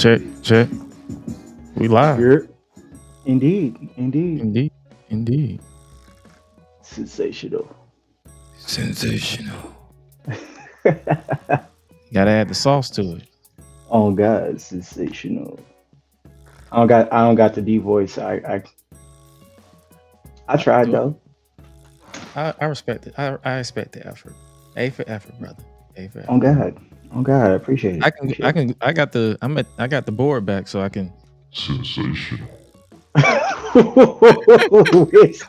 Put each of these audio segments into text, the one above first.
Check. We live. You're indeed Indeed. sensational. Sensational. Gotta add the sauce to it. Oh God, sensational. I don't got the D voice. I tried Do though. I respect it. I expect the effort. A for effort, brother. A for Oh effort. God, oh God, I appreciate it. I can. I got the board back, so I can. Sensational. It's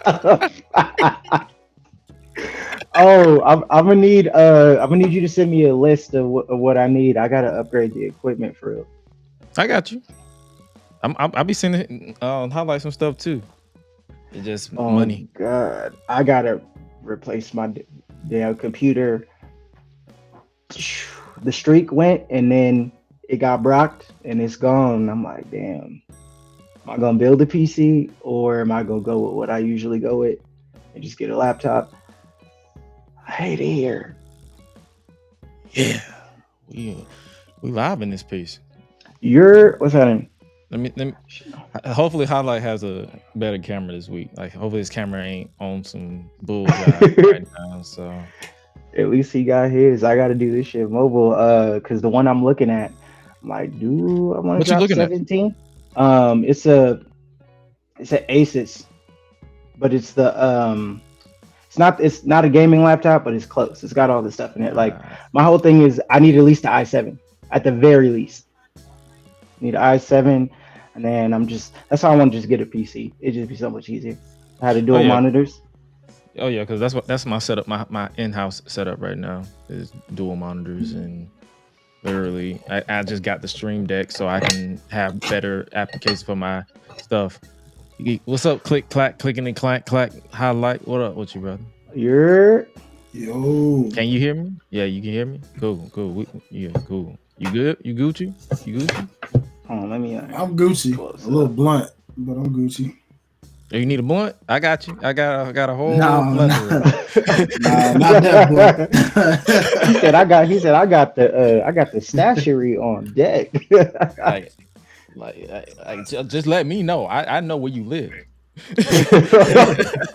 oh, I'm gonna need you to send me a list of what I need. I gotta upgrade the equipment for real. I got you. I'll be sending highlight some stuff too. It's just Oh money. God, I gotta replace my damn computer. The streak went and then it got blocked and it's gone. I'm like, damn, am I gonna build a PC or am I gonna go with what I usually go with and just get a laptop? I hate it here. Yeah. We live in this piece. What's happening? Let me. Hopefully, Highlight has a better camera this week. Like, hopefully, his camera ain't on some bull jive right now. So, At least he got his. I gotta do this shit mobile. Cause the one I'm looking at, I'm like, do I want to what you drop looking at? 17? It's an Asus, but it's not a gaming laptop, but it's close. It's got all the stuff in it. Like my whole thing is I need at least the i7 at the very least. Need an i7, and then that's why I want to just get a PC. It'd just be so much easier. I had to dual yeah. monitors. Oh yeah, because that's my setup. My in-house setup right now is dual monitors, and literally I just got the Stream Deck so I can have better applications for my stuff. What's up? Click clack, clicking and clack clack. Highlight. What up? What you brother? You're Yo. Can you hear me? Yeah, you can hear me. Cool. Yeah, cool. You good? You Gucci? let me. I'm Gucci. Close A little up. blunt, but I'm Gucci. Oh, you need a blunt? I got you. I got a whole No, plethora. Nah, not that blunt. He said I got the stashery on deck. like, just let me know. I know where you live.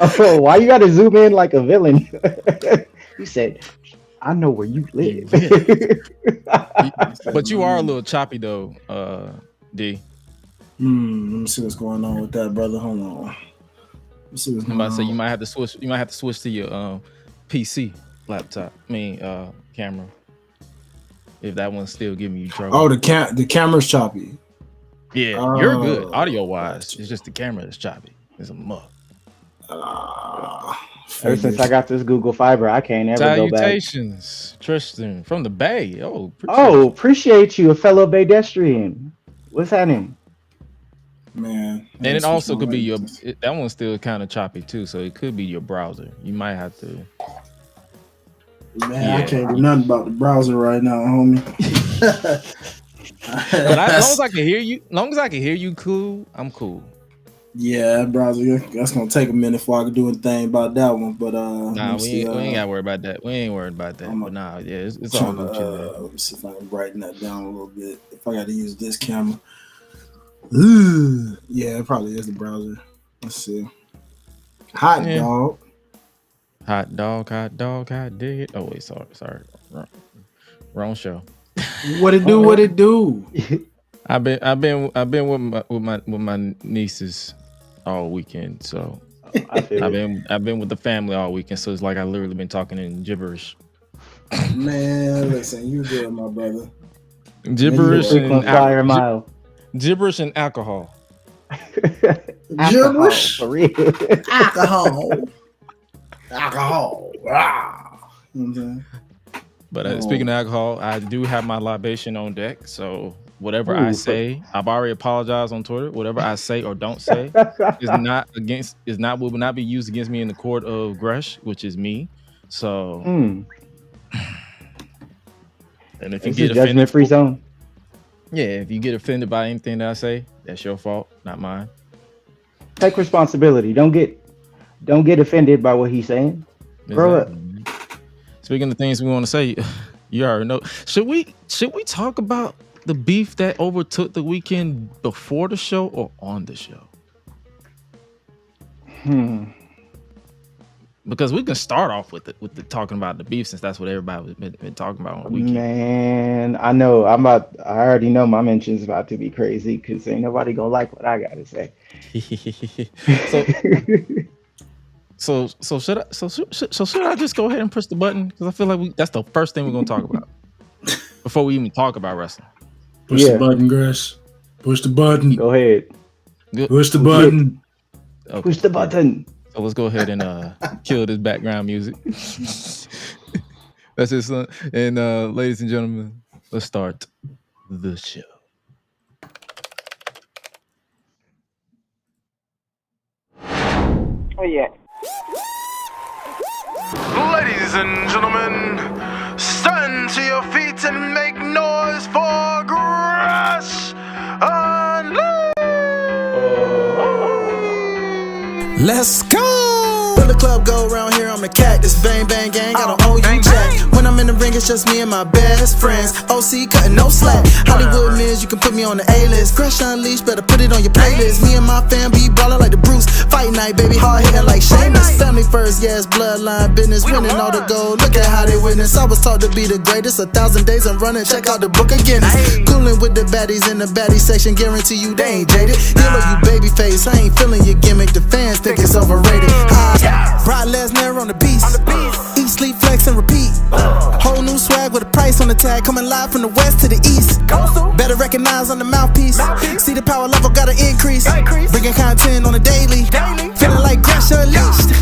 Oh, why you gotta zoom in like a villain? He said, I know where you live. But you are a little choppy though, D. Let me see what's going on with that, brother. Hold on. Let's see what's I'm going about to say on. you might have to switch. You might have to switch to your PC laptop. Camera. If that one's still giving you trouble. Oh, the camera's choppy. Yeah, you're good Oh, audio wise. gotcha. It's just the camera that's choppy. It's a muck. Ever since I got this Google Fiber, I can't ever go back. Salutations, Tristan from the Bay. Appreciate you, a fellow pedestrian. What's happening? Man. And it also could be that one's still kind of choppy too, so it could be your browser. You might have to. Man, I can't do nothing about the browser right now, homie. But as long as I can hear you, cool. I'm cool. Yeah, browser. That's gonna take a minute before I can do anything about that one. But Nah, we ain't gotta worry about that. We ain't worried about that. But nah, yeah, it's all good. Let me see if I can brighten that down a little bit. If I got to use this camera. Yeah, it probably is the browser. Let's see. Hot dog. Hot dig it. Oh wait, sorry. Wrong show. What it do? What it do? I've been with my nieces all weekend, so I've been with the family all weekend. So it's like I literally been talking in gibberish. Man, listen, you good, my brother. Gibberish and flyer mile. Gibberish and alcohol. Gibberish. For real. Alcohol. Alcohol. Ah. You know what I'm saying? But speaking of alcohol, I do have my libation on deck. So whatever I say, I've already apologized on Twitter. Whatever I say or don't say will not be used against me in the court of Gresh, which is me. So, and if you get offended, judgment-free zone. Yeah, if you get offended by anything that I say, that's your fault, not mine. Take responsibility. Don't get offended by what he's saying. Grow up. Speaking of things we want to say, you already know. Should we talk about the beef that overtook the weekend before the show or on the show? Because we can start off with the talking about the beef, since that's what everybody been talking about on the weekend. Man, I know I already know my mention's about to be crazy because ain't nobody gonna like what I gotta say. So should I just go ahead and push the button? Because I feel like that's the first thing we're gonna talk about before we even talk about wrestling. Push the button, Gresh. Push the button. Go ahead. Push the button. Okay. Push the button. So let's go ahead and kill this background music. That's it, son. And ladies and gentlemen, let's start the show. Oh yeah. Ladies and gentlemen, stand to your feet and make noise for Gresh Unleashed. Let's go! When the club go around here, I'm the cactus. Bang, bang, gang, I don't owe you jack. When I'm in the ring, it's just me and my best friends. OC cutting no slack. Hollywood Miz, you can put me on the A-list. Gresh Unleashed, better put it on your playlist. Me and my fam be ballin' like the Bruce. Fight night, baby, hard hitting like Sheamus. Family first, yes, bloodline business. Winning all the gold, look at how they witness. I was taught to be the greatest. 1,000 days I'm running, check out the book of Guinness. Coolin' with the baddies in the baddie section. Guarantee you they ain't jaded. Yellow, you baby face, I ain't feeling your gimmick. The fans think it's overrated. Brock Lesnar on the beast. Eat, sleep, flex, and repeat. Whole new swag with a price on the tag. Coming live from the west to the east. Better recognize on the mouthpiece. See the power level gotta increase. Bringing content on a daily. Feeling like Gresh Unleashed.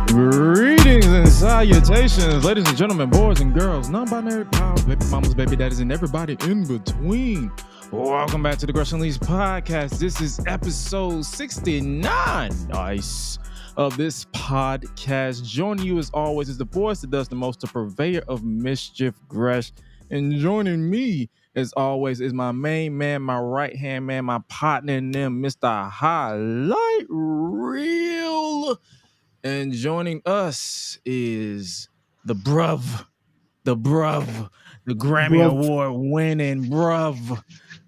Greetings and salutations, ladies and gentlemen, boys and girls, non-binary pals, baby mamas, baby daddies, and everybody in between. Welcome back to the Gresh Unleashed podcast. This is episode 69, nice, of this podcast. Joining you as always is the voice that does the most, the purveyor of mischief, Gresh. And joining me as always is my main man, my right-hand man, my partner in them, Mr. Highlight Reel. And joining us is the Grammy Award winning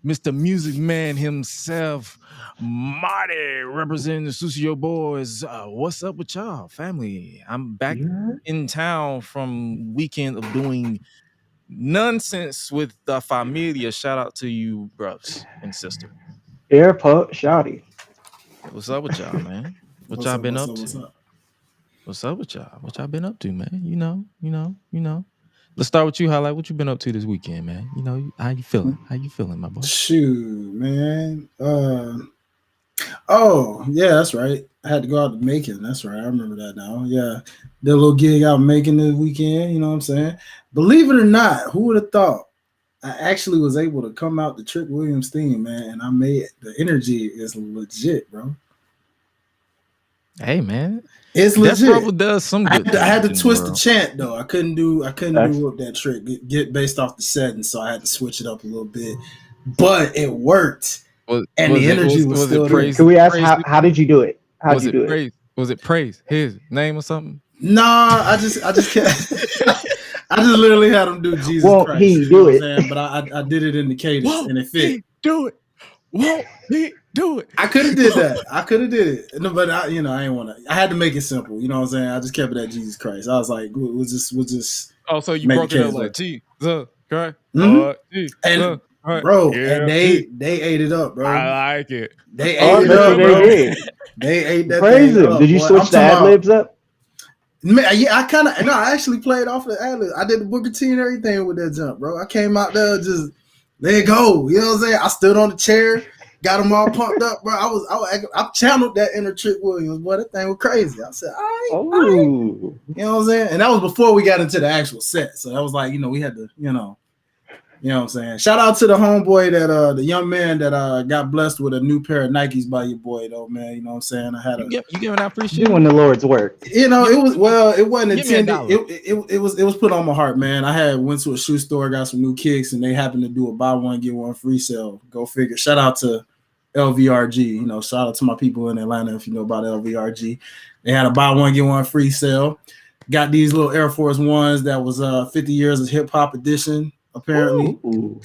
Mr. Music Man himself, Marty, representing the Susio Boys. What's up with y'all, family? I'm back in town from weekend of doing nonsense with the familia. Shout out to you, bros and sister. Airport shouty. What's up with y'all, man? What y'all been up to? What's up with y'all? What y'all been up to, man? You know. Let's start with you, Highlight. What you been up to this weekend, man? You know, how you feeling? How you feeling, my boy? Shoot, man. Oh, yeah, that's right. I had to go out to Macon. That's right. I remember that now. Yeah. Did a little gig out in Macon this weekend. You know what I'm saying? Believe it or not, who would have thought I actually was able to come out to Trick Williams' theme, man, and I made it. The energy is legit, bro. Hey, man. It's legit. That probably does some good. I had to twist the chant though. I couldn't do up that trick. Get based off the setting, so I had to switch it up a little bit. But it worked, and the energy was still there. Can we ask how did you do it? How did you do it? Was it praise his name or something? Nah, I just can't. I just literally had him do Jesus Christ. He do it? But I did it in the cadence, and it fit. Do it. Won't he do it? I could have did that. I could have did it. No, but I didn't want to. I had to make it simple. You know what I'm saying? I just kept it at Jesus Christ. I was like, we'll just. Oh, so you broke it up like Jesus Christ. And bro, and they ate it up, bro. I like it. They ate it up, bro. They ate that. Praise him. Did you switch the ad libs up? Yeah, I actually played off the ad libs. I did the Booker T and everything with that jump, bro. I came out there just. There you go. You know what I'm saying? I stood on the chair, got them all pumped up, bro. I channeled that inner Trick Williams, boy. That thing was crazy. I said, all right. You know what I'm saying? And that was before we got into the actual set. So that was like, we had to, you know what I'm saying? Shout out to the homeboy that the young man that got blessed with a new pair of Nikes by your boy, though, man. You know what I'm saying? I had you giving out free shit? Doing the Lord's work. It wasn't intended. It was put on my heart, man. I went to a shoe store, got some new kicks, and they happened to do a buy one get one free sale. Go figure. Shout out to LVRG. Shout out to my people in Atlanta if you know about LVRG. They had a buy one get one free sale. Got these little Air Force Ones that was 50 years of hip hop edition. apparently. Ooh.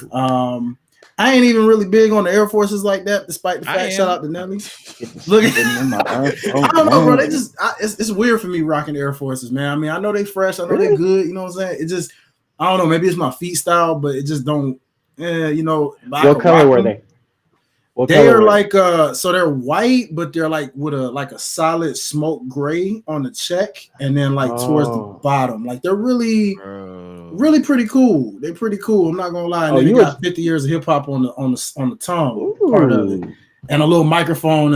I ain't even really big on the Air Forces like that, despite the fact. Shout out to Nelly. Look, I don't know, bro. They just it's weird for me rocking Air Forces, man. I mean, I know they fresh, I know they good. You know what I'm saying? It just I don't know. Maybe it's my feet style, but it just don't. You know. What color were they? They are like so they're white, but they're like with a solid smoke gray on the check, and then like towards the bottom. Like they're really pretty cool. They're pretty cool. I'm not gonna lie. And they got 50 years of hip hop on the tongue part of it, and a little microphone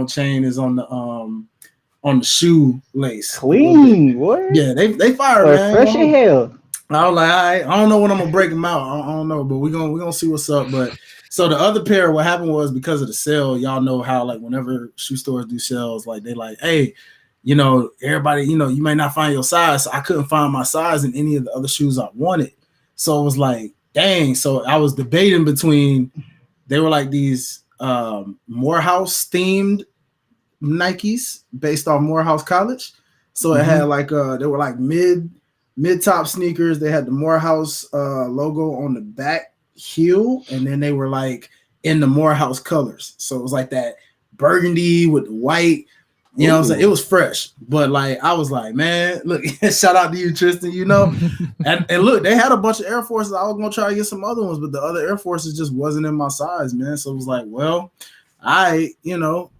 chain is on the shoe lace. Clean, what? Yeah, they fire, man. Fresh as hell. I was like, I don't know when I'm gonna break them out. I don't know, but we're gonna see what's up. But so the other pair, what happened was because of the sale, y'all know how like whenever shoe stores do sales, like they like, hey, you know, everybody, you know, you may not find your size. So I couldn't find my size in any of the other shoes I wanted. So it was like, dang. So I was debating between, they were like these Morehouse themed Nikes based off Morehouse College. So it had like they were like mid-top sneakers. They had the Morehouse logo on the back heel, and then they were like in the Morehouse colors. So it was like that burgundy with the white. You know what I'm saying? It was fresh. But like I was like, man, look, shout out to you, Tristan, you know. and look, they had a bunch of Air Forces. I was gonna try to get some other ones, but the other Air Forces just wasn't in my size, man. So it was like, well, you know,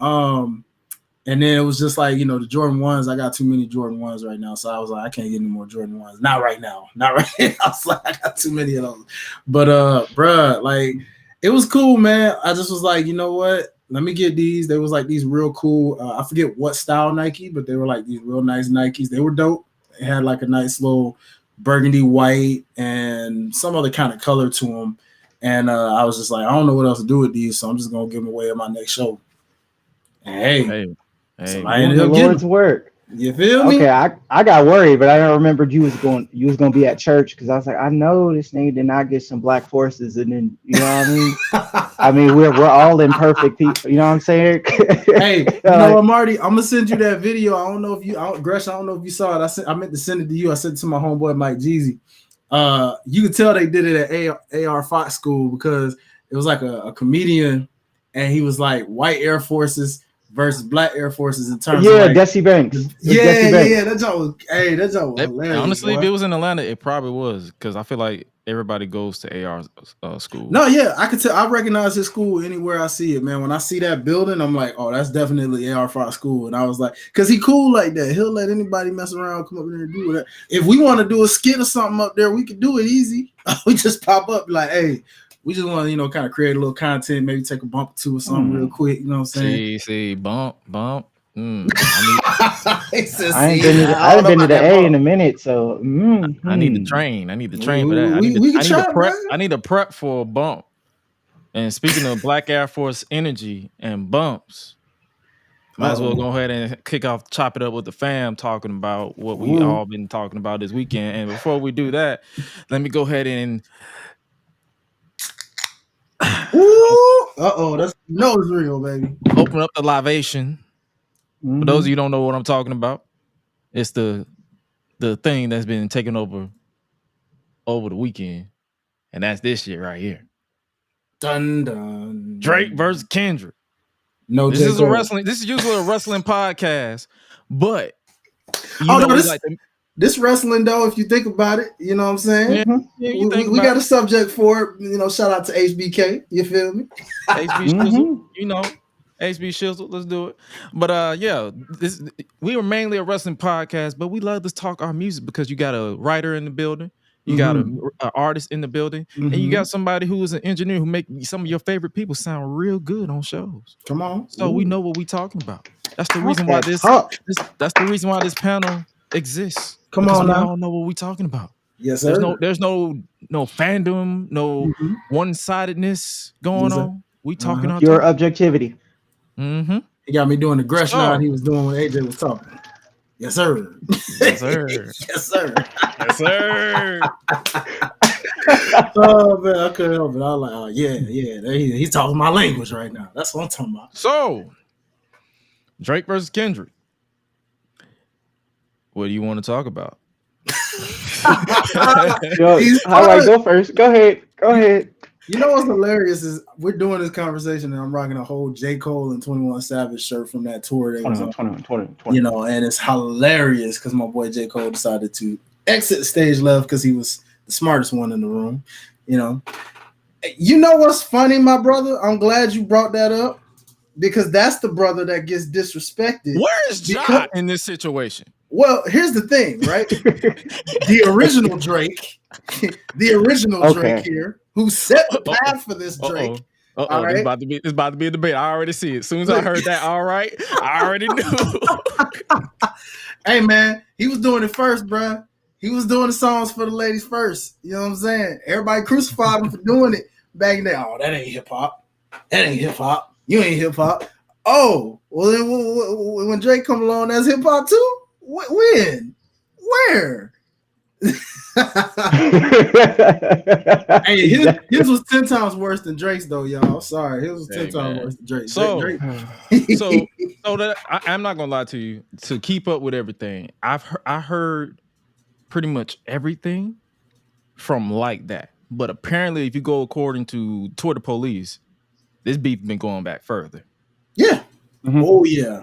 and then it was just like, you know, the Jordan 1s, I got too many Jordan 1s right now. So I was like, I can't get any more Jordan 1s. Not right now. Not right now. I was like, I got too many of those. But, bruh, like, it was cool, man. I just was like, you know what? Let me get these. They was like these real cool, I forget what style Nike, but they were like these real nice Nikes. They were dope. They had like a nice little burgundy white and some other kind of color to them. And I was just like, I don't know what else to do with these, so I'm just going to give them away at my next show. And hey. So I ended up Lord's work. You feel me? Okay, I got worried, but I remembered you was gonna be at church because I was like, I know this nigga did not get some Black Forces, and then you know what I mean. I mean, we're all imperfect people. You know what I'm saying? Hey, you know what, Marty? I'm gonna send you that video. I don't know if you, Gresh. I don't know if you saw it. I meant to send it to you. I sent it to my homeboy Mike Jeezy. You could tell they did it at AR Fox School because it was like a comedian, and he was like white Air Forces versus Black Air Forces in terms of like, Desi Banks. That joke was hilarious. Honestly, boy. if it was in Atlanta, it probably was because I feel like everybody goes to AR school. No, yeah, I could tell. I recognize his school anywhere I see it, man. When I see that building, I'm like, oh, that's definitely AR Fox School. And I was like, because he cool like that. He'll let anybody mess around, come up there and do that. If we want to do a skit or something up there, we could do it easy. We just pop up like, hey. We just want to, you know, kind of create a little content, maybe take a bump or two or something real quick. You know what I'm saying? See, bump. I haven't been to the A in a minute, so I need to train. I need to train for that. I need to prep for a bump. And speaking of Black Air Force energy and bumps, might as well go ahead and chop it up with the fam, talking about what we all been talking about this weekend. And before we do that, let me go ahead and that's it's real, baby. Open up the libation. For those of you who don't know what I'm talking about, it's the thing that's been taken over the weekend, and that's this shit right here. Dun dun. Drake versus Kendrick. No, this is usually a wrestling podcast, but this wrestling though, if you think about it, you know what I'm saying? Yeah, we got a subject for it. You know, shout out to HBK. You feel me? HB Shizzle, you know, HB Shizzle. Let's do it. But we were mainly a wrestling podcast, but we love to talk our music because you got a writer in the building, you got an artist in the building, and you got somebody who is an engineer who make some of your favorite people sound real good on shows. Come on, so we know what we talking about. That's the reason why that's the reason why this panel exists. Come on, we now. all know what we talking about. Yes, sir. There's no fandom, no one-sidedness going on. We talking our pure objectivity. He got me doing the Gresh nod he was doing when AJ was talking. Yes, sir. Yes, sir. Yes, sir. Yes, sir. Oh man, I couldn't help it. I was like, oh yeah. He's talking my language right now. That's what I'm talking about. So, Drake versus Kendrick. What do you want to talk about? Yo, He's all right, fun. go first. Go ahead. You know what's hilarious is we're doing this conversation and I'm rocking a whole J. Cole and 21 Savage shirt from that tour they was on. 20. You know, and it's hilarious because my boy J. Cole decided to exit the stage left because he was the smartest one in the room. You know what's funny, my brother? I'm glad you brought that up because that's the brother that gets disrespected. Where is Ja in this situation? Well, here's the thing, right? The original Drake, Drake here, who set the path for this Drake. All right. This about to be a debate. I already see it. As soon as I heard that, all right, I already knew. Hey man, he was doing it first, bro. He was doing the songs for the ladies first. You know what I'm saying? Everybody crucified him for doing it back then. Oh, that ain't hip hop. That ain't hip hop. You ain't hip hop. Oh, well then when Drake come along, that's hip hop too. When? Where? Hey, his was 10 times worse than Drake's though, y'all. Sorry, his was 10 times worse than Drake's. So Drake. that I'm not gonna lie to you. To keep up with everything, I heard pretty much everything from like that. But apparently, if you go according to Twitter Police, this beef been going back further. Yeah. Mm-hmm. Oh yeah.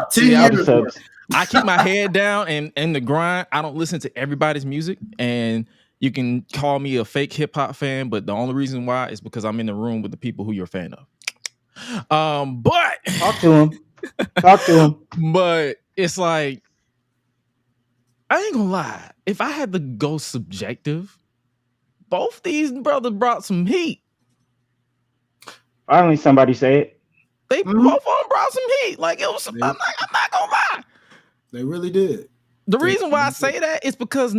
10 years. I keep my head down and the grind. I don't listen to everybody's music, and you can call me a fake hip hop fan, but the only reason why is because I'm in the room with the people who you're a fan of. But talk to him. But it's like, I ain't gonna lie. If I had to go subjective, both these brothers brought some heat. Finally, somebody say it. They both of them brought some heat. Like it was. I'm not gonna lie. They really did. The reason why I say that is because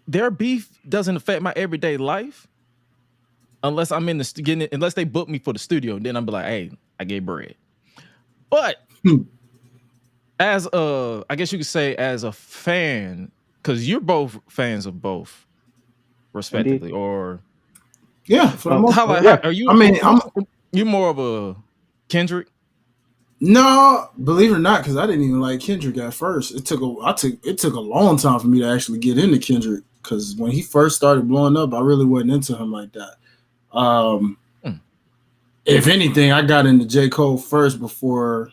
their beef doesn't affect my everyday life, unless I'm in the unless they book me for the studio. Then I'm be like, hey, I gave bread. But as I guess you could say as a fan, because you're both fans of both, respectively, or yeah. For the most part, how are you? I mean, you're more of a Kendrick. No, believe it or not, because I didn't even like Kendrick at first. It took a long time for me to actually get into Kendrick because when he first started blowing up, I really wasn't into him like that. If anything, I got into J. Cole first before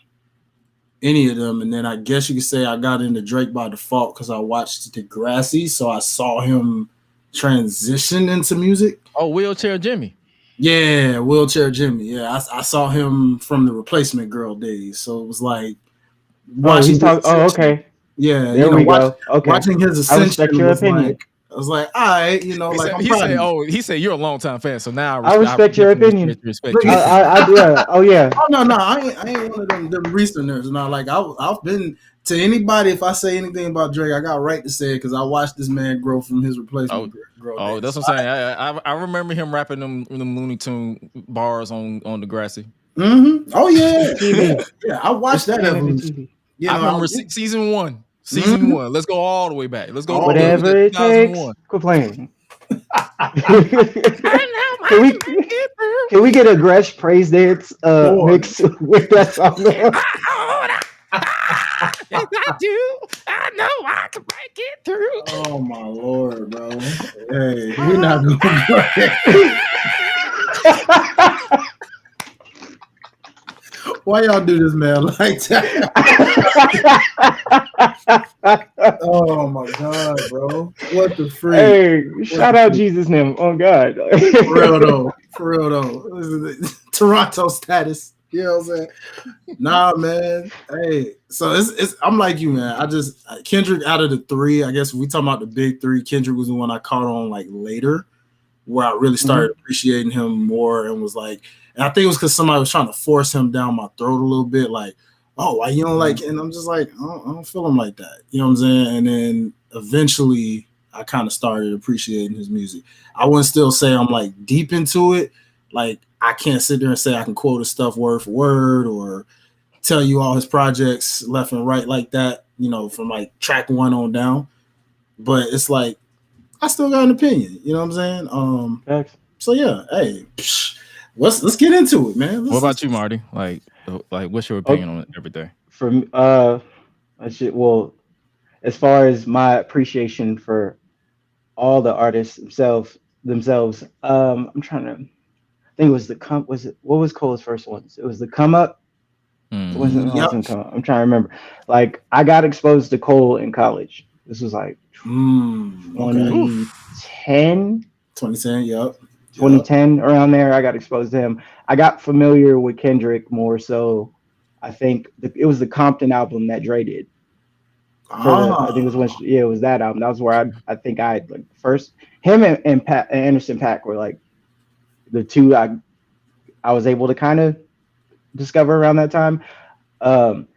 any of them, and then I guess you could say I got into Drake by default because I watched Degrassi, so I saw him transition into music. Oh, Wheelchair Jimmy. Yeah, Wheelchair Jimmy. Yeah, I saw him from the Replacement Girl days. So it was like watching. Okay. Yeah, there we go. Okay. Watching his ascension. I respect your opinion. Like, I was like, all right, he said you're a longtime fan, so now I respect your opinion. Yeah. Oh yeah. Oh no, I ain't one of them recenters. No, like I've been to anybody. If I say anything about Drake, I got right to say it because I watched this man grow from his Replacement girl. Oh, that's what I'm saying. I remember him rapping them Looney Tune bars on Degrassi. Mm-hmm. Oh yeah, yeah. I watched that evolution. I remember season 1. Season 1. Let's go all the way back. Let's go whatever it takes. Quit playing. Can we get a Gresh praise dance mix with that song? Yes, I do. I know I can make it through. Oh my Lord, bro. Hey, we're not gonna play. Why y'all do this, man, like that? Oh my God, bro! What the freak? Hey, shout out Jesus name. Oh God. For real though. Toronto status. You know what I'm saying? Nah, man. Hey, so it's I'm like you, man. Kendrick out of the three, I guess if we talking about the big three, Kendrick was the one I caught on like later, where I really started appreciating him more and was like, and I think it was because somebody was trying to force him down my throat a little bit, like, oh, why you don't like it? And I'm just like, I don't feel him like that. You know what I'm saying? And then eventually I kind of started appreciating his music. I wouldn't still say I'm like deep into it. Like I can't sit there and say I can quote his stuff word for word or tell you all his projects left and right like that, you know, from like track 1 on down. But it's like, I still got an opinion. You know what I'm saying? So yeah, hey, let's get into it, man. What about you, Marty? Like, what's your opinion on everything? Well, as far as my appreciation for all the artists themselves, I'm trying to think it was was it what was Cole's first ones? It was the Come Up. It Yep. wasn't Come Up. I'm trying to remember. Like I got exposed to Cole in college. This was like Okay. 2010, 2010. Yep. 2010 around there. I got exposed to him. I got familiar with Kendrick more so. I think it was the Compton album that Dre did. I think it was when it was that album. That was where I think I like first him and Pat and Anderson .Paak were like the two I was able to kind of discover around that time. Um,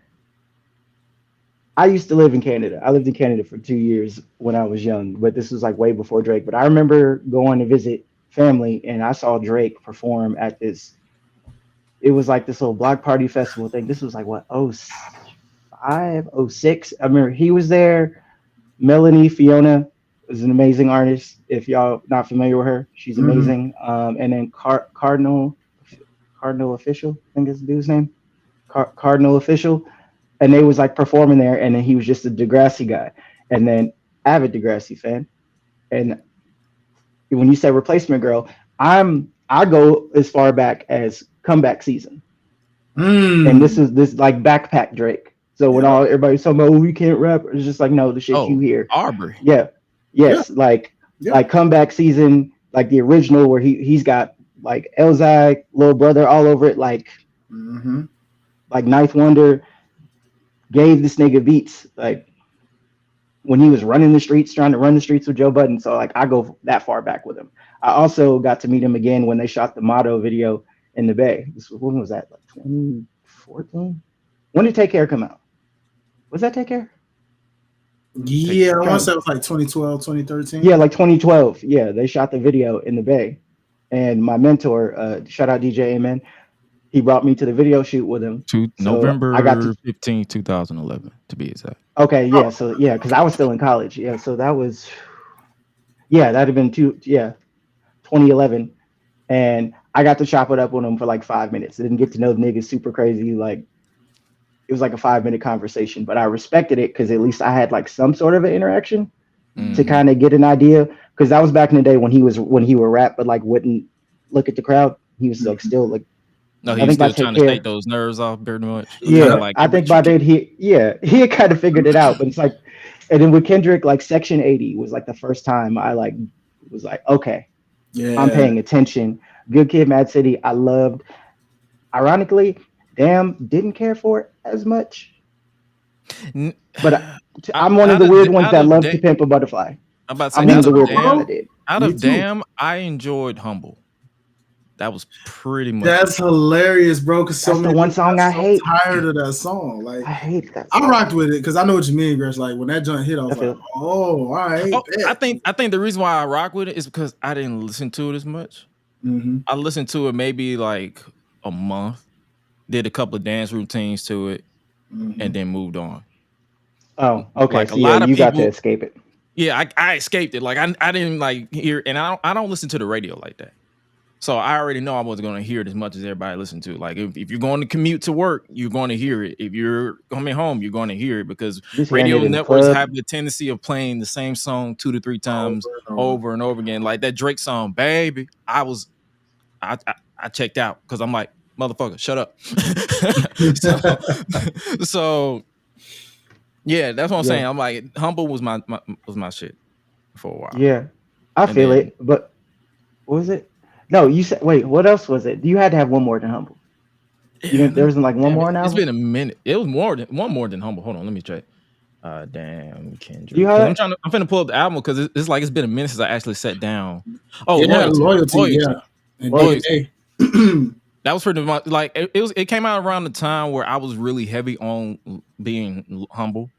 I used to live in Canada. I lived in Canada for 2 years when I was young, but this was like way before Drake. But I remember going to visit family and I saw Drake perform at this. It was like this little block party festival thing. This was like what 05, 06. I remember he was there. Melanie Fiona is an amazing artist. If y'all not familiar with her, she's amazing. And then Cardinal Official, I think is the dude's name. Cardinal Official. And they was like performing there, and then he was just a Degrassi guy, and then avid Degrassi fan. And when you say Replacement Girl, I go as far back as Comeback Season, and this like Backpack Drake. So when everybody's talking about, oh, you can't rap, it's just like, no, the shit you hear. Arbery. Yeah. Yes. Like Comeback Season, like the original where he's got like Elzai, Little Brother all over it, like Ninth Wonder gave this nigga beats like when he was running the streets, trying to run the streets with Joe Budden. So like I go that far back with him. I also got to meet him again when they shot the Motto video in the Bay. When was that? Like 2014? When did Take Care come out? Was that Take Care? Yeah, I want to say it was like 2012, 2013. Yeah, like 2012. Yeah, they shot the video in the Bay. And my mentor, shout out DJ Amen, he brought me to the video shoot with him. November 15, 2011, to be exact. Okay, yeah. So yeah, because I was still in college. Yeah, so that was, that'd have been 2011, and I got to chop it up with him for like 5 minutes. I didn't get to know the niggas super crazy. Like it was like a 5-minute conversation, but I respected it because at least I had like some sort of an interaction to kind of get an idea. Because that was back in the day when he would rap, but like wouldn't look at the crowd. He was like still like. No, he was still trying to shake those nerves off very much. Yeah, like, I think by then he had kind of figured it out. But it's like, and then with Kendrick, like Section 80 was like the first time I like was like, okay, I'm paying attention. Good Kid, Mad City, I loved. Ironically, Damn, didn't care for it as much. But I'm one of the weird ones that love To Pimp a Butterfly. I'm about to say, out of Damn, I enjoyed Humble. That was pretty much. That's hilarious, bro. Because that's the one song I hate. Tired of that song. Like I hate that song. I rocked with it because I know what you mean, Gresh. Like when that joint hit, I was like, "Oh, all right." I think the reason why I rock with it is because I didn't listen to it as much. I listened to it maybe like a month, did a couple of dance routines to it, and then moved on. Oh, okay. Like so a lot of people, got to escape it. Yeah, I escaped it. Like I didn't like hear, and I don't listen to the radio like that. So I already know I wasn't going to hear it as much as everybody listened to. Like if you're going to commute to work, you're going to hear it. If you're coming home, you're going to hear it because radio networks have the tendency of playing the same song 2 to 3 times over and over again. Like that Drake song, Baby. I checked out because I'm like, motherfucker, shut up. so yeah, that's what I'm saying. I'm like, Humble was my shit for a while. Yeah, I feel it. But what was it? No, you said, wait, what else was it? You had to have one more than Humble. There wasn't like one more now? It's been a minute. It was one more than Humble. Hold on, let me check. Damn, Kendrick. I'm finna pull up the album because it's like it's been a minute since I actually sat down. Oh, Loyalty. Loyalty. That was pretty much like it came out around the time where I was really heavy on being humble.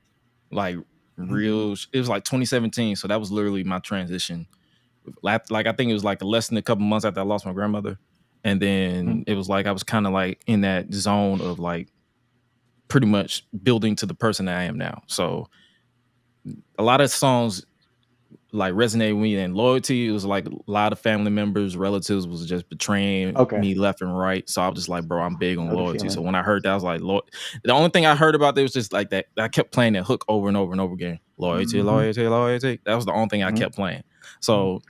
Like real, it was like 2017. So that was literally my transition. Like I think it was like less than a couple months after I lost my grandmother, and then it was like I was kind of like in that zone of like pretty much building to the person that I am now. So a lot of songs like resonate with me, and Loyalty, it was like a lot of family members, relatives was just betraying me left and right. So I was just like, bro, I'm big on loyalty. So when I heard that, I was like, Lord, the only thing I heard about it was just like that. I kept playing that hook over and over and over again. Loyalty, loyalty, loyalty. That was the only thing I kept playing. So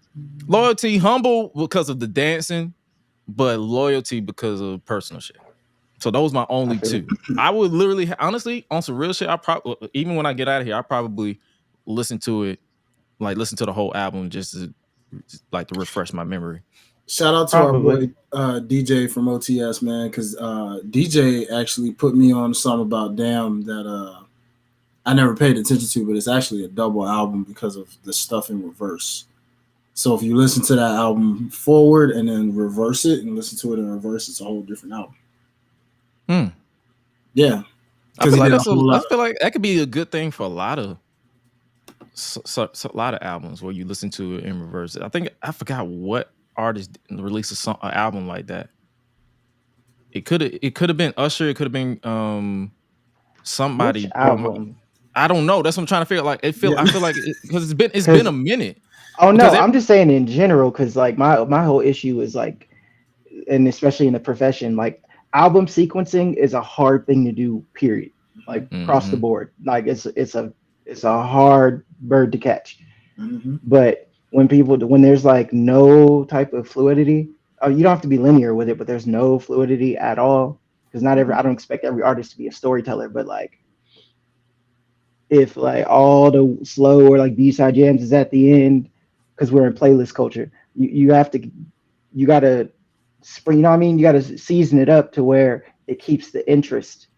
loyalty, humble because of the dancing, but loyalty because of personal shit. So those my only two. I would literally, honestly, on some real shit, I probably, even when I get out of here, I probably listen to it, like listen to the whole album just to refresh my memory. Shout out to our boy DJ from OTS, man, because DJ actually put me on a song about Damn that I never paid attention to, but it's actually a double album because of the stuff in reverse. So if you listen to that album forward and then reverse it and listen to it in reverse, it's a whole different album. Yeah. I feel like that could be a good thing for a lot of albums where you listen to it in reverse. I forgot what artist released an album like that. It could have been Usher. It could have been somebody. Which album? I don't know. That's what I'm trying to figure. Like I feel like because it's been a minute. Oh no, I'm just saying in general because like my whole issue is like, and especially in the profession, like album sequencing is a hard thing to do. Period. Like across the board. Like it's a hard bird to catch. But when there's like no type of fluidity, you don't have to be linear with it, but there's no fluidity at all. Because I don't expect every artist to be a storyteller, but like if like all the slow or like B-side jams is at the end, because we're in playlist culture, you gotta spring, you know what I mean? You gotta season it up to where it keeps the interest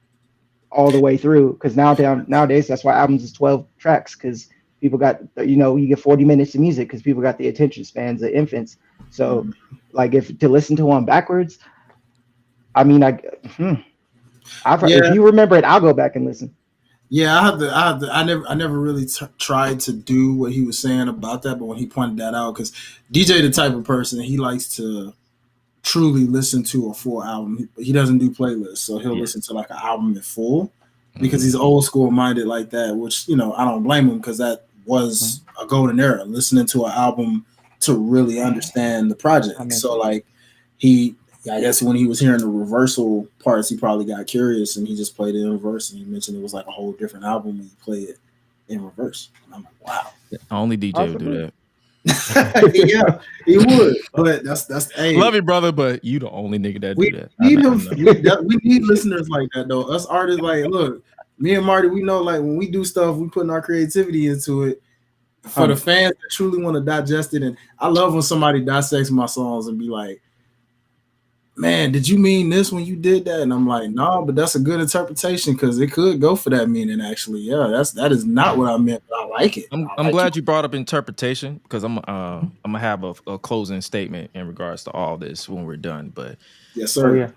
all the way through. Because nowadays that's why albums is 12 tracks, because people got, you get 40 minutes of music because people got the attention spans of infants. So like if to listen to one backwards, I mean, if you remember it, I'll go back and listen. Yeah, I never really tried to do what he was saying about that, but when he pointed that out, because DJ the type of person, he likes to truly listen to a full album. He doesn't do playlists, so he'll listen to like an album in full because he's old school minded like that, which, I don't blame him because that was a golden era, listening to an album to really understand the project. So like I guess when he was hearing the reversal parts, he probably got curious and he just played it in reverse. And he mentioned it was like a whole different album when you play it in reverse. And I'm like, wow. Only DJ would do that. Yeah, he would. But that's hey. Love you, brother, but you the only nigga that do that. We need listeners like that though. Us artists, like, look, me and Marty, we know like when we do stuff, we putting our creativity into it. For the fans that truly want to digest it, and I love when somebody dissects my songs and be like, man, did you mean this when you did that? And I'm like, no, but that's a good interpretation because it could go for that meaning. Actually, that is not what I meant, but I like it. I'm glad you brought up interpretation because I'm gonna have a closing statement in regards to all this when we're done. But yes, sir.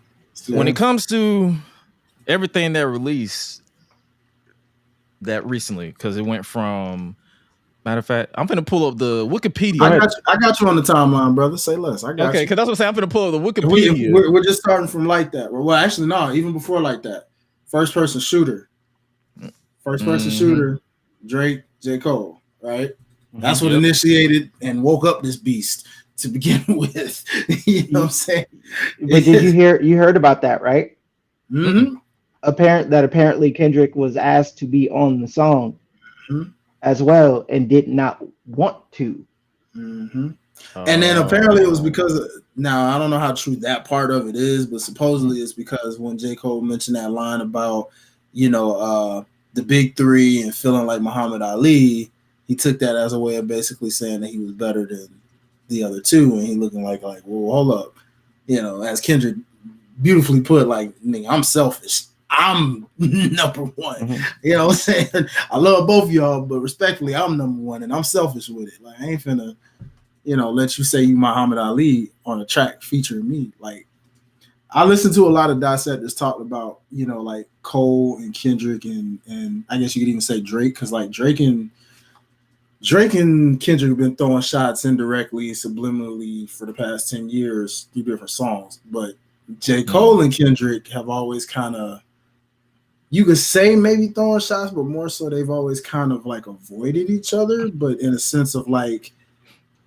When it comes to everything that released that recently, because it went from. Matter of fact, I'm finna pull up the Wikipedia. I got you on the timeline, brother. Say less. I got you. Okay, because that's what I'm saying. I'm finna pull up the Wikipedia. We're just starting from like that. Well, actually, no, even before like that. First person shooter. Shooter, Drake, J. Cole, right? That's what initiated and woke up this beast to begin with. You know what I'm saying? But did you heard about that, right? Apparently Kendrick was asked to be on the song. As well, and did not want to. And then apparently it was because now I don't know how true that part of it is, but supposedly it's because when J. Cole mentioned that line about the big three and feeling like Muhammad Ali, he took that as a way of basically saying that he was better than the other two, and he looking like well, hold up, as Kendrick beautifully put, like, nigga, I'm selfish. I'm number one. You know what I'm saying? I love both of y'all, but respectfully, I'm number one, and I'm selfish with it. Like, I ain't finna, let you say you Muhammad Ali on a track featuring me. Like, I listened to a lot of dissectors talk about, like Cole and Kendrick and I guess you could even say Drake, because like Drake and Kendrick have been throwing shots indirectly, subliminally for the past 10 years through different songs. But J. Cole and Kendrick have always kind of, you could say maybe throwing shots, but more so they've always kind of like avoided each other. But in a sense of like,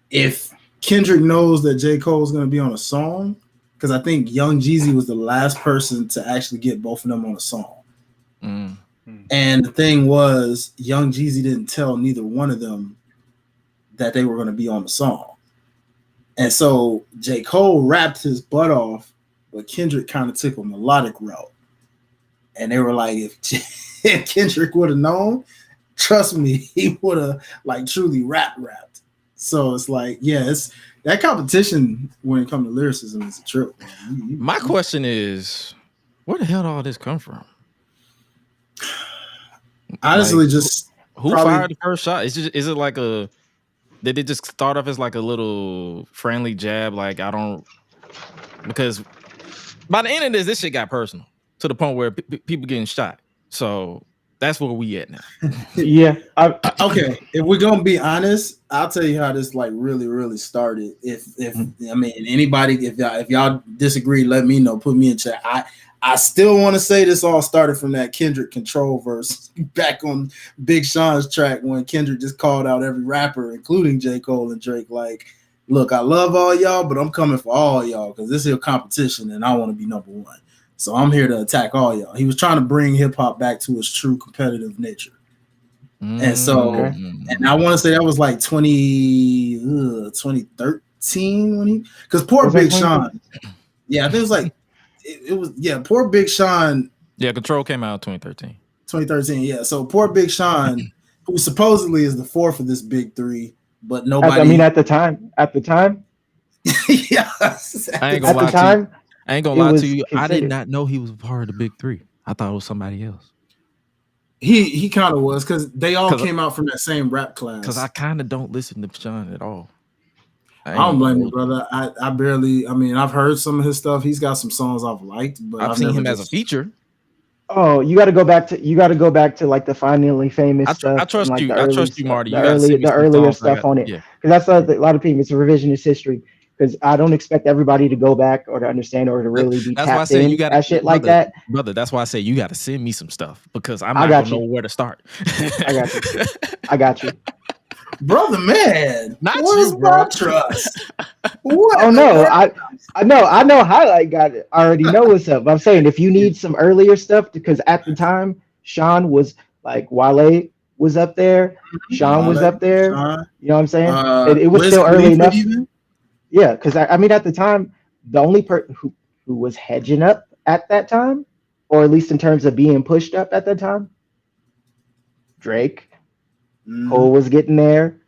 if Kendrick knows that J. Cole is going to be on a song, because I think Young Jeezy was the last person to actually get both of them on a song. And the thing was, Young Jeezy didn't tell neither one of them that they were going to be on the song. And so J. Cole rapped his butt off, but Kendrick kind of took a melodic route. And they were like, if Kendrick would have known, trust me, he would have like truly rapped. So it's like, yeah, it's that competition when it comes to lyricism is a trip. My question is, where the hell did all this come from? Honestly, like, just who fired the first shot? Is it like a? Did it just start off as like a little friendly jab? Like because by the end of this shit got personal to the point where people getting shot. So that's where we at now. Yeah. Okay. If we're gonna be honest, I'll tell you how this like really started. If I mean anybody, if y'all disagree, let me know. Put me in chat. I still want to say this all started from that Kendrick Control verse back on Big Sean's track when Kendrick just called out every rapper, including J. Cole and Drake. Like, look, I love all y'all, but I'm coming for all y'all because this is a competition and I want to be number one. So I'm here to attack all y'all. He was trying to bring hip hop back to its true competitive nature. And so, and I want to say that was like 2013 when because poor Big Sean. Yeah, I think it was like, it was, yeah, poor Big Sean. Yeah, Control came out in 2013. 2013, yeah. So poor Big Sean, who supposedly is the fourth of this big three, but nobody. I mean, at the time. Yes. I ain't gonna lie to you. I ain't gonna lie to you. I did not know he was part of the big three. I thought it was somebody else. He kind of was because they all came out from that same rap class. Because I kind of don't listen to Sean at all. I don't blame you, brother. I barely. I mean, I've heard some of his stuff. He's got some songs I've liked, but I've seen him as a feature. Oh, you got to go back to like the Finally Famous stuff. I trust like you. I trust you, Marty. The earlier stuff on it, because that's a lot of people. It's a revisionist history. Because I don't expect everybody to go back or to understand or to really be tapped in at shit like that. Brother, that's why I say you got to send me some stuff because I'm not gonna know where to start. I got you. Brother, man, not you, bro. Trust. Oh no, I know Highlight got it. I already know what's up. I'm saying if you need some earlier stuff, because at the time Sean was like Wale was up there, Sean was up there. You know what I'm saying? It was still early enough. Yeah, because I mean at the time the only person who was hedging up at that time, or at least in terms of being pushed up at that time, Drake. Cole was getting there.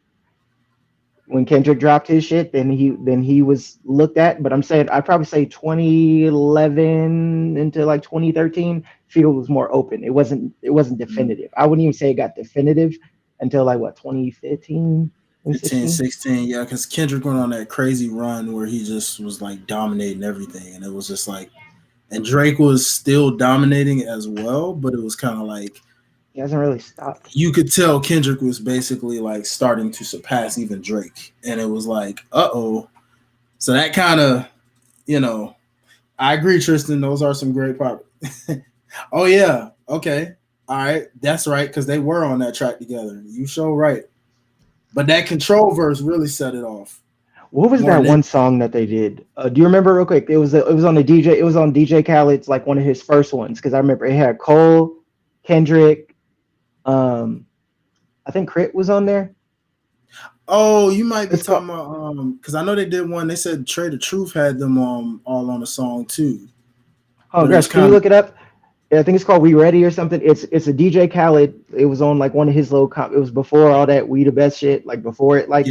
When Kendrick dropped his shit, then he was looked at. But I'm saying I'd probably say 2011 into like 2013, field was more open. It wasn't definitive. I wouldn't even say it got definitive until like what 2015, 16, yeah, because Kendrick went on that crazy run where he just was like dominating everything, and it was just like, and Drake was still dominating as well, but it was kind of like. He hasn't really stopped. You could tell Kendrick was basically like starting to surpass even Drake. And it was like, uh-oh. So that kind of, I agree, Tristan. Those are some great pop. Oh, yeah. Okay. All right. That's right. Because they were on that track together. You sure right. But that Control verse really set it off. What was that one song that they did? Do you remember real quick? It was on the DJ. It was on DJ Khaled's, like one of his first ones. Because I remember it had Cole, Kendrick, I think Crit was on there. Oh, you might be talking about because I know they did one. They said Trey the Truth had them all on a song too. Oh, Gresh, can you look it up? Yeah, I think it's called We Ready or something. It's a DJ Khaled. It was on like one of his little. It was before all that We the Best shit. Like before it, like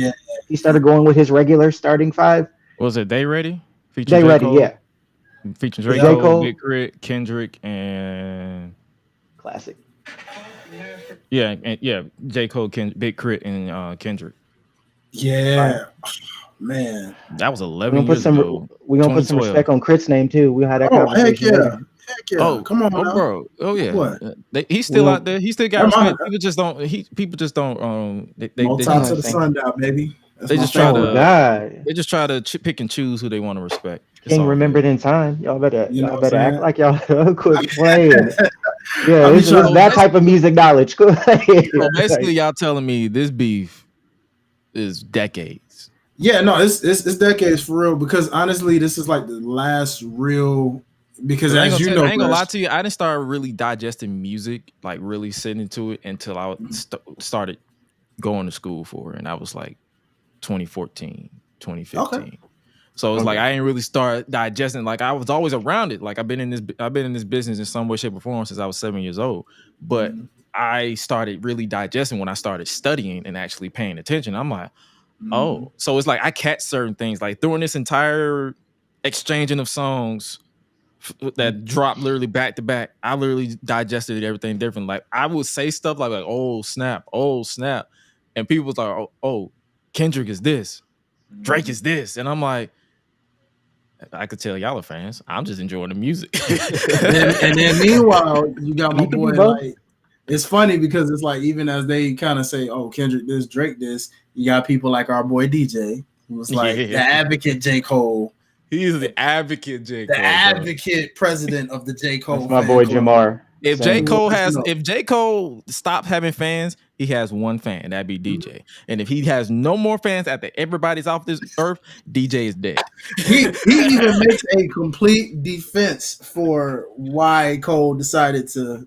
he started going with his regular starting five. Was it They Ready? They Ready, yeah. Featuring Drake Cole, Big Crit, Kendrick, and classic. Yeah, J. Cole, Big Crit, and Kendrick. Yeah, man, that was 11 years ago. We're gonna put some respect on Crit's name too. We'll have that conversation later. Heck yeah! Oh, come on, bro! Oh yeah, what? He's still out there. He still got respect. People just don't. People just don't. They to the sundown, baby. They just try to. They just try to pick and choose who they want to respect. King remembered in time. Y'all better act like y'all quit playing. Yeah, it's that type of music knowledge. So basically, y'all telling me this beef is decades. Yeah, no, it's decades for real. Because honestly, this is like the last real, because I ain't as you gonna, know, I ain't gonna lie Gresh, to you. I didn't start really digesting music, like really sitting into it until I started going to school for it. And I was like 2014, 2015. Okay. So it's like I didn't really start digesting. Like I was always around it. Like I've been in this business in some way, shape, or form since I was 7 years old. But I started really digesting when I started studying and actually paying attention. I'm like, oh, so it's like I catch certain things. Like during this entire exchanging of songs that dropped literally back to back, I literally digested everything different. Like I would say stuff like oh snap, and people was like, oh, Kendrick is this, Drake is this, and I'm like, I could tell y'all are fans. I'm just enjoying the music. and then meanwhile, you got my You can boy be both. like. It's funny because it's like even as they kind of say, "Oh, Kendrick this, Drake this," you got people like our boy DJ, who was like the advocate J. Cole. He is the advocate J. Cole. The advocate president of the J. Cole. That's my boy club. Jamar. If J. Cole stopped having fans, he has one fan, and that'd be DJ. And if he has no more fans after everybody's off this earth, DJ is dead. He even makes a complete defense for why Cole decided to,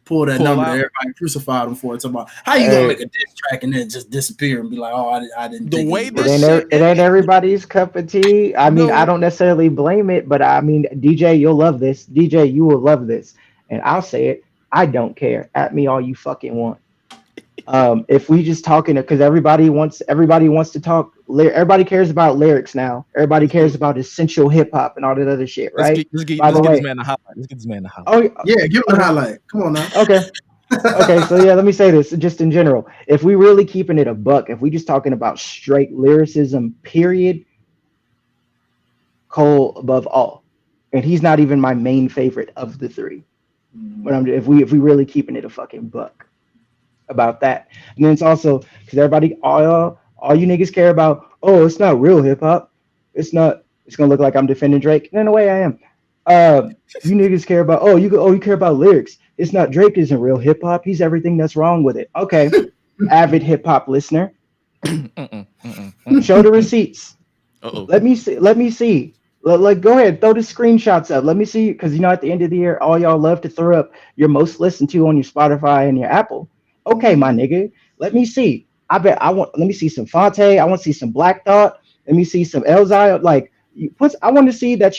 pull that number that everybody crucified him for. It's about how you gonna make a diss track and then just disappear and be like, oh, I didn't. The way it ain't everybody's cup of tea. I mean, I don't necessarily blame it, but I mean, DJ, you'll love this. DJ, you will love this. And I'll say it, I don't care. At me all you fucking want. If we just talking, because everybody wants to talk. Everybody cares about lyrics now. Everybody cares about essential hip hop and all that other shit, right? Let's get this man the highlight. Let's get this man the highlight. Oh yeah, give him the highlight. Come on now. Okay. Okay, so yeah, let me say this just in general. If we really keeping it a buck, if we just talking about straight lyricism, period, Cole above all, and he's not even my main favorite of the three. But if we really keeping it a fucking buck about that, and then it's also because everybody, all you niggas care about. Oh, it's not real hip hop. It's not. It's gonna look like I'm defending Drake. And in a way, I am. You niggas care about. You care about lyrics. It's not. Drake isn't real hip hop. He's everything that's wrong with it. Okay, avid hip hop listener, show the receipts. Let me see. Like, go ahead, throw the screenshots up. Let me see, because at the end of the year, all y'all love to throw up your most listened to on your Spotify and your Apple. Okay, my nigga, let me see. Let me see some Fonte. I want to see some Black Thought. Let me see some Elzai. Like, I want to see that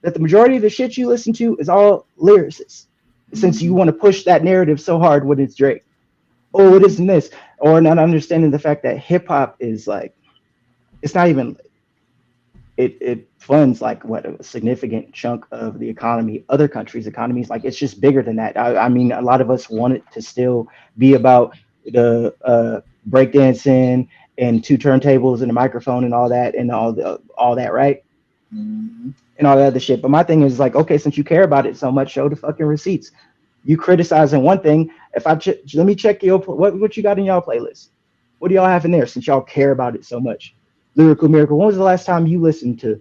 that the majority of the shit you listen to is all lyricists. Since you want to push that narrative so hard when it's Drake. Oh, it isn't this, or not understanding the fact that hip hop is like, it's not even. It funds like a significant chunk of the economy, other countries' economies. Like, it's just bigger than that. I mean, a lot of us want it to still be about the breakdancing and two turntables and a microphone and all that and all that, right? And all that other shit. But my thing is like, okay, since you care about it so much, show the fucking receipts. You criticizing one thing. Let me check what you got in y'all playlist. What do y'all have in there since y'all care about it so much? Lyrical Miracle. When was the last time you listened to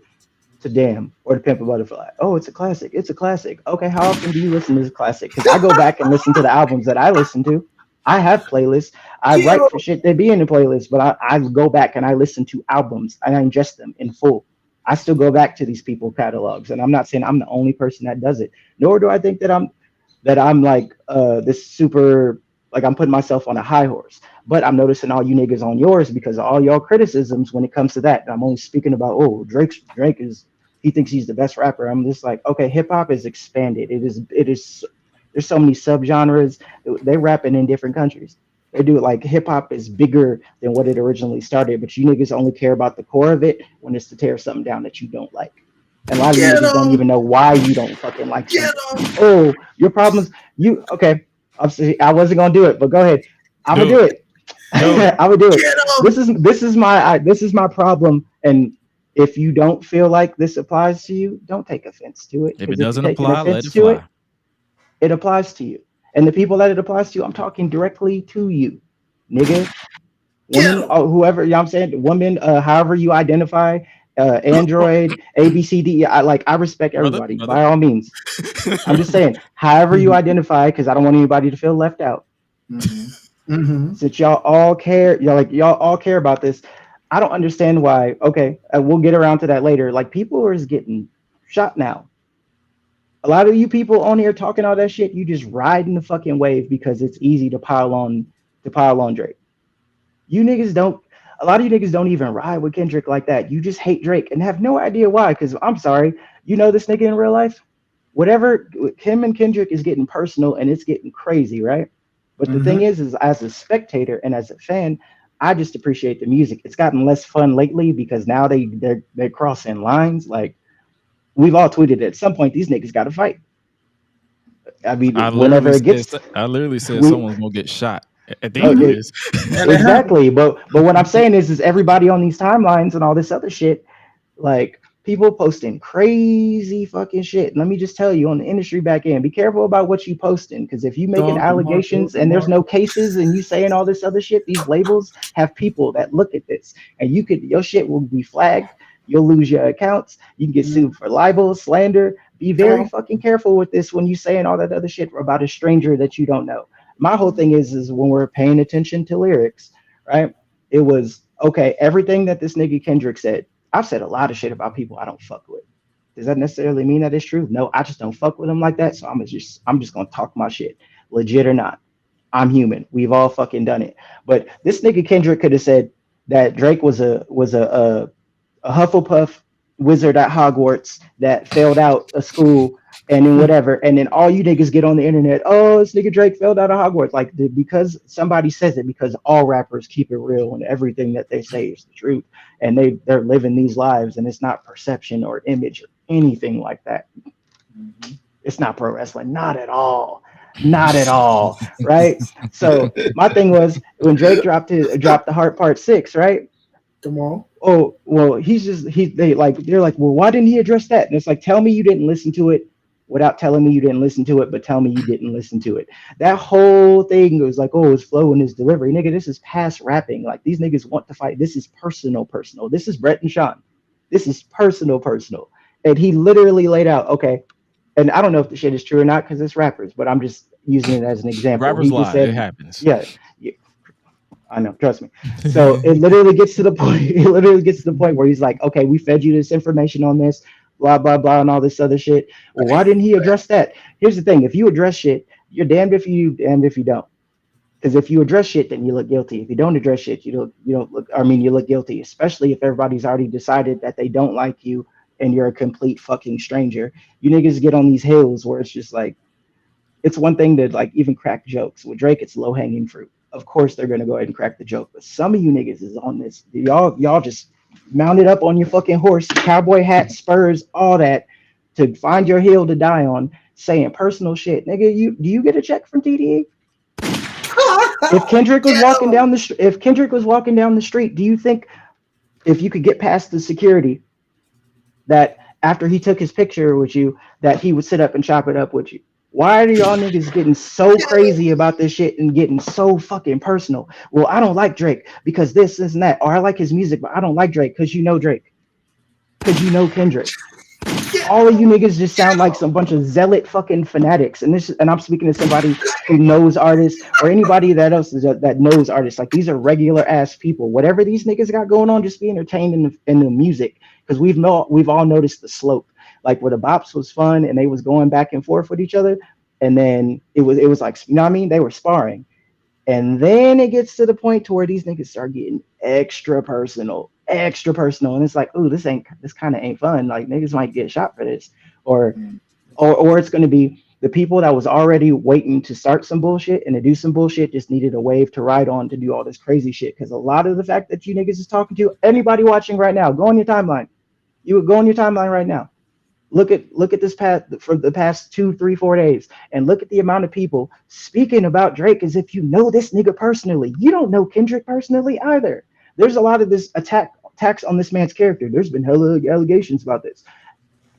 Damn or To Pimp a Butterfly? Oh, it's a classic. It's a classic. Okay, how often do you listen to this classic? Because I go back and listen to the albums that I listen to. I have playlists. I write for shit that be in the playlist, but I go back and I listen to albums and I ingest them in full. I still go back to these people's catalogs, and I'm not saying I'm the only person that does it. Nor do I think that I'm like this super, like I'm putting myself on a high horse. But I'm noticing all you niggas on yours because of all y'all criticisms when it comes to that. And I'm only speaking about, Drake he thinks he's the best rapper. I'm just like, okay, hip hop is expanded. It is there's so many subgenres. They rapping in different countries. They do it like hip hop is bigger than what it originally started, but you niggas only care about the core of it when it's to tear something down that you don't like. And a lot of you niggas don't even know why you don't fucking like something. Oh, your problems. Okay. I wasn't gonna do it, but go ahead. I'm gonna do it. I would do it. This is my problem. And if you don't feel like this applies to you, don't take offense to it. If it doesn't apply, let it fly. It applies to you. And the people that it applies to, I'm talking directly to you, nigga. Woman, whoever, you know what I'm saying? Woman, however you identify, Android, A, B, C, D. I respect everybody by all means. I'm just saying, however you identify, because I don't want anybody to feel left out. Since y'all all care, y'all all care about this. I don't understand why. Okay, we'll get around to that later. Like, people are getting shot now A lot of you people on here talking all that shit, you just riding the fucking wave because it's easy to pile on Drake. You niggas don't. A lot of you niggas don't even ride with Kendrick like that. You just hate Drake and have no idea why. Because I'm sorry, you know this nigga in real life. Whatever him and Kendrick is getting personal and it's getting crazy, right? But the thing Mm-hmm. is as a spectator and as a fan, I just appreciate the music. It's gotten less fun lately because now they're crossing lines. Like we've all tweeted at some point, these niggas got to fight. I mean, whenever it gets, I literally said we someone's gonna get shot at the oh, end of it, this. And it happened. exactly. But what I'm saying is everybody on these timelines and all this other shit. Like people posting crazy fucking shit. Let me just tell you on the industry back end, be careful about what you posting because if you making allegations and there's no cases and you saying all this other shit, these labels have people that look at this and your shit will be flagged. You'll lose your accounts. You can get sued for libel, slander. Be Come very on. fucking careful with this when you saying all that other shit about a stranger that you don't know. My whole thing is when we're paying attention to lyrics, right? It was okay. Everything that this nigga Kendrick said, I've said a lot of shit about people I don't fuck with. Does that necessarily mean that it's true? No, I just don't fuck with them like that. So I'm just gonna talk my shit, legit or not. I'm human. We've all fucking done it. But this nigga Kendrick could have said that Drake was a Hufflepuff wizard at Hogwarts that failed out of school and then whatever. And then all you niggas get on the internet, oh, this nigga Drake failed out of Hogwarts. Like because somebody says it, because all rappers keep it real and everything that they say is the truth. And they're living these lives and it's not perception or image or anything like that. It's not pro wrestling, not at all. Not at all. Right. So my thing was when Drake dropped the Heart Part 6, right? Come on. Oh well, they're like, well, why didn't he address that? And it's like, tell me you didn't listen to it without telling me you didn't listen to it, but tell me you didn't listen to it. That whole thing was like, oh, his flow and his delivery, nigga. This is past rapping. Like these niggas want to fight. This is personal, personal. This is Brett and Sean. This is personal, personal. And he literally laid out, okay. And I don't know if the shit is true or not because it's rappers, but I'm just using it as an example. Rappers He just lie. It said, happens. yeah, yeah, I know, trust me. So it literally gets to the point. It literally gets to the point where he's like, "Okay, we fed you this information on this, blah blah blah, and all this other shit. Well, why didn't he address that?" Here's the thing: if you address shit, you're damned if you, damned if you don't. Because if you address shit, then you look guilty. If you don't address shit, you don't look. I mean, you look guilty, especially if everybody's already decided that they don't like you and you're a complete fucking stranger. You niggas get on these hills where it's just like it's one thing to like even crack jokes. With Drake, it's low hanging fruit. Of course, they're gonna go ahead and crack the joke. But some of you niggas is on this. Y'all just mounted up on your fucking horse, cowboy hat, spurs, all that, to find your hill to die on, saying personal shit. Nigga, do you get a check from TDE? If Kendrick was walking Ghetto. down if Kendrick was walking down the street, do you think if you could get past the security that after he took his picture with you, that he would sit up and chop it up with you? Why are y'all niggas getting so crazy about this shit and getting so fucking personal? Well, I don't like Drake because this and that, or I like his music, but I don't like Drake because you know Drake, because you know Kendrick. All of you niggas just sound like some bunch of zealot fucking fanatics, and I'm speaking to somebody who knows artists or anybody that else that knows artists. Like these are regular ass people. Whatever these niggas got going on, just be entertained in the music because we've all noticed the slope. Like where the bops was fun and they was going back and forth with each other, and then it was like, you know what I mean? They were sparring. And then it gets to the point to where these niggas start getting extra personal, and it's like, ooh, this kind of ain't fun. Like niggas might get shot for this, or or it's going to be the people that was already waiting to start some bullshit and to do some bullshit just needed a wave to ride on to do all this crazy shit. Because a lot of the fact that you niggas is talking to anybody watching right now, go on your timeline. You would go on your timeline right now. Look at this past for the past 2, 3, 4 days, and look at the amount of people speaking about Drake as if you know this nigga personally. You don't know Kendrick personally either. There's a lot of this attacks on this man's character. There's been hella allegations about this.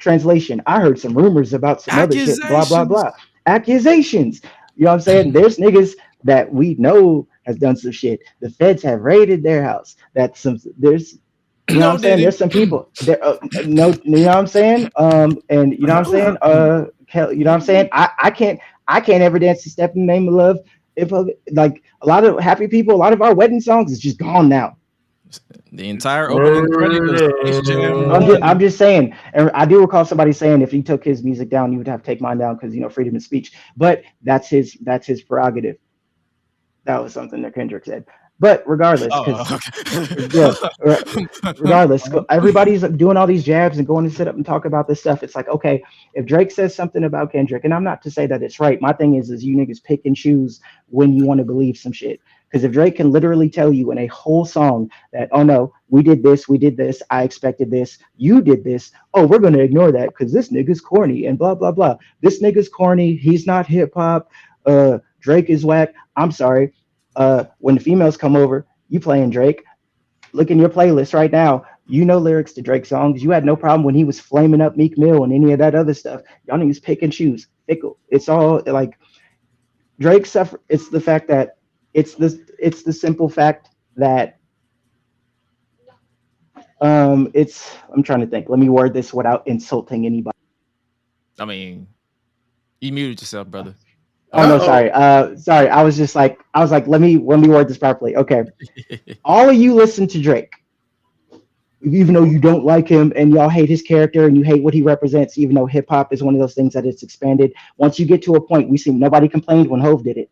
Translation: I heard some rumors about some other shit. Blah blah Accusations. blah. Accusations. You know what I'm saying? There's niggas that we know has done some shit. The feds have raided their house. That's some. You know what No, I'm saying? didn't. There's some people there. No, you know what I'm saying? And you know what I'm saying? You know what I'm saying? I can't ever dance to Step in the Name of Love. If like a lot of happy people, a lot of our wedding songs is just gone now. The entire opening credit was Space Jam I'm 1. just saying, and I do recall somebody saying if he took his music down, you would have to take mine down because freedom of speech. But that's his prerogative. That was something that Kendrick said. But regardless, Oh, because yeah, okay. regardless, everybody's doing all these jabs and going to sit up and talk about this stuff. It's like, okay, if Drake says something about Kendrick, and I'm not to say that it's right. My thing is you niggas pick and choose when you want to believe some shit. Because if Drake can literally tell you in a whole song that, oh no, we did this, I expected this, you did this, oh, we're gonna ignore that because this nigga's corny and blah blah blah. This nigga's corny, he's not hip hop. Drake is whack. I'm sorry. When the females come over, you playing Drake. Look in your playlist right now. You know lyrics to Drake songs. You had no problem when he was flaming up Meek Mill and any of that other stuff. Y'all niggas pick and choose. Fickle. It's all like Drake suffer. It's the fact that it's the simple fact that it's I'm trying to think. Let me word this without insulting anybody. I mean, you muted yourself, brother. Oh no, sorry. Sorry. I was like, let me word this properly. Okay. All of you listen to Drake, even though you don't like him and y'all hate his character and you hate what he represents, even though hip hop is one of those things that it's expanded. Once you get to a point, we see nobody complained when Hove did it.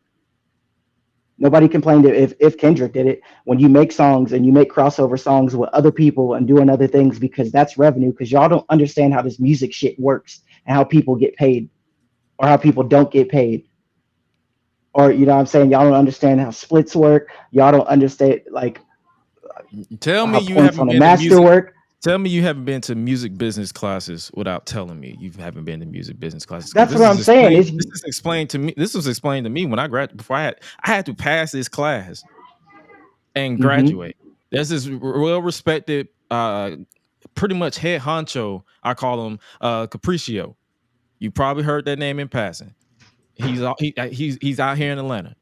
Nobody complained if Kendrick did it. When you make songs and you make crossover songs with other people and doing other things because that's revenue, because y'all don't understand how this music shit works and how people get paid or how people don't get paid. Or you know what I'm saying? Y'all don't understand how splits work. Y'all don't understand like Tell me how you points haven't on a been to master music. work. Tell me you haven't been to music business classes without telling me you haven't been to music business classes. 'Cause That's what I'm saying. This is explained to me. This was explained to me when I graduated. Before I had to pass this class and Mhm. graduate. There's this well respected, pretty much head honcho. I call him Capriccio. You probably heard that name in passing. He's out here in Atlanta.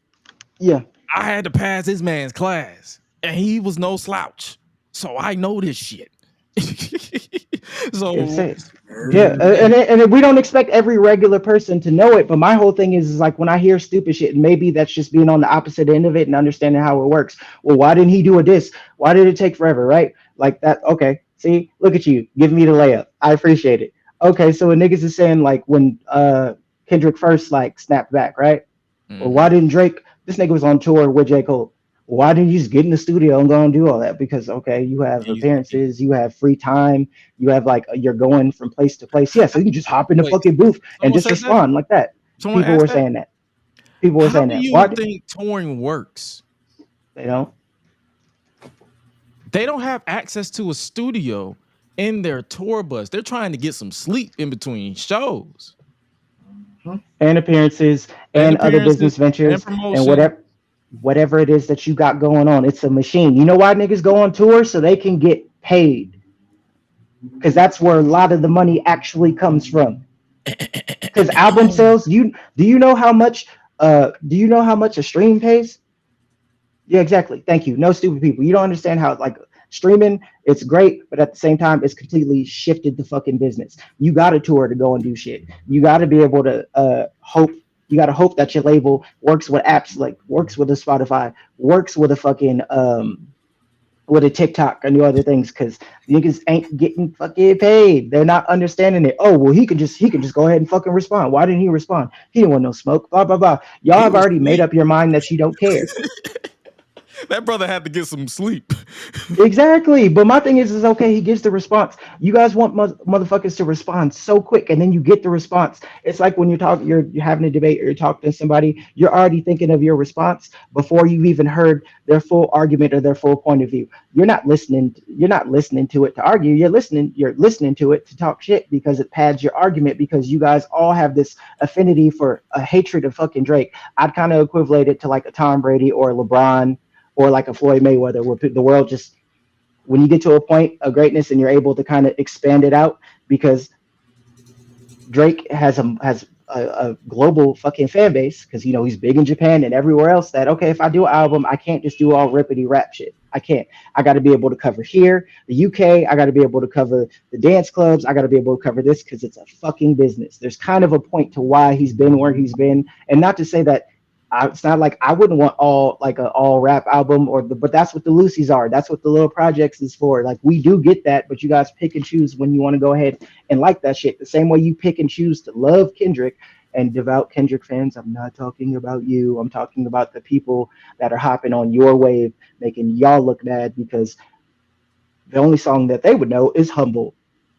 Yeah. I had to pass this man's class, and he was no slouch. So I know this shit. It's So it. Yeah, and we don't expect every regular person to know it. But my whole thing is like when I hear stupid shit, and maybe that's just being on the opposite end of it and understanding how it works. Well, why didn't he do a diss? Why did it take forever? Right? Like that. Okay. See, look at you giving me the layup. I appreciate it. Okay, so when niggas is saying like when Kendrick first like snapped back, right? Well, why mhm. didn't Drake? This nigga was on tour with J. Cole. Why didn't you just get in the studio and go and do all that? Because okay, you have appearances, you have free time, you have like you're going from place to place. Yeah, so you can just hop in the Wait, fucking booth and someone just said that? respond like that. Someone People asked were that? saying that. People were How saying do that. you Why think touring works? they don't? They don't have access to a studio in their tour bus. They're trying to get some sleep in between shows And appearances and and other appearances business and ventures and promotion. whatever it is that you got going on. It's a machine. You know why niggas go on tour so they can get paid because that's where a lot of the money actually comes from. Because album sales, you do you know how much a stream pays? Yeah, exactly. Thank you. No stupid people. You don't understand how like streaming, it's great, but at the same time, it's completely shifted the fucking business. You got a tour to go and do shit. You got to be able to hope. You got to hope that your label works with apps like works with a Spotify, works with a fucking with a TikTok and the other things because niggas ain't getting fucking paid. They're not understanding it. Oh well, he can just go ahead and fucking respond. Why didn't he respond? He didn't want no smoke. Blah blah blah. Y'all He have was already made asleep. up your mind that you don't care. That brother had to get some sleep. Exactly. But my thing is okay, he gives the response. You guys want motherfuckers to respond so quick and then you get the response. It's like when you're having a debate or you're talking to somebody, you're already thinking of your response before you've even heard their full argument or their full point of view. You're not listening to it to argue. You're listening to it to talk shit because it pads your argument because you guys all have this affinity for a hatred of fucking Drake. I'd kind of equivalent it to like a Tom Brady or a LeBron or like a Floyd Mayweather, where the world just when you get to a point of greatness and you're able to kind of expand it out because Drake has a global fucking fan base because he's big in Japan and everywhere else. That okay, if I do an album, I can't just do all rippity rap shit. I can't. I got to be able to cover here, the UK. I got to be able to cover the dance clubs. I got to be able to cover this because it's a fucking business. There's kind of a point to why he's been where he's been, and not to say that It's not like I wouldn't want all like a all rap album but that's what the Lucy's are. That's what the little projects is for. Like we do get that, but you guys pick and choose when you want to go ahead and like that shit. The same way you pick and choose to love Kendrick and devout Kendrick fans. I'm not talking about you. I'm talking about the people that are hopping on your wave, making y'all look bad because the only song that they would know is Humble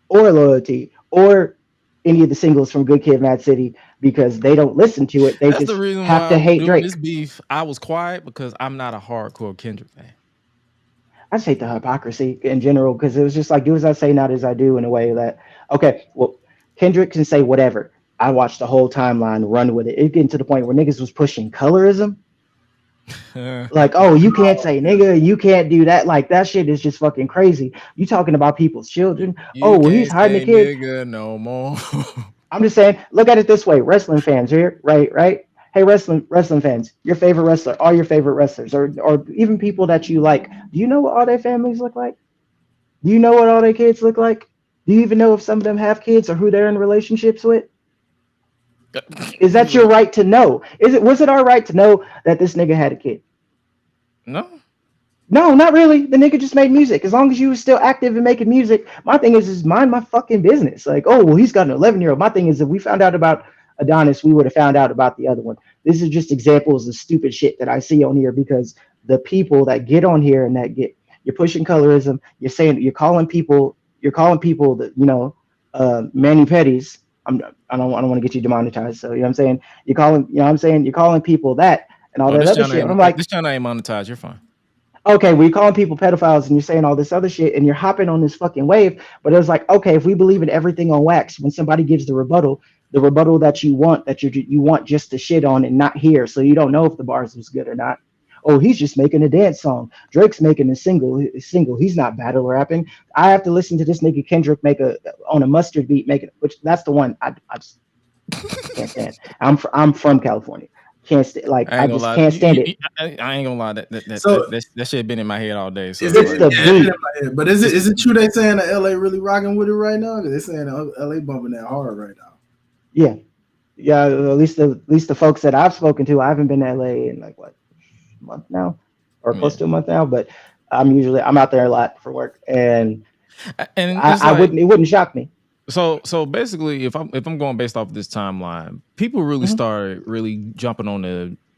or Loyalty or any of the singles from Good Kid, Mad City because they don't listen to it. They That's the just reason have why to hate doing Drake. this beef, I was quiet because I'm not a hardcore Kendrick fan. I just hate the hypocrisy in general because it was just like do as I say, not as I do in a way that okay, well, Kendrick can say whatever. I watched the whole timeline run with it. It getting to the point where niggas was pushing colorism. Like, oh, you can't say nigga, you can't do that. Like that shit is just fucking crazy. You talking about people's children? Oh, You well, he's can't hiding a say kid. nigga no more. I'm just saying, look at it this way: wrestling fans here, right? Right? Hey, wrestling fans, your favorite wrestler, all your favorite wrestlers, or even people that you like. Do you know what all their families look like? Do you know what all their kids look like? Do you even know if some of them have kids or who they're in relationships with? Is that your right to know? Was it our right to know that this nigga had a kid? No. No, not really. The nigga just made music. As long as you were still active and making music, my thing is mind my fucking business. Like, oh well, he's got an 11-year-old. My thing is, if we found out about Adonis, we would have found out about the other one. This is just examples of stupid shit that I see on here because the people that get on here and that get you're pushing colorism. You're calling people that mani pedis. I don't want to get you demonetized. So you know what I'm saying. You're calling people that and all Oh, that other shit. And I'm like, this channel ain't monetized. You're fine. okay, we're calling people pedophiles and you're saying all this other shit and you're hopping on this fucking wave. But it was like, okay, if we believe in everything on wax, when somebody gives the rebuttal that you want, that you want just to shit on and not hear, so you don't know if the bars was good or not. Oh, he's just making a dance song. Drake's making a single. He's not battle rapping. I have to listen to this nigga Kendrick make on a mustard beat, which that's the one I just can't stand. I'm from California. Can't stand like I just can't stand it. I ain't gonna lie. So- That shit been in my head all day. So Is It's it, the yeah, beat. in my head. But is it true they saying that LA really rocking with it right now? Because they saying that LA bumping that hard right now. Yeah, yeah. At least the folks that I've spoken to, I haven't been to LA in like what a month now, or close to a month now. But I'm out there a lot for work, and it wouldn't shock me. So basically, if I'm going based off of this timeline, people really started really jumping on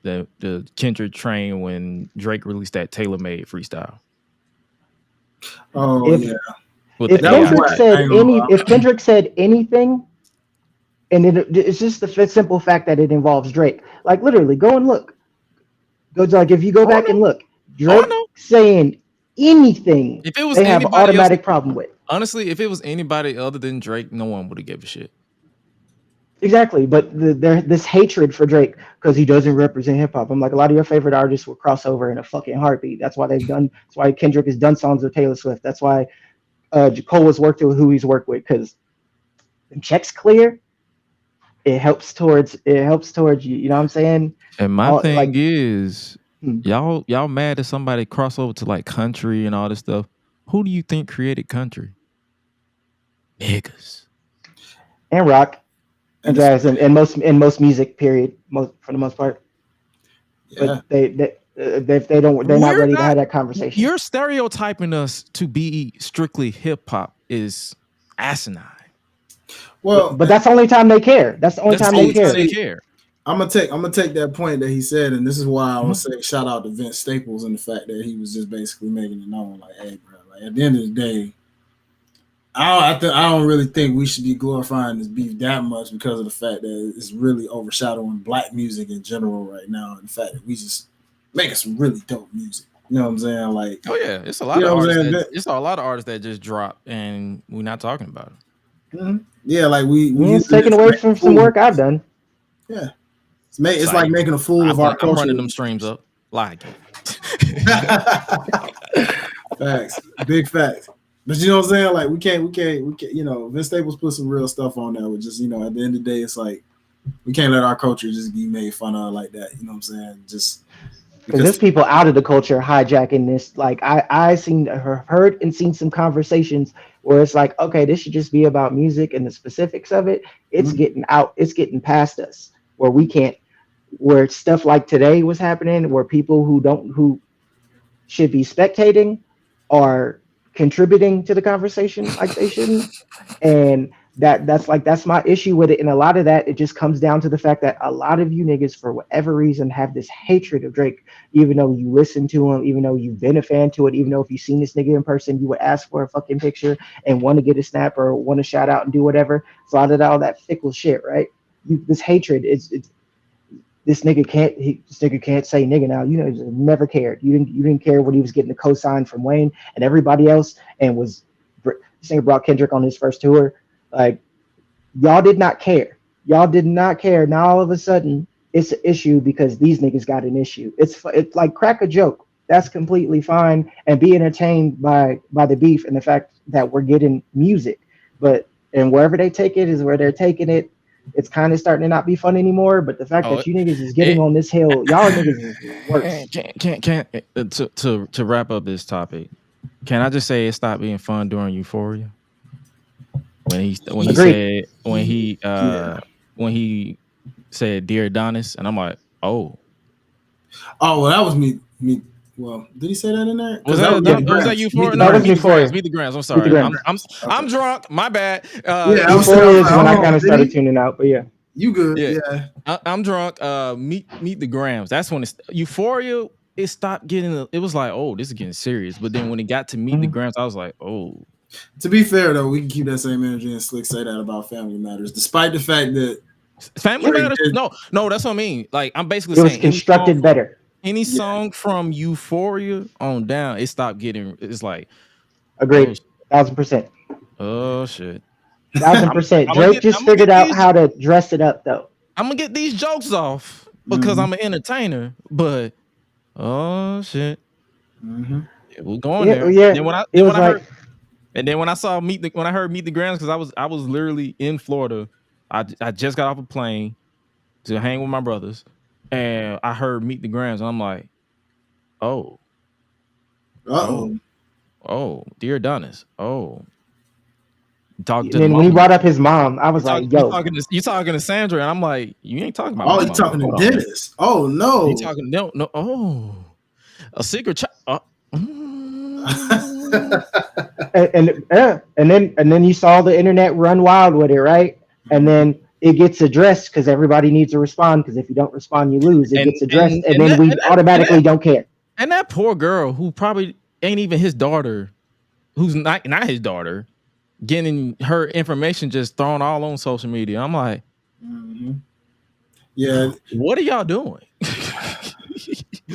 the Kendrick train when Drake released that tailor-made freestyle. Oh If, yeah. If Kendrick said anything, and it's just the simple fact that it involves Drake. Like literally, go and look. Like if you go back and look, Drake saying anything, if it was they have an automatic problem with. Honestly, if it was anybody other than Drake, no one would have given a shit. Exactly, but this hatred for Drake because he doesn't represent hip hop. I'm like, a lot of your favorite artists will cross over in a fucking heartbeat. That's why That's why Kendrick has done songs with Taylor Swift. That's why Cole has worked with who he's worked with because the check's clear. It helps towards you. You know what I'm saying? And my thing is, y'all mad that somebody cross over to like country and all this stuff. Who do you think created country? Niggas and rock and jazz and most music. Period. For the most part. Yeah. But they're not ready to have that conversation. You're stereotyping us to be strictly hip hop is asinine. Well, but that's the only time they care. That's the only time they care. I'm gonna take that point that he said, and this is why I want to say shout out to Vince Staples and the fact that he was just basically making it known, like, hey, bro, like at the end of the day, I don't really think we should be glorifying this beef that much because of the fact that it's really overshadowing black music in general right now, and the fact that we just making some really dope music. You know what I'm saying? Like, oh yeah, it's a lot of artists. It's a lot of artists that just drop, and we're not talking about them. Mm-hmm. Yeah, like we taking away from some work I've done. Yeah, it's like making a fool of our culture. I'm running them streams up, like facts, big facts. But you know what I'm saying? Like we can't. You know, Vince Staples put some real stuff on there. With just, you know, at the end of the day, it's like we can't let our culture just be made fun of like that. You know what I'm saying? Just because there's people out of the culture hijacking this. Like I heard and seen some conversations where it's like, okay, this should just be about music and the specifics of it. It's getting out. It's getting past us where we can't. where stuff like today was happening, where people who should be spectating are contributing to the conversation like they shouldn't. And that's my issue with it. And a lot of that, it just comes down to the fact that a lot of you niggas, for whatever reason, have this hatred of Drake, even though you listen to him, even though you've been a fan to it, even though if you've seen this nigga in person, you would ask for a fucking picture and want to get a snap or want to shout out and do whatever. So out of all that fickle shit, right? This hatred is it's this nigga can't say nigga now. You know, he never cared. You didn't care when he was getting the cosign from Wayne and everybody else, and this nigga brought Kendrick on his first tour. Like, y'all did not care. Y'all did not care. Now all of a sudden it's an issue because these niggas got an issue. It's like crack a joke. That's completely fine, and be entertained by the beef and the fact that we're getting music. But and wherever they take it is where they're taking it. It's kind of starting to not be fun anymore. But the fact that you niggas is getting on this hill, y'all niggas is worse. To wrap up this topic, can I just say it stopped being fun during Euphoria? When he said Dear Adonis, and I'm like, oh, well, that was me. Well, did he say that in there? Was that Euphoria? That was Euphoria. Meet the Grams. I'm sorry. I'm drunk. My bad. Euphoria is when I kind of started tuning out. But yeah, you good? Yeah. I'm drunk. Meet the Grams. That's when Euphoria. It stopped getting. It was like, oh, this is getting serious. But then when it got to Meet the Grams, I was like, oh. To be fair though, we can keep that same energy and Slick say that about Family Matters, despite the fact that Family Matters. No, that's what I mean. Like, I'm basically saying it was constructed better. Any song from Euphoria on down, it stopped getting. It's like, agreed, 1000%. Oh shit, 1000%. Drake just figured out how to dress it up, though. I'm gonna get these jokes off because I'm an entertainer, but oh shit, we're going there. Yeah, and then when I heard Meet the Grams, because I was literally in Florida, I just got off a plane to hang with my brothers. And I heard Meet the Grams, and I'm like, oh, Dear Adonis, talk to. And when he brought up his mom, I was like, yo, you talking to Sandra, and I'm like, you ain't talking about. Oh, you talking to Dennis? Oh no, you talking no. Oh, a secret child. and then you saw the internet run wild with it, right? And then it gets addressed because everybody needs to respond. Because if you don't respond, you lose. It gets addressed, and then we automatically don't care. And that poor girl who probably ain't even his daughter, who's not his daughter, getting her information just thrown all on social media. I'm like, yeah, what are y'all doing?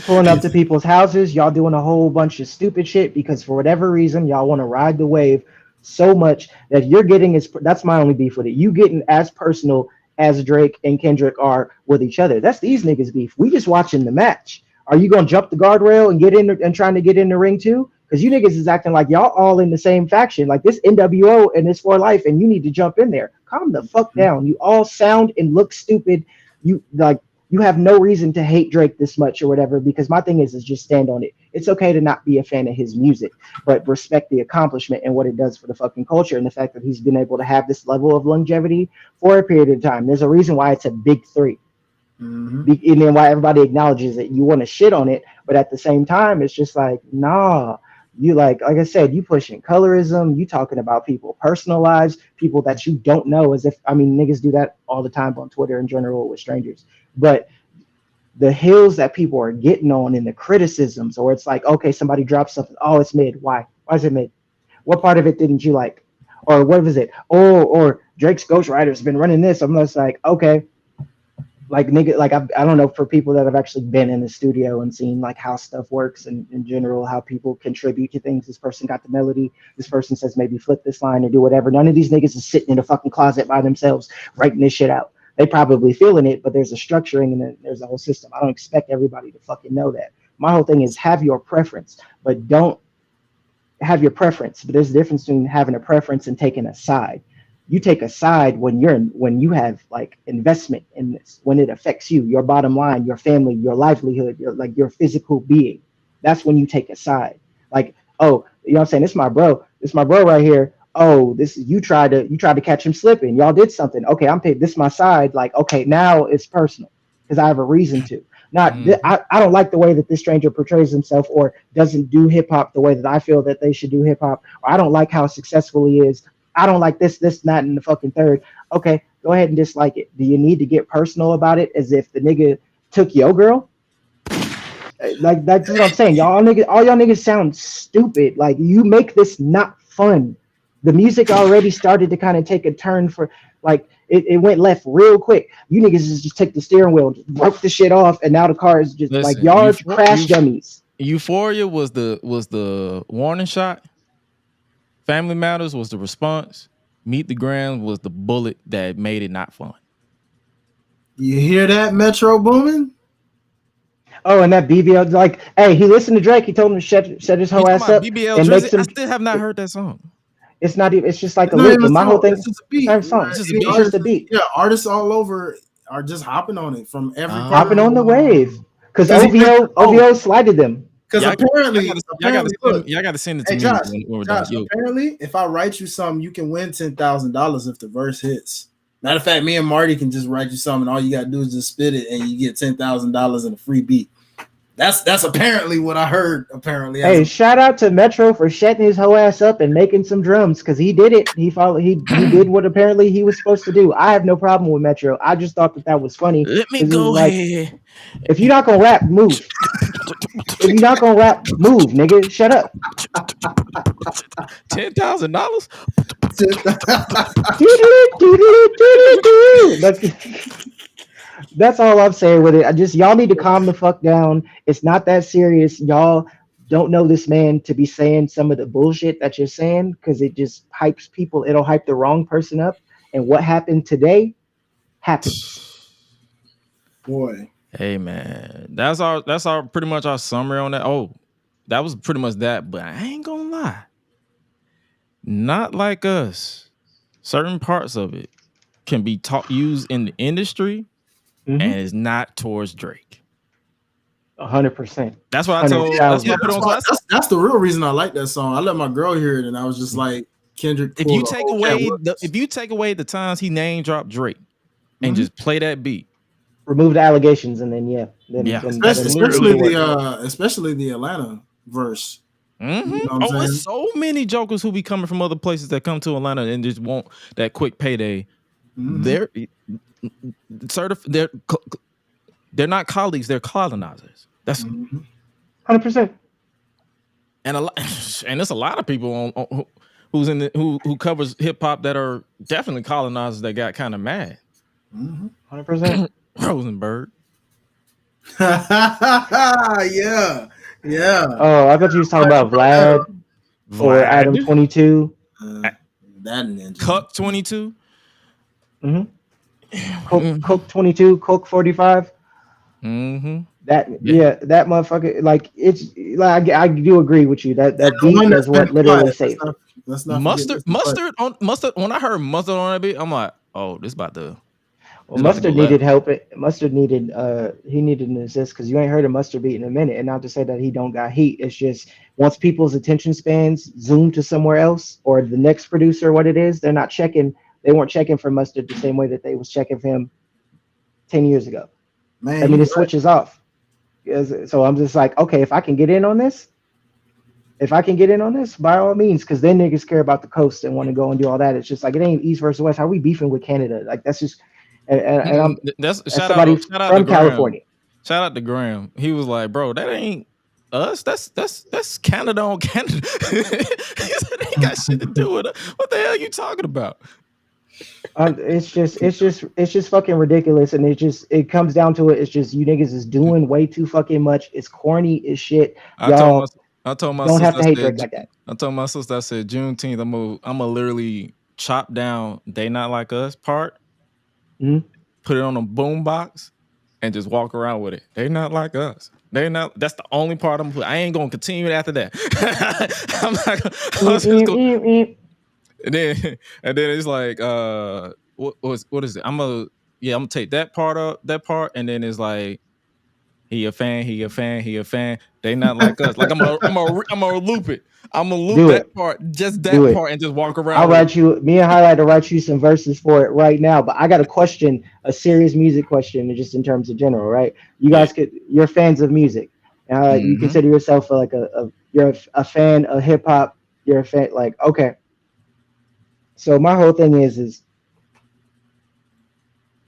Pulling up to people's houses, y'all doing a whole bunch of stupid shit because for whatever reason, y'all want to ride the wave so much that you're getting that's my only beef with it. You getting as personal as Drake and Kendrick are with each other. That's these niggas beef. We just watching the match. Are you gonna jump the guardrail and get in and trying to get in the ring too? Because you niggas is acting like y'all all in the same faction, like this NWO and this for life, and you need to jump in there. Calm the fuck down. You all sound and look stupid. You have no reason to hate Drake this much or whatever, because my thing is just stand on it. It's okay to not be a fan of his music, but respect the accomplishment and what it does for the fucking culture and the fact that he's been able to have this level of longevity for a period of time. There's a reason why it's a big three. And then why everybody acknowledges it. You want to shit on it, but at the same time, it's just like, nah. You like I said, you pushing colorism, you talking about people personal lives, people that you don't know, as if, I mean, niggas do that all the time on Twitter in general with strangers. But the hills that people are getting on in the criticisms, or it's like, okay, somebody drops something, oh, it's mid. Why is it mid? What part of it didn't you like? Or what was it? Or Drake's ghostwriter's been running this. I'm just like, okay. Like nigga, like I don't know, for people that have actually been in the studio and seen like how stuff works and in general, how people contribute to things. This person got the melody. This person says maybe flip this line or do whatever. None of these niggas is sitting in a fucking closet by themselves writing this shit out. They probably feeling it, but there's a structuring and there's a whole system. I don't expect everybody to fucking know that. My whole thing is have your preference, but don't have your preference. But there's a difference between having a preference and taking a side. You take a side when you have like investment in this, when it affects you, your bottom line, your family, your livelihood, your physical being. That's when you take a side. Like, oh, you know what I'm saying? This is my bro right here. Oh, this is you tried to catch him slipping. Y'all did something. Okay, I'm taking this my side. Like, okay, now it's personal. because I have a reason to. Not I don't like the way that this stranger portrays himself or doesn't do hip hop the way that I feel that they should do hip hop. Or I don't like how successful he is. I don't like this, that, and the fucking third. Okay, go ahead and dislike it. Do you need to get personal about it as if the nigga took your girl? Like that's what I'm saying. All y'all niggas sound stupid. Like you make this not fun. The music already started to kind of take a turn for like it went left real quick. You niggas just took the steering wheel, just broke the shit off, and now the car is just like y'all are crash dummies. Euphoria was the warning shot. Family Matters was the response. Meet the Grand was the bullet that made it not fun. You hear that, Metro Boomin? Oh, and that BBL, like, hey, he listened to Drake. He told him to shut his whole ass up. BBL and makes him, I still have not heard that song. It's not even. It's just like a loop. But my whole thing, it's just a beat. It's just a beat. Yeah, artists all over are just hopping on it from every hopping on the wave because OVO slided them. Because apparently, y'all got to send it to me. Josh, when we're done. Apparently, if I write you something, you can win $10,000 if the verse hits. Matter of fact, me and Marty can just write you something. All you got to do is just spit it, and you get $10,000 in a free beat. That's apparently what I heard. Apparently, hey, shout out to Metro for shutting his whole ass up and making some drums because he did it. He did what apparently he was supposed to do. I have no problem with Metro. I just thought that was funny. Let me go ahead. If you're not gonna rap, move. If you're not gonna rap, move, nigga. Shut up. $10,000. That's all I'm saying with it. Y'all need to calm the fuck down. It's not that serious. Y'all don't know this man to be saying some of the bullshit that you're saying because it just hypes people. It'll hype the wrong person up. And what happened today happens. Boy. Hey man, that's our pretty much our summary on that. Oh, that was pretty much that. But I ain't gonna lie, Not Like Us. Certain parts of it can be used in the industry, and is not towards Drake. 100%. That's what I told. That's the real reason I like that song. I let my girl hear it, and I was just like, Kendrick. If you take away the times he name dropped Drake, and just play that beat. Remove the allegations, and then especially the Atlanta verse. Mm-hmm. You know there's so many jokers who be coming from other places that come to Atlanta and just want that quick payday. They're not colleagues; they're colonizers. That's 100%. And there's a lot of people who covers hip hop that are definitely colonizers that got kind of mad. 100%. Rosenberg. Yeah. Oh, I thought you was talking about Vlad or Adam 22. That Cuck 22. Coke 22, Coke 45. That motherfucker. Like it's like I do agree with you. That beat is what literally saved. Mustard. When I heard Mustard on that beat, I'm like, oh, this about to. Well, Mustard needed help. Mustard needed he needed an assist because you ain't heard a Mustard beat in a minute. And not to say that he don't got heat. It's just once people's attention spans zoom to somewhere else or the next producer, what it is, they're not checking. They weren't checking for Mustard the same way that they was checking for him 10 years ago. Man, I mean, it switches off. So I'm just like, okay, if I can get in on this, by all means, because then niggas care about the coast and want to go and do all that. It's just like it ain't East versus West. How are we beefing with Canada? Like that's just. And I'm shout out from California. Shout out to Graham. He was like, "Bro, that ain't us. That's Canada on Canada." He said, "They ain't got shit to do with it. What the hell are you talking about?" It's just fucking ridiculous, and it comes down to it. It's just you niggas is doing way too fucking much. It's corny as shit. I told my don't sister, have to hate Drake like that. I told my sister, I said Juneteenth, I'm gonna literally chop down "They Not Like Us" part. Put it on a boombox and just walk around with it. They not like us. They not. That's the only part I'm putting. I ain't gonna continue it after that. I'm not. And then it's like, what is it? I'm gonna take that part, and then it's like He a fan. He a fan. He a fan. They not like us. Like I'm gonna loop it. I'm gonna loop Do that it. part, just Do that it. part, and just walk around I'll with it. write you. Me and Highlight to write you some verses for it right now. But I got a question, a serious music question, just in terms of general, right? You Yeah. guys you're fans of music. You Mm-hmm. consider yourself like you're a fan of hip hop. You're a fan, like okay. So my whole thing is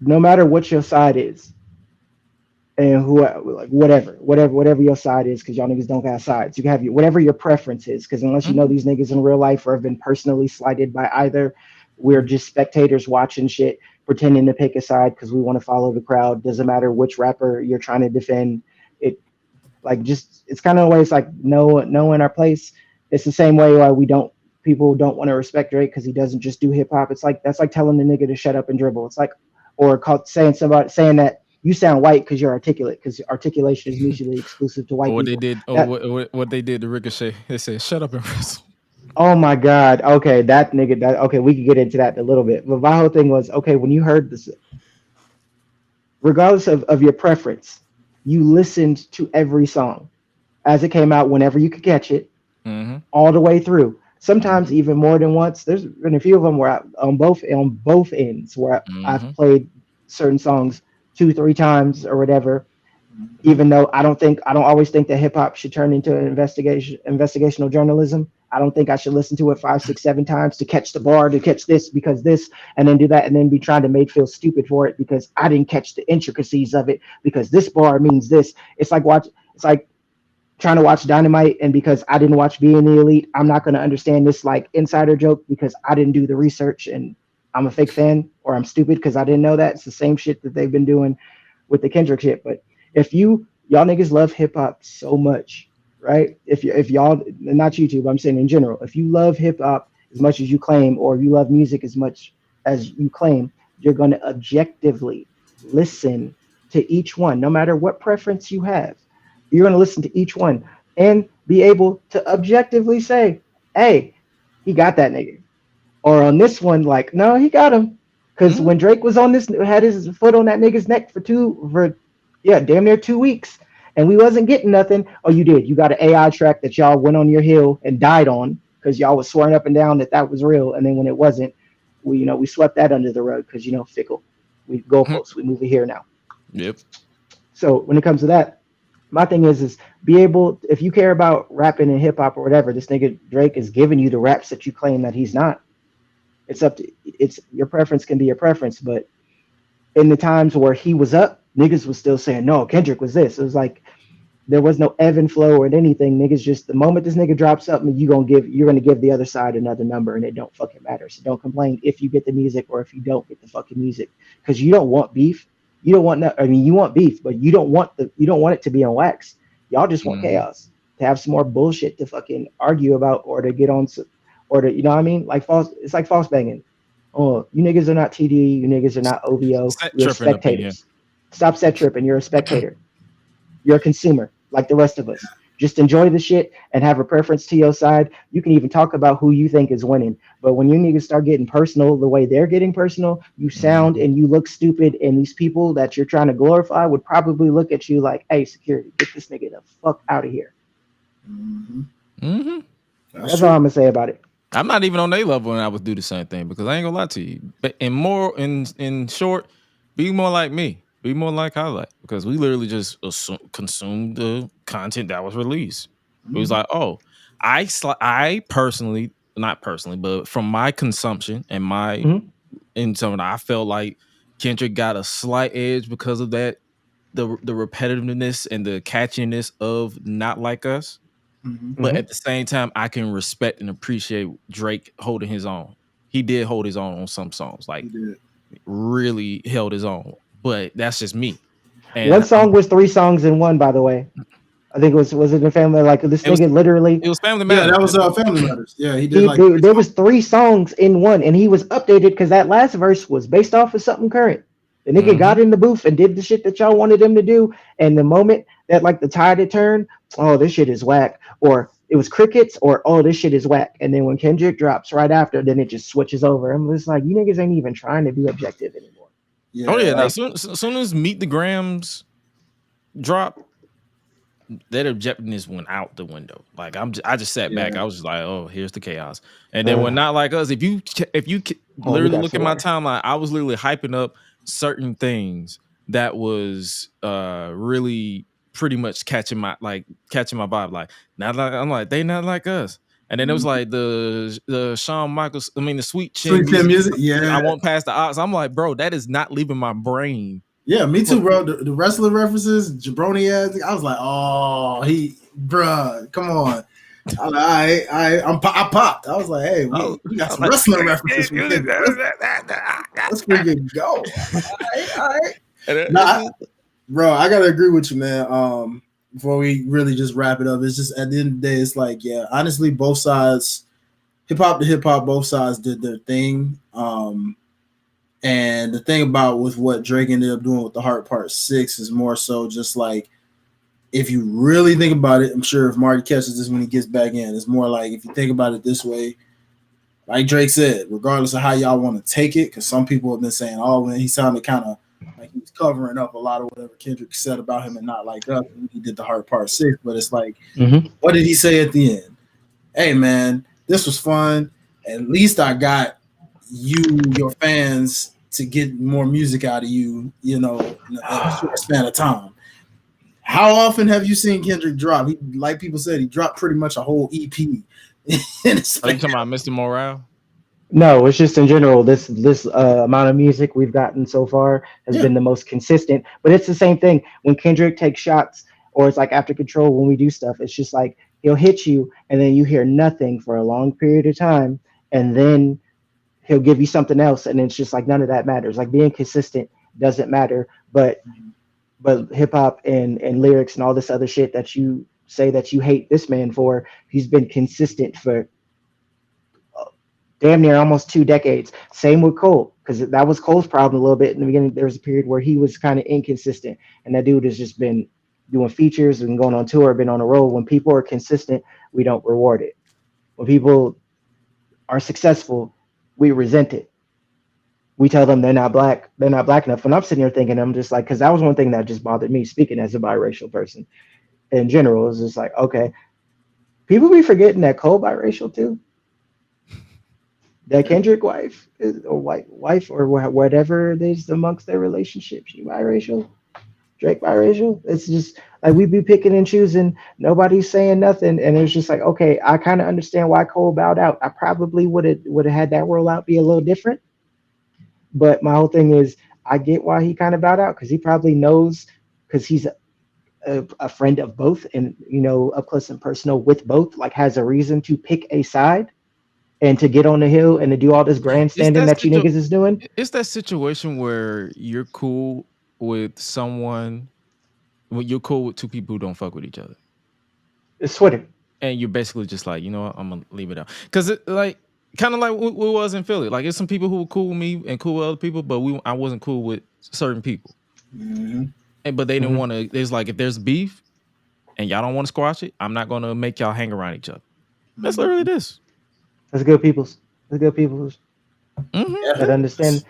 no matter what your side is, and who like whatever your side is, because y'all niggas don't have sides. You can have whatever your preference is, because unless you know Mm-hmm. these niggas in real life or have been personally slighted by either, we're just spectators watching shit, pretending to pick a side because we want to follow the crowd. Doesn't matter which rapper you're trying to defend. It like just it's kind of ways like knowing our place. It's the same way why we don't people don't want to respect Drake because he doesn't just do hip hop. It's like that's like telling the nigga to shut up and dribble. It's like or saying that you sound white because you're articulate because articulation is mutually exclusive to Or white what they people. did, or That what they did to Ricochet. They said, "Shut up and wrestle." oh my god, okay, that nigga that okay, we could get into that in a little bit. But my whole thing was okay, when you heard this, regardless of your preference, you listened to every song as it came out whenever you could catch it Mm-hmm. all the way through. Sometimes Mm-hmm. even more than once. There's been a few of them where on both ends where I've Mm-hmm. played certain songs two, three times or whatever. Mhm. Even though I don't always think that hip hop should turn into an investigational journalism. I don't think I should listen to it five, six, seven times to catch the bar, to catch this because this, and then do that, and then be trying to make feel stupid for it because I didn't catch the intricacies of it because this bar means this. It's like watch. It's like trying to watch Dynamite, and because I didn't watch Being the Elite, I'm not going to understand this like insider joke because I didn't do the research and I'm a fake fan or I'm stupid because I didn't know that. It's the same shit that they've been doing with the Kendrick shit. But if y'all niggas love hip hop so much, right? If y'all not YouTube, I'm saying in general, if you love hip hop as much as you claim, or you love music as much as you claim, you're going to objectively listen to each one, no matter what preference you have. You're going to listen to each one and be able to objectively say, hey, he got that nigga. Or on this one, like, no, he got him. Because Mm-hmm. when Drake was on this, had his foot on that nigga's neck yeah, damn near 2 weeks, and we wasn't getting nothing. Oh, you did. You got an AI track that y'all went on your hill and died on because y'all was swearing up and down that that was real. And then when it wasn't, we swept that under the rug because, fickle. We goalposts. We move it here now. Yep. So when it comes to that, my thing is be able, if you care about rapping and hip hop or whatever, this nigga Drake is giving you the raps that you claim that he's not. It's your preference can be your preference, but in the times where he was up, niggas was still saying no, Kendrick was this. It was like there was no ebb and flow or anything. Niggas just the moment this nigga drops something, you're gonna give the other side another number, and it don't fucking matter. So don't complain if you get the music or if you don't get the fucking music, because you don't want beef. You don't want no, I mean you want beef, but you don't want it to be on wax. Y'all just want Mm-hmm. chaos to have some more bullshit to fucking argue about or to get on or to what I mean, like false. It's like false banging. Oh, you niggas are not TD. You niggas are not OVO. Set You're tripping up in here. spectators. Stop set tripping. You're a spectator. You're a consumer like the rest of us. Just enjoy the shit and have a preference to your side. You can even talk about who you think is winning. But when you niggas start getting personal the way they're getting personal, you sound Mm-hmm. and you look stupid. And these people that you're trying to glorify would probably look at you like, hey, security, get this nigga the fuck out of here. Mm-hmm. Mm-hmm. That's all I'm going to say about it. I'm not even on their level, and I would do the same thing because I ain't gonna lie to you. But in short, be more like me. Be more like Highlight because we literally just consumed the content that was released. It was Mhm. like, oh, I personally, not personally, but from my consumption and my Mhm. in something, I felt like Kendrick got a slight edge because of that, the repetitiveness and the catchiness of Not Like Us. Mhm. But Mhm. at the same time, I can respect and appreciate Drake holding his own. He did hold his own on some songs, like He did. really held his own. But that's just me. One And song was 3 songs in one, by the way. I think was it in Family? Like this it was nigga literally it was Family Yeah, Matters. that was Family Matters. Yeah, he did he like three there songs. was 3 songs in one, and he was updated because that last verse was based off of something current. The nigga Mm-hmm. got in the booth and did the shit that y'all wanted him to do, and the moment that like the tide had turned, oh this shit is whack, or it was crickets, or oh this shit is whack, and then when Kendrick drops right after, then it just switches over. I'm just like, you niggas ain't even trying to be objective anymore. Oh yeah, Yeah. now Like, soon as Meet the Grams drop, that objectiveness went out the window. Like I just sat back. Yeah. I was just like, oh, here's the chaos. And then when Not Like Us, if you literally look at my timeline, I was literally hyping up certain things that was really pretty much catching my vibe. Like not like I'm like they not like us. And then it was like the Shawn Michaels, the Sweet Chin music. Yeah, I won't pass the odds. I'm like, bro, that is not leaving my brain. Yeah, me too, bro. The wrestling references, Jabroni ass. I was like, oh, bruh, come on. I popped. I was like, hey, we got some wrestling references. Let's freaking go. All right. Bro, I gotta agree with you, man. Before we really just wrap it up, it's just at the end of the day, it's like, yeah, honestly, both sides, hip hop to hip hop, both sides did their thing. And the thing about with what Drake ended up doing with the Heart Part 6 is more so just like, if you really think about it, I'm sure if Marty catches this when he gets back in, it's more like, if you think about it this way, like Drake said, regardless of how y'all want to take it, because some people have been saying, oh, when he sounded kind of like he was covering up a lot of whatever Kendrick said about him and Not Like Us when he did the Heart Part 6, but it's like, what did he say at the end? Hey, man, this was fun. At least I got your fans to get more music out of you, in a short span of time. How often have you seen Kendrick drop? Like people said, he dropped pretty much a whole EP. Are you talking about Mr. Morale? No, it's just in general. This amount of music we've gotten so far has been the most consistent. But it's the same thing when Kendrick takes shots, or it's like After Control when we do stuff. It's just like he'll hit you, and then you hear nothing for a long period of time, and then he'll give you something else, and it's just like none of that matters. Like being consistent doesn't matter, but hip hop and lyrics and all this other shit that you say that you hate this man for, he's been consistent for damn near almost 2 decades. Same with Cole, because that was Cole's problem a little bit in the beginning. There was a period where he was kind of inconsistent, and that dude has just been doing features and going on tour, been on a roll. When people are consistent, we don't reward it. When people are successful, we resent it. We tell them they're not black enough. When I'm sitting here thinking, I'm just like, because that was one thing that just bothered me, speaking as a biracial person in general, is just like, okay, people be forgetting that Cole biracial too. That Kendrick wife or white wife or whatever it is amongst their relationship, she biracial, Drake biracial. It's just like we be picking and choosing. Nobody's saying nothing, and it's just like, okay, I kind of understand why Cole bowed out. I probably would have had that rollout be a little different, but my whole thing is I get why he kind of bowed out, because he probably knows, because he's a friend of both, and up close and personal with both, like has a reason to pick a side and to get on the hill and to do all this grandstanding that you niggas is doing. It's that situation where you're cool with someone, you're cool with two people who don't fuck with each other. It's Twitter. And you're basically just like, you know what, I'm going to leave it out. Because like, kind of like we was in Philly. Like, there's some people who were cool with me and cool with other people, but I wasn't cool with certain people. But they didn't want to, there's like, if there's beef and y'all don't want to squash it, I'm not going to make y'all hang around each other. That's literally this. That's good peoples. That understand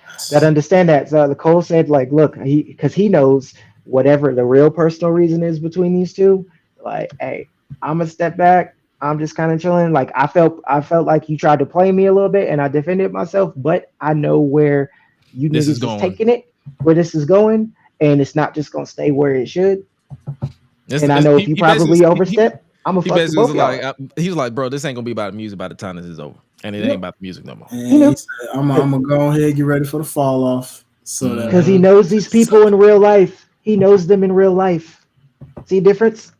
that. So the Cole said, like, look, because he knows whatever the real personal reason is between these two. Like, hey, I'm gonna step back. I'm just kind of chilling. Like, I felt like you tried to play me a little bit, and I defended myself. But I know where you niggas is taking it, where this is going, and it's not just gonna stay where it should. I know if you probably overstep. I'm a fuck both y'all. He was like, bro, this ain't gonna be about the music by the time this is over, and it ain't about the music no more. And he said, I'm gonna go ahead and get ready for the fall off, so that because he knows these people in real life. He knows them in real life. See difference?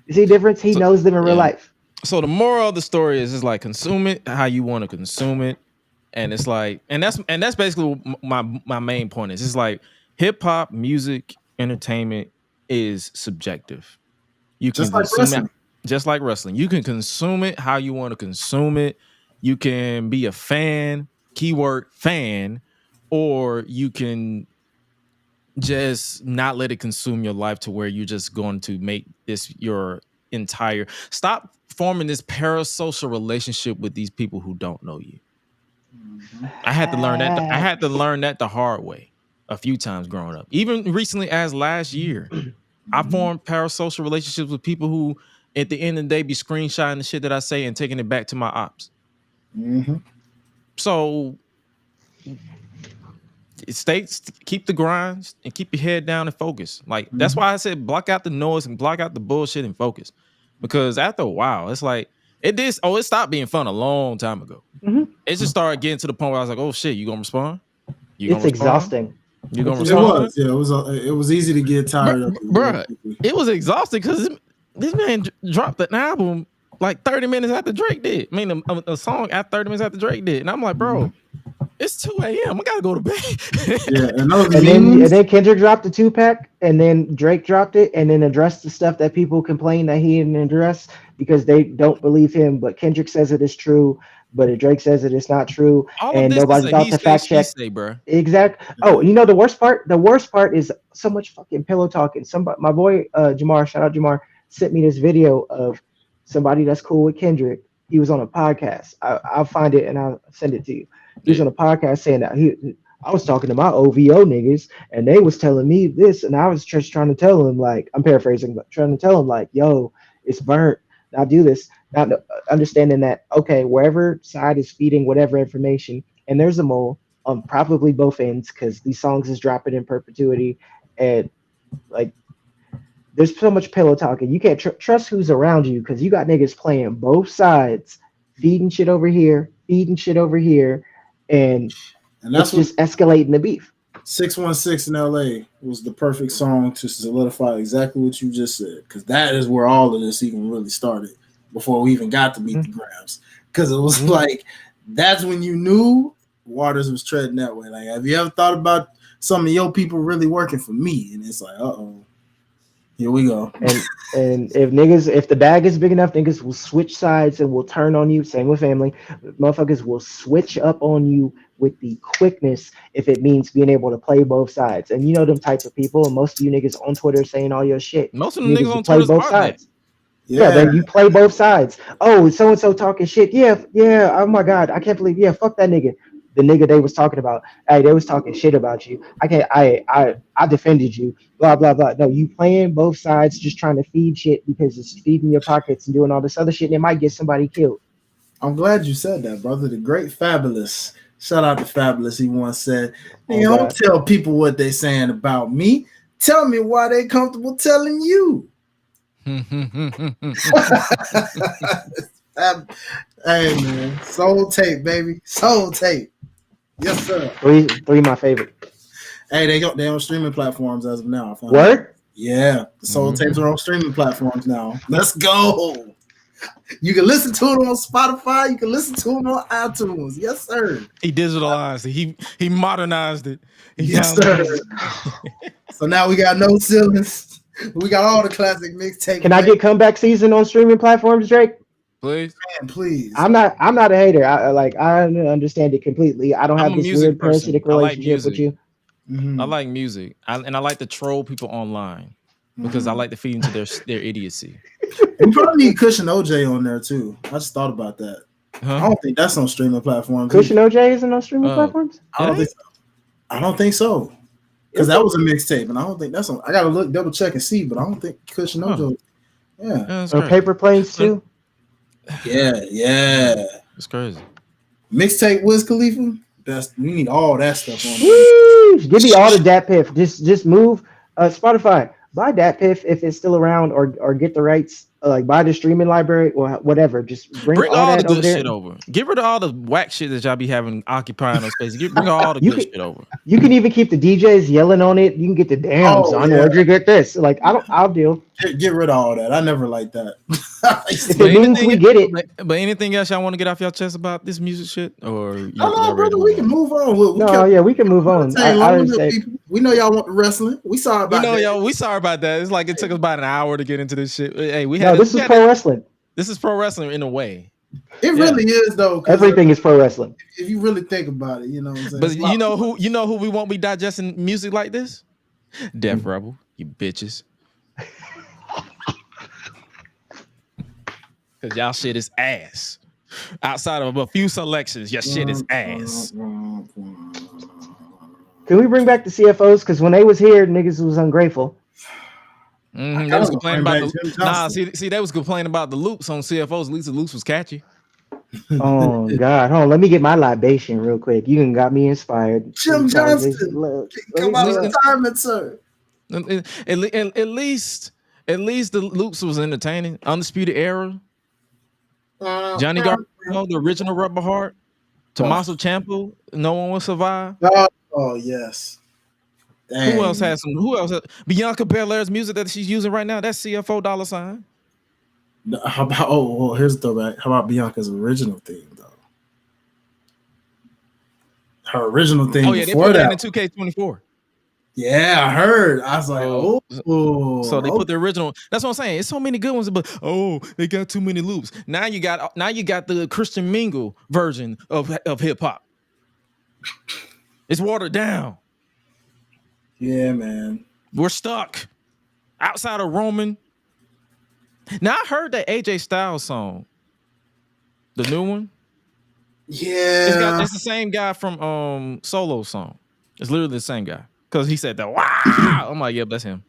He knows them in real life. So the moral of the story is like, consume it how you want to consume it, and it's like, and that's basically my main point is. It's like hip hop, music, entertainment is subjective. You can consume it. Just like wrestling, you can consume it how you want to consume it. You can be a fan, keyword fan, or you can just not let it consume your life to where you're just going to make this your entire. Stop forming this parasocial relationship with these people who don't know you. I had to learn that. The hard way a few times growing up, even recently as last year. I form parasocial relationships with people who, at the end of the day, be screenshotting the shit that I say and taking it back to my ops. Mm-hmm. So keep the grind and keep your head down and focus. Like that's why I said block out the noise and block out the bullshit and focus. Because after a while, it's like it stopped being fun a long time ago. Mm-hmm. It just started getting to the point where I was like, oh shit, you gonna respond? It's exhausting. You gonna It respond? was, yeah, it was easy to get tired of it. Bruh, it was exhausting because this man dropped an album like 30 minutes after Drake did. I mean, a song after 30 minutes after Drake did. And I'm like, bro, it's 2 a.m. I gotta go to bed. Yeah, and then Kendrick dropped the 2-pack, and then Drake dropped it, and then addressed the stuff that people complain that he didn't address because they don't believe him. But Kendrick says it is true, but Drake says it is not true, and nobody's about to fact check. Exactly. Oh, you know the worst part? The worst part is so much fucking pillow talking. My boy Jamar, shout out Jamar, sent me this video of somebody that's cool with Kendrick. He was on a podcast. I'll find it and I'll send it to you. He was on a podcast saying that I was talking to my OVO niggas and they was telling me this, and I was just trying to tell him, like, I'm paraphrasing, but trying to tell him, like, yo, it's burnt. Now do this. Not understanding that, okay, wherever side is feeding whatever information, and there's a mole on probably both ends because these songs is dropping in perpetuity, and like there's so much pillow talking. You can't trust who's around you because you got niggas playing both sides, feeding shit over here, and that's just escalating the beef. 616 in LA was the perfect song to solidify exactly what you just said, because that is where all of this even really started before we even got to meet the Grams. Because it was like, that's when you knew Waters was treading that way. Like, have you ever thought about some of your people really working for me? And it's like, here we go. And if the bag is big enough, niggas will switch sides and will turn on you. Same with family. Motherfuckers will switch up on you with the quickness if it means being able to play both sides. And you know them type of people. And most of you niggas on Twitter saying all your shit. Most of them niggas on Twitter play both sides. Yeah, then you play both sides. Oh, so and so talking shit. Yeah. Oh my god, I can't believe. Yeah, fuck that nigga. The nigga they was talking about. Hey, they was talking shit about you. I defended you. Blah blah blah. No, you playing both sides, just trying to feed shit because it's feeding your pockets and doing all this other shit, and it might get somebody killed. I'm glad you said that, brother. The great Fabulous. Shout out to Fabulous. He once said, don't tell people what they saying about me. Tell me why they comfortable telling you. Hey man, Soul Tape, baby. Soul Tape. Yes, sir. Three my favorite. Hey, they on streaming platforms as of now. What? Yeah, the Soul Tapes are on streaming platforms now. Let's go. You can listen to it on Spotify. You can listen to it on iTunes. Yes, sir. He digitalized it. He modernized it. Yes, sir. So now we got No Ceilings. We got all the classic mixtapes. Can I get Comeback Season on streaming platforms, Drake? Please. Man, please. I'm not a hater. I understand it completely. I don't have this weird parasitic relationship with you. Mm-hmm. I like music. And I like to troll people online because I like to feed into their idiocy. We probably need Cushion OJ on there too. I just thought about that. Huh? I don't think that's on streaming platforms. Cushion OJ isn't on streaming platforms? I don't think so. Because that was a mixtape, and I don't think that's on. I gotta double check and see, but I don't think Cushion OJ. Yeah. Or Paper Planes too. Yeah. It's crazy. Mixtape Wiz Khalifa. We need all that stuff on there. Give me all the Dat Piff. Just move Spotify. Buy Dat Piff if it's still around, or get the rights. Like buy the streaming library or whatever. Just bring all that the good over shit over. Get rid of all the whack shit that y'all be having occupying no space. Bring all the good shit over. You can even keep the DJs yelling on it. You can get the damn son. Where'd you get this? Like I'll deal. Get rid of all that. I never liked that. If it means we get it. But anything else y'all want to get off your chest about this music shit? Or no, brother, we can move on. We can move on. We know y'all want the wrestling. We sorry about that. We sorry about that. It's like it took us about an hour to get into this shit. Hey, this is pro wrestling. This is pro wrestling in a way. It really is though. Everything is pro wrestling. If you really think about it, you know what I'm saying. But you know who we won't be digesting music like this? Def Rebel, you bitches. Cause y'all shit is ass. Outside of a few selections, your shit is ass. Can we bring back the CFOs? Because when they was here, niggas was ungrateful. Mm-hmm. They was complaining about the they was complaining about the loops on CFOs. At least the loops was catchy. Oh God, hold on. Let me get my libation real quick. You got me inspired. Jim Johnston, come out of retirement, sir. At least the loops was entertaining. Undisputed Era, Johnny Gargano, the original Rubber Heart, Tommaso Ciampa, No One Will Survive. Oh yes. Dang. Who else has Bianca Belair's music that she's using right now? That's CFO $. How about here's the throwback. How about Bianca's original theme though? Her original theme. Oh yeah, they put that in 2K24. Yeah, I heard. I was like, so they put the original. That's what I'm saying. It's so many good ones, but they got too many loops. Now you got the Christian Mingle version of hip hop. It's watered down. Yeah, man. We're stuck outside of Roman. Now I heard that AJ Styles song, the new one. Yeah, it's the same guy from Solo song. It's literally the same guy because he said that. Wow, I'm like, yep, that's him.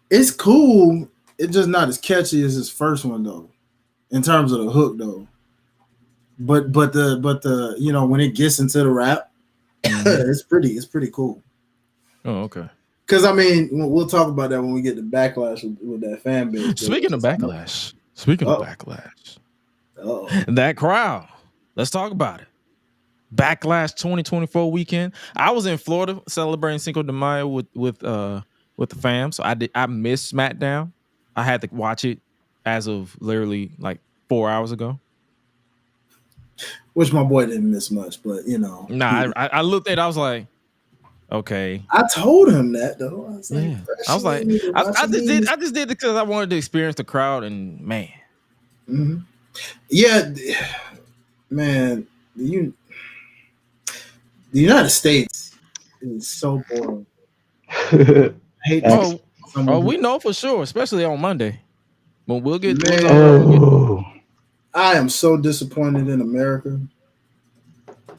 It's cool. It's just not as catchy as his first one though, in terms of the hook though. But the when it gets into the rap, it's pretty cool. Oh, okay. Because I mean, we'll talk about that when we get the backlash with that fan base. Speaking of backlash, that crowd. Let's talk about it. Backlash 2024 weekend. I was in Florida celebrating Cinco de Mayo with the fam, so I missed SmackDown. I had to watch it as of literally like 4 hours ago. Which my boy didn't miss much, but Nah, I looked at it, I was like, okay. I told him that though. I was like, I just did it because I wanted to experience the crowd, and man. Mm-hmm. Yeah, man, the United States is so boring. I hate that. We know for sure, especially on Monday. But we'll get. I am so disappointed in America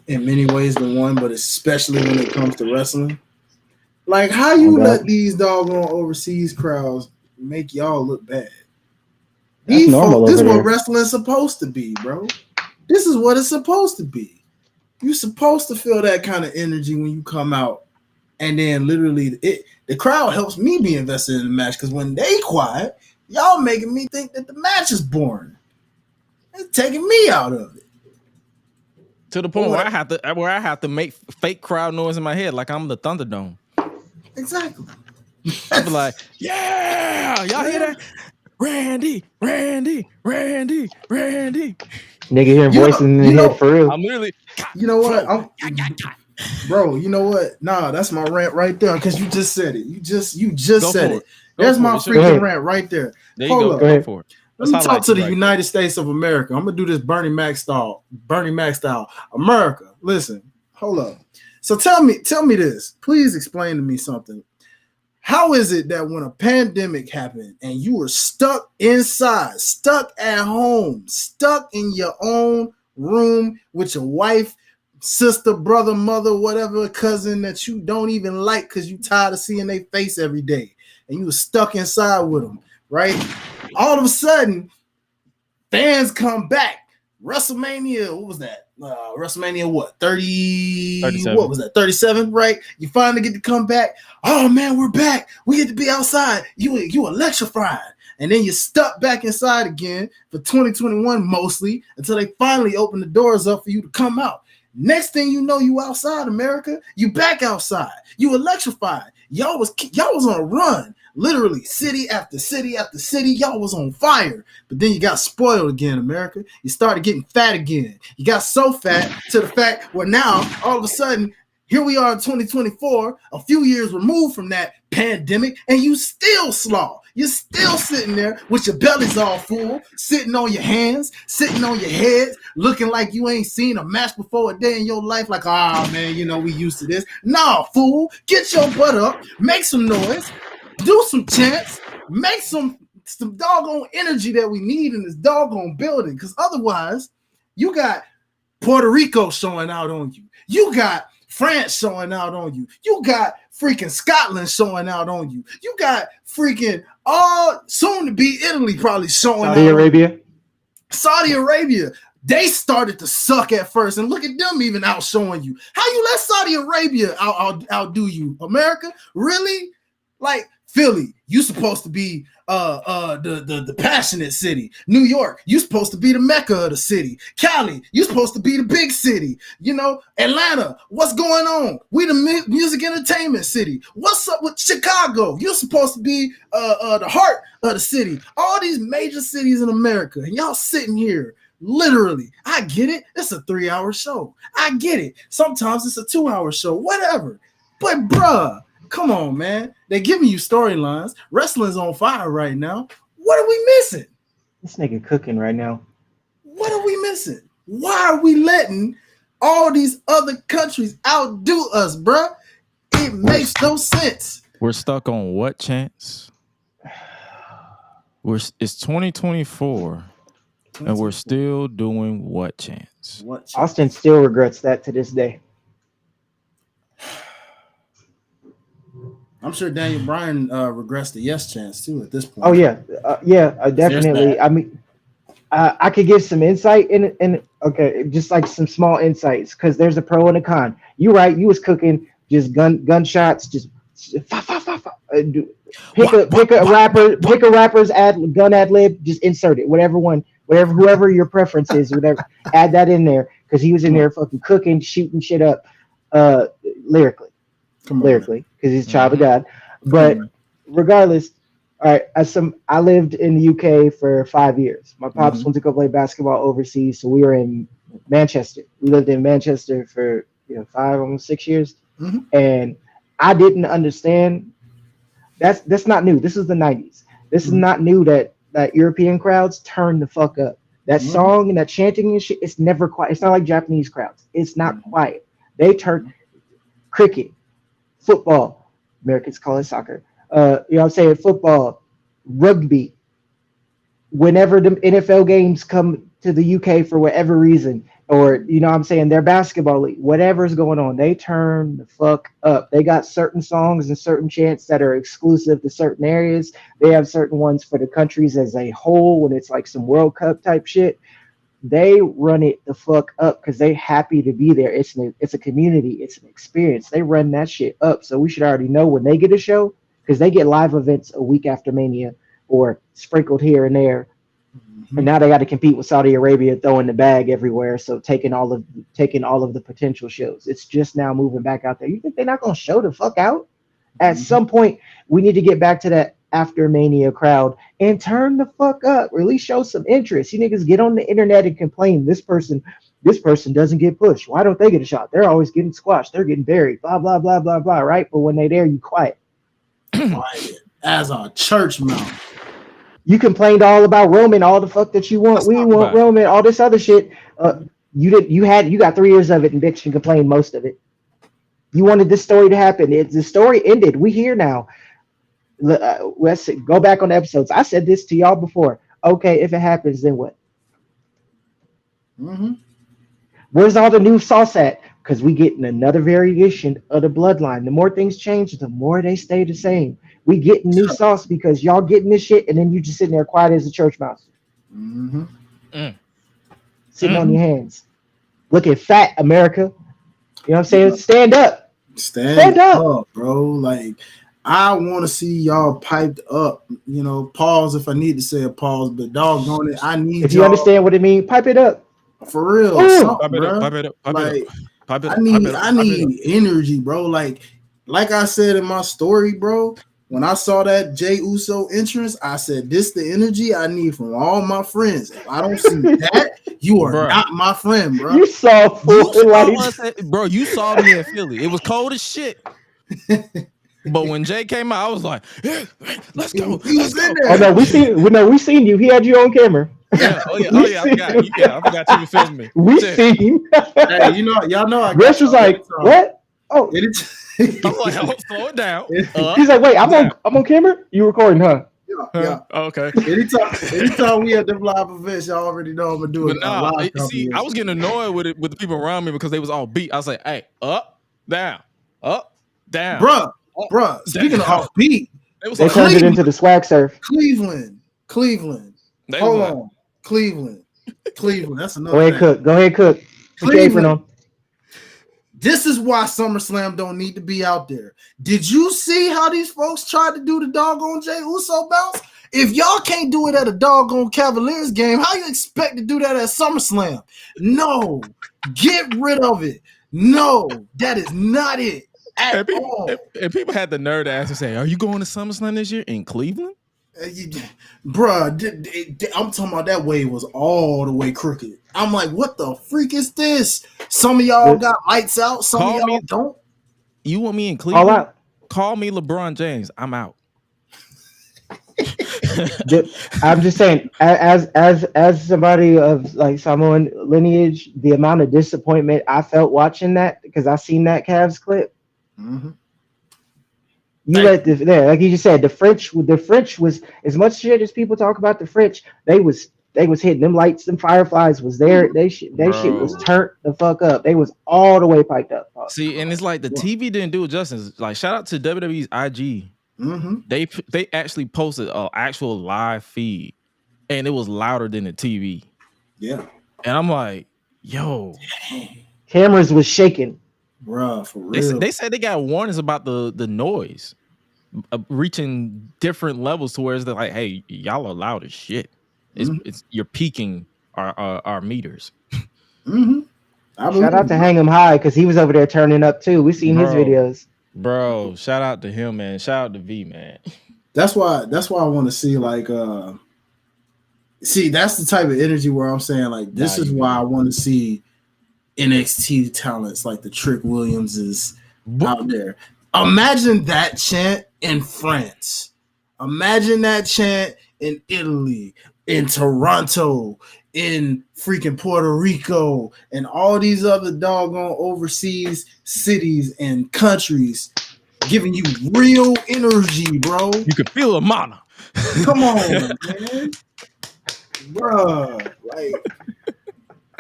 in many ways than one, but especially when it comes to wrestling. Like, how you let these doggone overseas crowds make y'all look bad? This is what wrestling's supposed to be, bro. This is what it's supposed to be. You're supposed to feel that kind of energy when you come out, and then literally the crowd helps me be invested in the match, because when they quiet, y'all making me think that the match is boring. It's taking me out of it. To the point where I have to make fake crowd noise in my head like I'm the Thunderdome. Exactly. I'd be like, yeah, y'all hear that? Randy. Nigga hearing voices in the head for real. I'm literally. You know what? Bro, you know what? Nah, that's my rant right there, because you just said it. You just said it. There's my freaking rant right there. There you go. Go for it. Let me talk to the United States of America. I'm gonna do this Bernie Mac style. America, listen, hold up. So tell me this. Please explain to me something. How is it that when a pandemic happened and you were stuck inside, stuck at home, stuck in your own room with your wife, sister, brother, mother, whatever, cousin that you don't even like because you tired of seeing their face every day, and you were stuck inside with them, right? All of a sudden, fans come back. WrestleMania, what was that? WrestleMania, what? 37. What was that? 37, right? You finally get to come back. Oh man, we're back. We get to be outside. You electrified. And then you're stuck back inside again for 2021 mostly, until they finally open the doors up for you to come out. Next thing you know, you outside, America. You back outside. You electrified. Y'all was on a run. Literally, city after city after city, y'all was on fire. But then you got spoiled again, America. You started getting fat again. You got so fat to the fact where now, all of a sudden, here we are in 2024, a few years removed from that pandemic, and you still slaw. You're still sitting there with your bellies all full, sitting on your hands, sitting on your heads, looking like you ain't seen a match before a day in your life. Like, man, we used to this. Nah, fool, get your butt up, make some noise, do some chants, make some doggone energy that we need in this doggone building. Because otherwise, you got Puerto Rico showing out on you. You got France showing out on you. You got freaking Scotland showing out on you. You got freaking Soon to be Italy probably showing Saudi Arabia. Saudi Arabia. They started to suck at first, and look at them even outshowing you. How you let Saudi Arabia outdo you? America, really? Like Philly, you supposed to be the passionate city. New York, you supposed to be the mecca of the city. Cali, you supposed to be the big city. You know, Atlanta, what's going on? We the music entertainment city. What's up with Chicago? You're supposed to be the heart of the city. All these major cities in America, and y'all sitting here. Literally, I get it. It's a 3-hour show. I get it. Sometimes it's a 2-hour show, whatever. But bruh, come on, man. They're giving you storylines. Wrestling's on fire right now. What are we missing? This nigga cooking right now. What are we missing? Why are we letting all these other countries outdo us, bruh? It makes no sense. We're stuck on what chance? It's 2024. And we're still doing what chance? Austin still regrets that to this day. I'm sure Daniel Bryan regrets the yes chance too at this point. Oh yeah, definitely. I mean, I could give some insight in okay, just like some small insights because there's a pro and a con. You right, you was cooking just gunshots, just pick a rapper's gun ad lib, just insert it, whoever your preference is, whatever, add that in there because he was in there fucking cooking, shooting shit up, lyrically, because he's a child of God. But regardless, all right, I lived in the UK for 5 years. My pops went to go play basketball overseas, so we were in Manchester. We lived in Manchester for 5, almost 6 years, and I didn't understand. That's not new. This is the 90s. This is not new that European crowds turn the fuck up. That song and that chanting and shit, it's never quiet. It's not like Japanese crowds. It's not quiet. They turn cricket, football, Americans call it soccer. You know what I'm saying? Football, rugby. Whenever the NFL games come to the UK for whatever reason, or what I'm saying, their basketball league, whatever's going on, they turn the fuck up. They got certain songs and certain chants that are exclusive to certain areas. They have certain ones for the countries as a whole when it's like some World Cup type shit. They run it the fuck up because they happy to be there. It's a community. It's an experience. They run that shit up. So we should already know when they get a show because they get live events a week after Mania or sprinkled here and there. And now they got to compete with Saudi Arabia throwing the bag everywhere. So taking all of the potential shows. It's just now moving back out there. You think they're not going to show the fuck out? At some point, we need to get back to that after Mania crowd and turn the fuck up. Or at least show some interest. You niggas get on the internet and complain. This person doesn't get pushed. Why don't they get a shot? They're always getting squashed. They're getting buried. Blah, blah, blah, blah, blah. Right? But when they there, you quiet. Quiet as a church mouse. You complained all about Roman, all the fuck that you want. We want Roman, all this other shit. You got 3 years of it and bitch and complained most of it. You wanted this story to happen. The story ended. We here now. Let's go back on the episodes. I said this to y'all before. Okay, if it happens, then what? Where's all the new sauce at? Because we getting another variation of the bloodline. The more things change, the more they stay the same. We getting new sauce because y'all getting this shit, and then you just sitting there quiet as a church mouse. Sitting on your hands. Looking fat, America. You know what I'm saying? Stand up. Stand up, bro. Like, I want to see y'all piped up. Pause if I need to say a pause, but doggone it, I need if you understand what it means, pipe it up. For real. Pipe it up. I need energy, bro. Like I said in my story, bro. When I saw that Jey Uso entrance, I said, this the energy I need from all my friends. If I don't see that, you are not my friend, bro. You saw bro, you saw me in Philly. It was cold as shit. But when Jay came out, I was like, yeah, let's go. Let's go. Oh no, we seen you. He had you on camera. Yeah. I forgot you were filming me. We seen you. Hey, y'all know I got Gresh was like, what? Oh, I'm like, slow it down. He's like, wait, I'm on camera? You recording, huh? Yeah. Okay. Anytime we have them live events, y'all already know I'm gonna do it. I was getting annoyed with the people around me because they was all beat. I was like, hey, up, down, bruh. Speaking of off beat, It was They like turned it into the swag surf. Cleveland. they Hold was on. Cleveland. That's Go another ahead, thing. Cook. Go ahead, Cook. Put your apron on. This is why SummerSlam don't need to be out there. Did you see how these folks tried to do the doggone Jey Uso bounce? If y'all can't do it at a doggone Cavaliers game, how you expect to do that at SummerSlam? No, get rid of it. No, that is not it at all. And people had the nerve to ask and say, "Are you going to SummerSlam this year in Cleveland?" Bruh, I'm talking about that wave was all the way crooked. I'm like, what the freak is this? Some of y'all got lights out, some of y'all don't. You want me in Cleveland? All out. Call me LeBron James. I'm out. I'm just saying, as somebody of like Samoan lineage, the amount of disappointment I felt watching that, because I seen that Cavs clip. Mm-hmm. Like you just said, the French was, as much shit as people talk about the French, they was hitting them lights, them fireflies was there. They shit was turned the fuck up. They was all the way piped up. See, and it's like the TV didn't do it justice. Like, shout out to WWE's IG. Mm-hmm. They actually posted an actual live feed, and it was louder than the TV. Yeah, and I'm like, yo, cameras was shaking. Bruh, for real. They said they got warnings about the noise reaching different levels to where it's like, hey, y'all are loud as shit. It's you're peaking our meters. Mm-hmm. Shout out to Hang 'em High, because he was over there turning up too. We seen his videos. Bro, shout out to him, man. Shout out to V, man. That's why I want to see like that's the type of energy where I'm saying like this is why I want to see NXT talents like the Trick Williamses out there. Imagine that chant in France. Imagine that chant in Italy, in Toronto, in freaking Puerto Rico, and all these other doggone overseas cities and countries, giving you real energy, bro. You can feel a mana. Come on, man. Bruh, like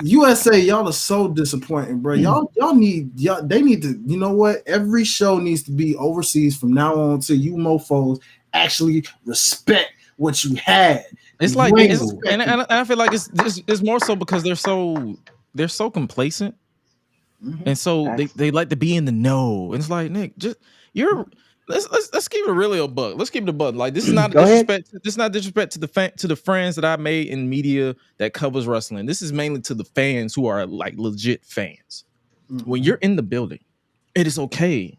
USA, y'all are so disappointing, bro. They need to, you know what? Every show needs to be overseas from now on till you mofos actually respect what you had. It's like, and I feel like it's more so because they're so complacent, and so they like to be in the know. And it's like, Nick, just let's keep it really a buck. Let's keep it a buck. Like, this is not disrespect. This is not disrespect to the friends that I made in media that covers wrestling. This is mainly to the fans who are like legit fans. Mm-hmm. When you're in the building, it is okay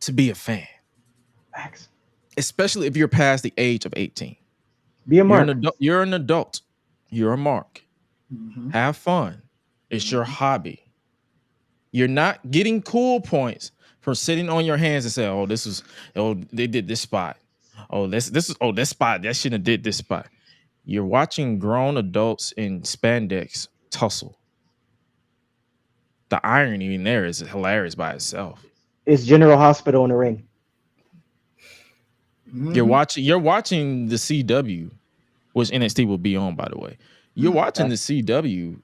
to be a fan, especially if you're past the age of 18. Be a mark. You're an adult. You're a mark. Mm-hmm. Have fun. It's your hobby. You're not getting cool points for sitting on your hands and say, they did this spot. This spot, that shouldn't have did this spot. You're watching grown adults in spandex tussle. The irony in there is hilarious by itself. It's General Hospital in the ring. Mm-hmm. You're watching the CW, which NXT will be on, by the way. You're watching the CW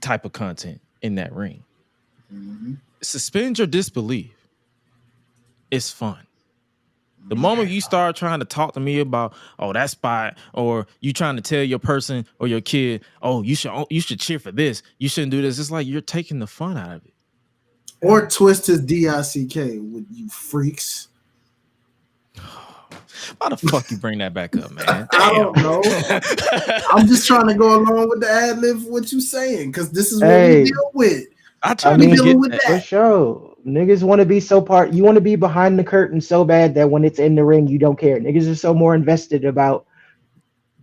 type of content in that ring. Mm-hmm. Suspend your disbelief. It's fun. The moment you start trying to talk to me about, that spot, or you trying to tell your person or your kid, you should cheer for this, you shouldn't do this. It's like you're taking the fun out of it. Or twist his DICK with you freaks. Why the fuck you bring that back up, man? I don't know. I'm just trying to go along with the ad lib for what you saying, because this is what we deal with. I mean, dealing with that. For sure. Niggas want to be you want to be behind the curtain so bad that when it's in the ring, you don't care. Niggas are so more invested about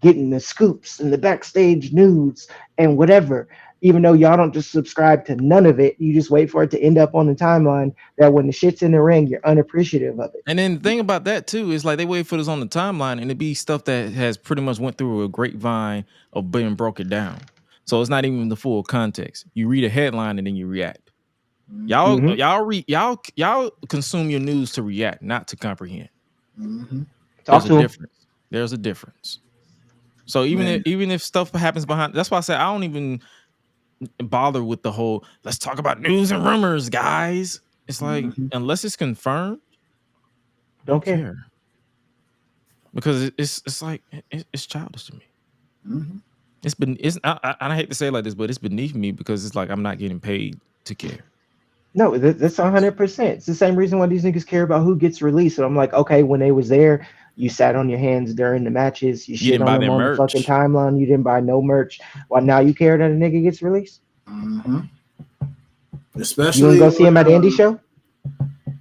getting the scoops and the backstage news and whatever. Even though y'all don't just subscribe to none of it, you just wait for it to end up on the timeline, that when the shit's in the ring, you're unappreciative of it. And then the thing about that too is like they wait for this on the timeline, and it be stuff that has pretty much went through a grapevine of being broken down. So it's not even the full context. You read a headline and then you react. Y'all consume your news to react, not to comprehend. Mm-hmm. There's a difference. So even if stuff happens behind, that's why I say I don't even bother with the whole let's talk about news and rumors, guys. It's like unless it's confirmed, don't care. because it's like it's childish to me. Mm-hmm. I hate to say it like this, but it's beneath me because it's like I'm not getting paid to care. No, that's 100%. It's the same reason why these niggas care about who gets released. So I'm like, okay, when they was there, you sat on your hands during the matches, you You shit didn't on buy them their on the fucking merch. timeline, you didn't buy no merch. Why now you care that a nigga gets released? Mm-hmm. You wanna Especially go see him at the indie show?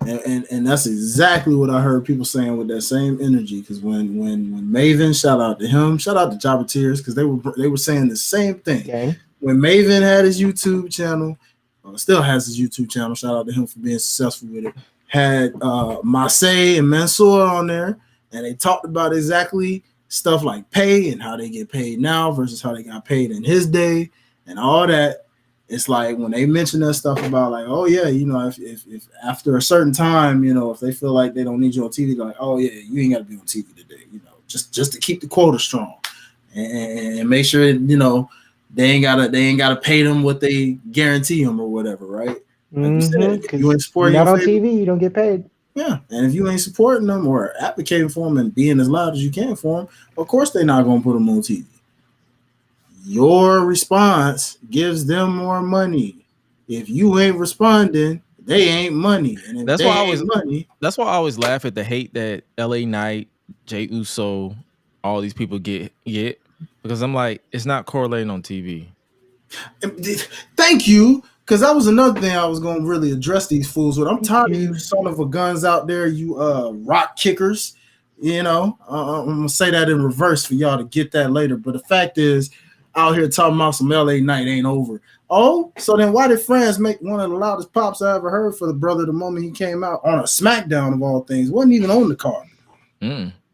and that's exactly what I heard people saying with that same energy. Because when Maven, shout out to him, shout out to Jabba Tears, because they were saying the same thing. Gang. When Maven had his YouTube channel, still has his YouTube channel. Shout out to him for being successful with it. Had Masay and Mansoor on there, and they talked about exactly stuff like pay and how they get paid now versus how they got paid in his day and all that. It's like when they mention that stuff about like, oh yeah, you know, if after a certain time, you know, if they feel like they don't need you on TV, they're like, oh yeah, you ain't got to be on TV today, you know, just to keep the quota strong and make sure, you know, they ain't gotta pay them what they guarantee them or whatever, right? Like you said, if you ain't supporting you're not your on favorite, TV, you don't get paid. yeah, and if you ain't supporting them or advocating for them and being as loud as you can for them, of course they're not gonna put them on TV. Your response gives them more money. If you ain't responding, they ain't money, and if That's they why I ain't always money, that's why I always laugh at the hate that LA Knight, Jay Uso, all these people get because I'm like, it's not correlating on TV. thank you, because that was another thing I was gonna really address these fools with. I'm Thank tired of you. you son of a guns out there, you rock kickers. You know, I'm gonna say that in reverse for y'all to get that later. But the fact is, out here talking about some LA Night ain't over. Oh, so then why did Franz make one of the loudest pops I ever heard for the brother the moment he came out on a SmackDown of all things? Wasn't even on the card.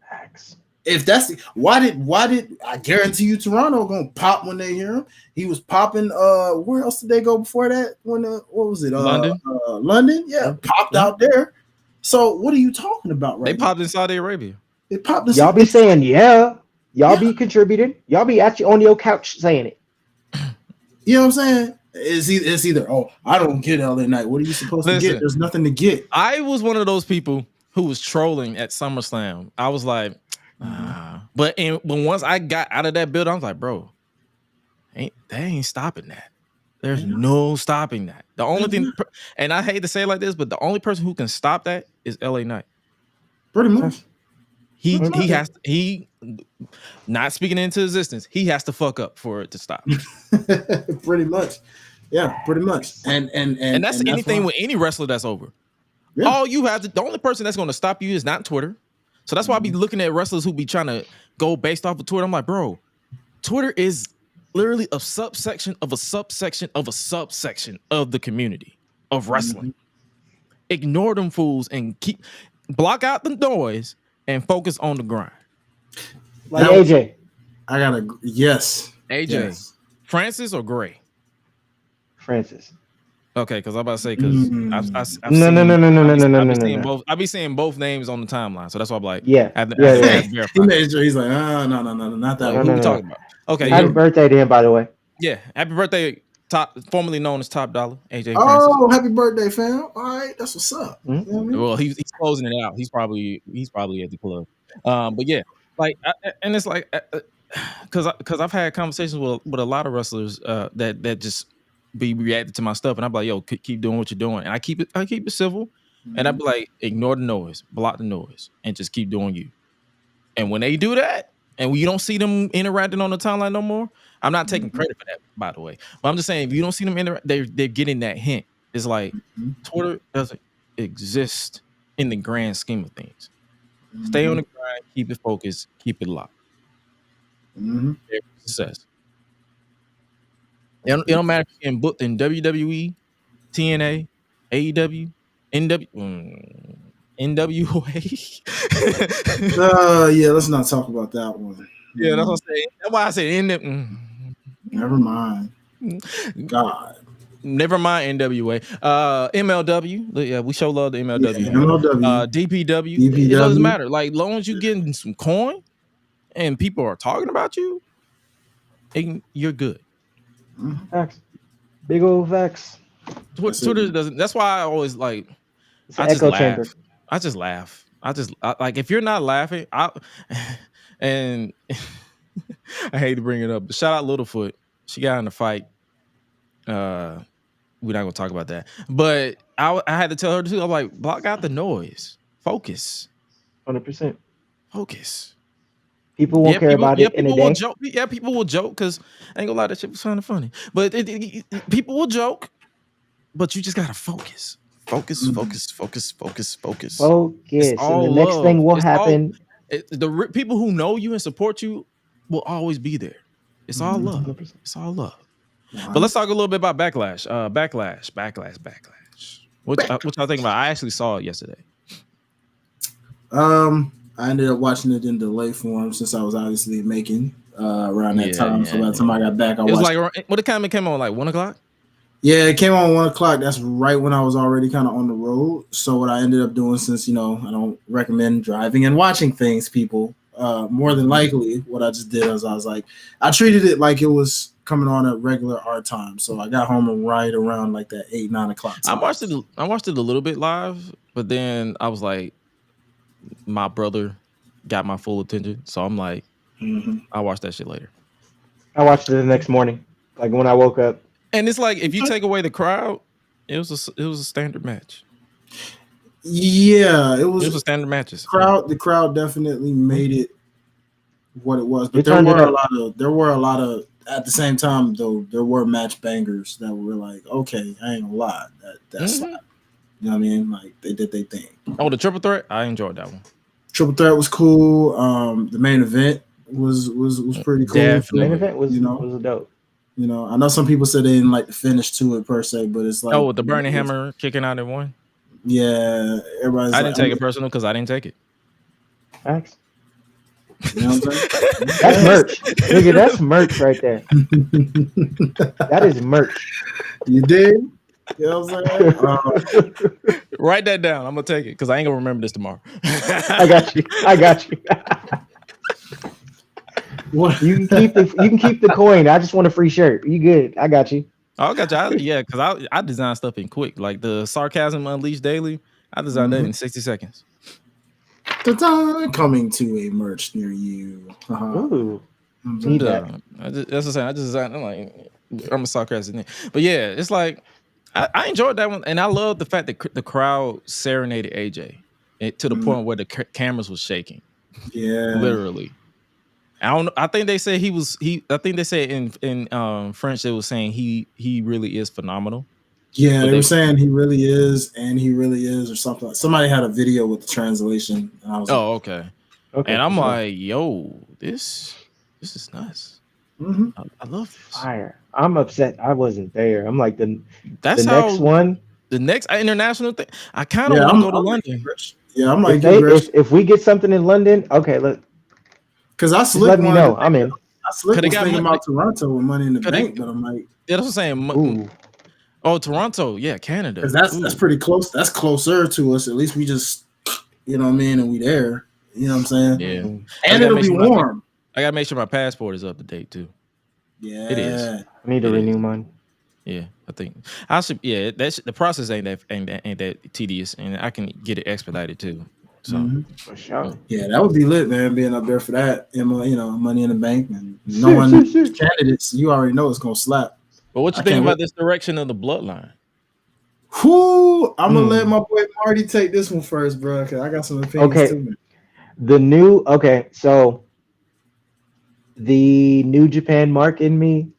Facts. If that's why did I guarantee you Toronto gonna pop when they hear him? He was popping. Where else did they go before that? When what was it? London. London. Yeah, popped out there. So what are you talking about right They popped in Saudi Arabia. They popped in Y'all be saying yeah. Y'all be contributing. Y'all be actually on your couch saying it. You know what I'm saying? It's either oh, I don't get LA Night. What are you supposed to get? There's nothing to get. I was one of those people who was trolling at SummerSlam. I was like, but once I got out of that building, I was like, bro, they ain't stopping that. There's no stopping that. The only thing, and I hate to say it like this, but the only person who can stop that is LA Knight. Pretty much. He not speaking into existence. He has to fuck up for it to stop. Pretty much. Yeah, pretty much. And that's anything with any wrestler that's over. Yeah. All you have to, the only person that's going to stop you is not Twitter. So that's why I be looking at wrestlers who be trying to go based off of Twitter. I'm like, bro, Twitter is literally a subsection of a subsection of a subsection of the community of wrestling. Ignore them fools and block out the noise and focus on the grind. Like AJ. I gotta AJ. Yes. Francis or Gray? Francis. Okay, because I'm about to say because No. I be seeing both names on the timeline, so that's why I'm like, yeah. He made sure he's like, no, not that. Who we talking about? Okay, happy birthday to him, by the way. Yeah, happy birthday, formerly known as Top Dollar, AJ. Oh, Francis. Happy birthday, fam! All right, that's what's up. Mm-hmm. You know what I mean? Well, he's closing it out. He's probably at the club. But yeah, like, and it's like, because I've had conversations with a lot of wrestlers that just be reacting to my stuff, and I'm like, yo, keep doing what you're doing, and I keep it civil, and I'd be like, ignore the noise, block the noise, and just keep doing you. And when they do that, and you don't see them interacting on the timeline no more, I'm not taking credit for that, by the way. But I'm just saying, if you don't see them interact, they're getting that hint. It's like Twitter doesn't exist in the grand scheme of things. Stay on the grind, keep it focused, keep it locked. Success. It don't matter if you're getting booked in WWE, TNA, AEW, NWA. Yeah, let's not talk about that one. Yeah, that's what I'm saying. That's why I said Never mind. God. Never mind NWA. MLW. Yeah, we show love to MLW. Yeah, MLW. DPW. It doesn't matter. Like, long as you getting some coin and people are talking about you, you're good. Facts. Big old facts. Twitter doesn't. That's why I always like. I just laugh. I just laugh Like if you're not laughing, and I hate to bring it up, but shout out Littlefoot. She got in a fight. We're not gonna talk about that, but I had to tell her too. I'm like, block out the noise, focus, 100%. focus. People won't care about it in a people will day. joke. Yeah, people will joke because I ain't gonna lie, that shit was kind of funny. But people will joke, but you just gotta focus. Focus. Focus. It's And all the next love. thing will It's all happen. people who know you and support you will always be there. It's all love. 100%. It's all love. But let's talk a little bit about backlash. Backlash. What y'all think about? I actually saw it yesterday. I ended up watching it in delay form since I was obviously making around that time. So by the time I got back, it was like what it came on like 1 o'clock. Yeah, it came on 1 o'clock. That's right when I was already kind of on the road. So what I ended up doing, since I don't recommend driving and watching things, people, more than likely, what I just did was I was like, I treated it like it was coming on at regular our time. So I got home right around like that 8-9 o'clock time. I watched it a little bit live, but then I was like, my brother got my full attention, so I'm like, I'll watch that shit later. I watched it the next morning, like when I woke up. And it's like if you take away the crowd, it was a standard match. Yeah, it was a standard matches. The crowd definitely made it what it was, but there were a lot of at the same time though there were match bangers that were like, okay, I ain't gonna lie, that's you know what I mean? Like they did their thing. Oh, the triple threat, I enjoyed that one. Triple threat was cool. The main event was pretty cool. Definitely. The main event was dope. You know, I know some people said they didn't like the finish to it per se, but it's like the burning hammer kicking out at one. Yeah, everybody's. I didn't take it personal because I didn't take it. Thanks. You know what I'm saying? That's merch, nigga. That's merch right there. That is merch. You did. You know what I'm saying? Write that down. I'm gonna take it because I ain't gonna remember this tomorrow. I got you. What? You can keep the coin. I just want a free shirt. You good? I got you. I got you. Because I design stuff in quick, like the Sarcasm Unleashed Daily. I designed that in 60 seconds. Coming to a merch near you. Ooh. That's what I'm saying. I just designed. I'm a sarcastic, but yeah, it's like I enjoyed that one, and I love the fact that the crowd serenaded AJ to the point where the cameras was shaking. Yeah, literally. I think they said I think they said in French they was saying he really is phenomenal. Yeah, they were saying he really is, and he really is, or something. Somebody had a video with the translation, and I was okay. And I'm like, yo, this is nice. I love this. Fire. I'm upset I wasn't there. I'm like the next international thing. I kind of want to go to London. Yeah, I'm like, if we get something in London, okay, look. Because I let me know. I'm in. I was thinking about Toronto with Money in the Bank, but I'm like, yeah, that's what I'm saying. Ooh. Oh, Toronto, yeah, Canada. Because that's pretty close. That's closer to us. At least we just, you know what I mean, and we there. You know what I'm saying? Yeah. And it'll be warm. I gotta make sure my passport is up to date too. Yeah, it is. I need to renew mine. Yeah, I think I should. Yeah, the process ain't that tedious, and I can get it expedited too. So, for sure. Yeah, that would be lit, man. Being up there for that, you know, Money in the Bank, and knowing candidates, you already know it's gonna slap. But what you think about this direction of the bloodline? Who? I'm gonna let my boy Marty take this one first, bro, because I got some opinions too. So the New Japan mark in me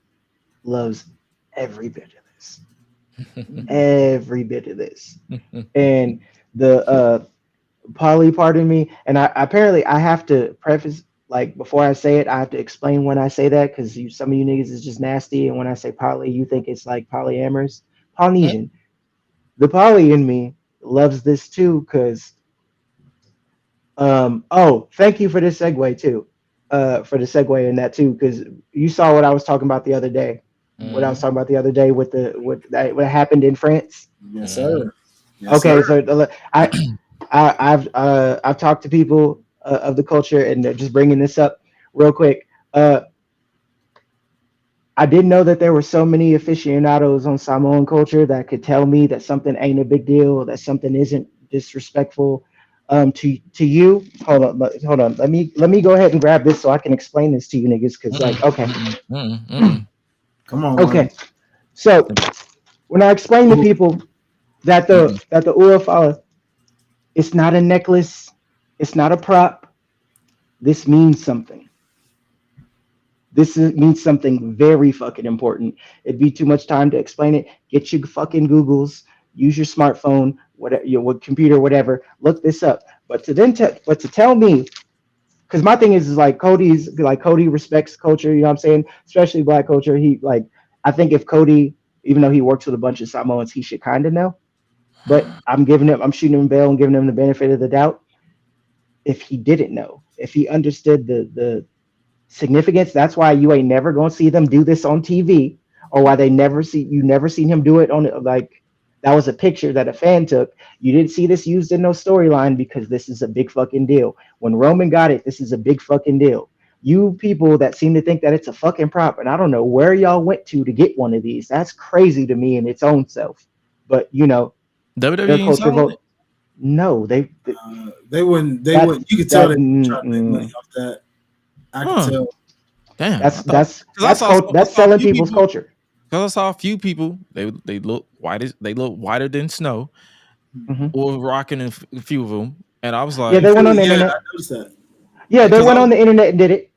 loves every bit of this. Every bit of this. And the poly part in me, and I apparently I have to preface, like, before I say it, I have to explain when I say that, because some of you niggas is just nasty, and when I say poly, you think it's like polyamorous. Polynesian. The poly in me loves this too, because thank you for this segue too. For the segue in that too, because you saw what I was talking about the other day. What I was talking about the other day with what happened in France. Yes, sir. Yes, okay, sir. So I've talked to people of the culture, and they're just bringing this up real quick. I didn't know that there were so many aficionados on Samoan culture that could tell me that something ain't a big deal, that something isn't disrespectful, To you, hold on. Let me go ahead and grab this so I can explain this to you niggas. Because like, okay, Come on, man. okay. So when I explain to people that the Urafala, it's not a necklace, it's not a prop. This means something. Means something very fucking important. It'd be too much time to explain it. Get your fucking Googles. Use your smartphone, whatever, your computer, whatever. Look this up. But to tell me, because my thing is like Cody respects culture. You know what I'm saying? Especially black culture. He like I think if Cody, even though he works with a bunch of Samoans, he should kind of know. But I'm shooting him bail and giving him the benefit of the doubt. If he didn't know, if he understood the significance. That's why you ain't never gonna see them do this on TV, or why you never seen him do it on like that was a picture that a fan took. You didn't see this used in no storyline because this is a big fucking deal. When Roman got it, this is a big fucking deal. You people that seem to think that it's a fucking prop, and I don't know where y'all went to get one of these. That's crazy to me in its own self. But their WWE ain't culture selling vote. No, They wouldn't. You could tell they trying to make money off that. I can tell. Damn, that's selling people's culture. Because I saw a few people, they look white. They look whiter than snow, or rocking a few of them, and I was like, yeah, they went on the internet. I noticed that. Yeah, they went on the internet and did it.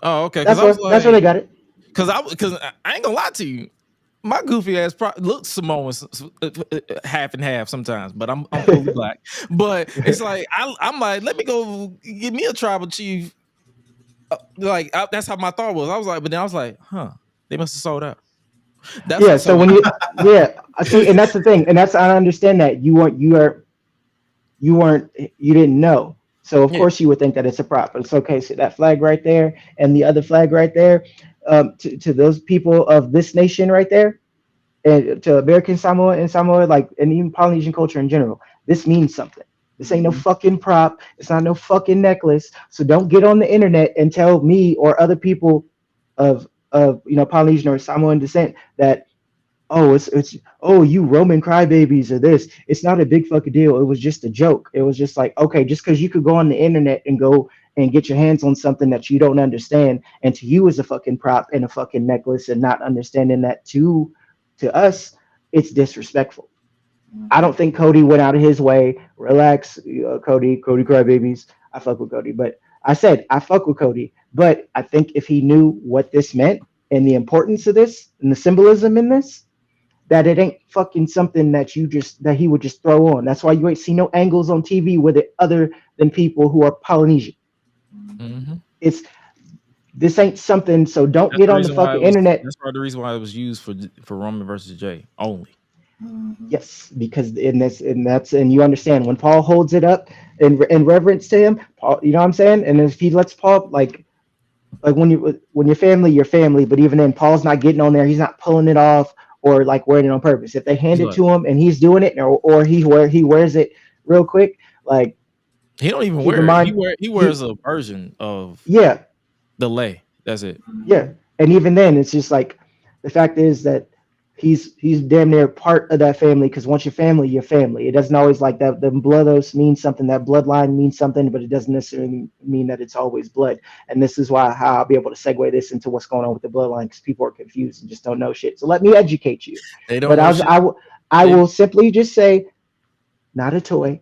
Oh, okay. That's where they got it. Because I ain't gonna lie to you, my goofy ass looks Samoan half and half sometimes, but I'm fully black. But it's like I'm like, let me go give me a tribal chief. That's how my thought was. I was like, but then I was like, they must have sold out. So when I see, and that's the thing, and I understand that you didn't know. So of course you would think that it's a prop, but it's okay. So that flag right there and the other flag right there, to those people of this nation right there, and to American Samoa and Samoa, like, and even Polynesian culture in general, this means something. This ain't no fucking prop. It's not no fucking necklace. So don't get on the internet and tell me or other people of Polynesian or Samoan descent that you Roman crybabies or this. It's not a big fucking deal. It was just a joke. It was just like, okay, just because you could go on the internet and go and get your hands on something that you don't understand, and to you is a fucking prop and a fucking necklace, and not understanding that to us, it's disrespectful. I don't think Cody went out of his way. Relax, Cody crybabies. I fuck with Cody, but I said I fuck with Cody. But I think if he knew what this meant and the importance of this and the symbolism in this, that it ain't fucking something that he would just throw on. That's why you ain't see no angles on TV with it other than people who are Polynesian. This ain't something. So don't get on the fucking internet. That's part of the reason why it was used for Roman versus Jay only. Yes, because and you understand when Paul holds it up in reverence to him, Paul, you know what I'm saying? And if he lets Paul like when your family, but even then Paul's not getting on there, he's not pulling it off or like wearing it on purpose. If they hand it to him and he's doing it, or he wears it real quick, like he don't even wear it. He wears a version of the lei. That's it. Yeah, and even then, it's just like the fact is that he's damn near part of that family, because once you're family, you're family. It doesn't always like that. The blood oath means something. That bloodline means something, but it doesn't necessarily mean that it's always blood. And this is how I'll be able to segue this into what's going on with the bloodline, because people are confused and just don't know shit. So let me educate you. I will simply just say, not a toy,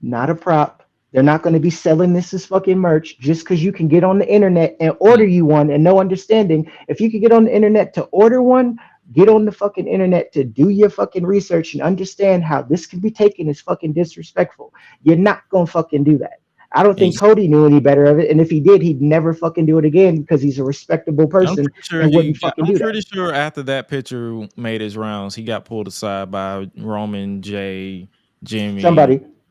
not a prop. They're not going to be selling this as fucking merch just because you can get on the internet and order you one and no understanding. If you could get on the internet to order one, get on the fucking internet to do your fucking research and understand how this can be taken as fucking disrespectful. You're not going to fucking do that. I don't think Cody knew any better of it. And if he did, he'd never fucking do it again because he's a respectable person and wouldn't fucking do that. I'm pretty sure after that picture made his rounds, he got pulled aside by Roman, Jay, Jimmy.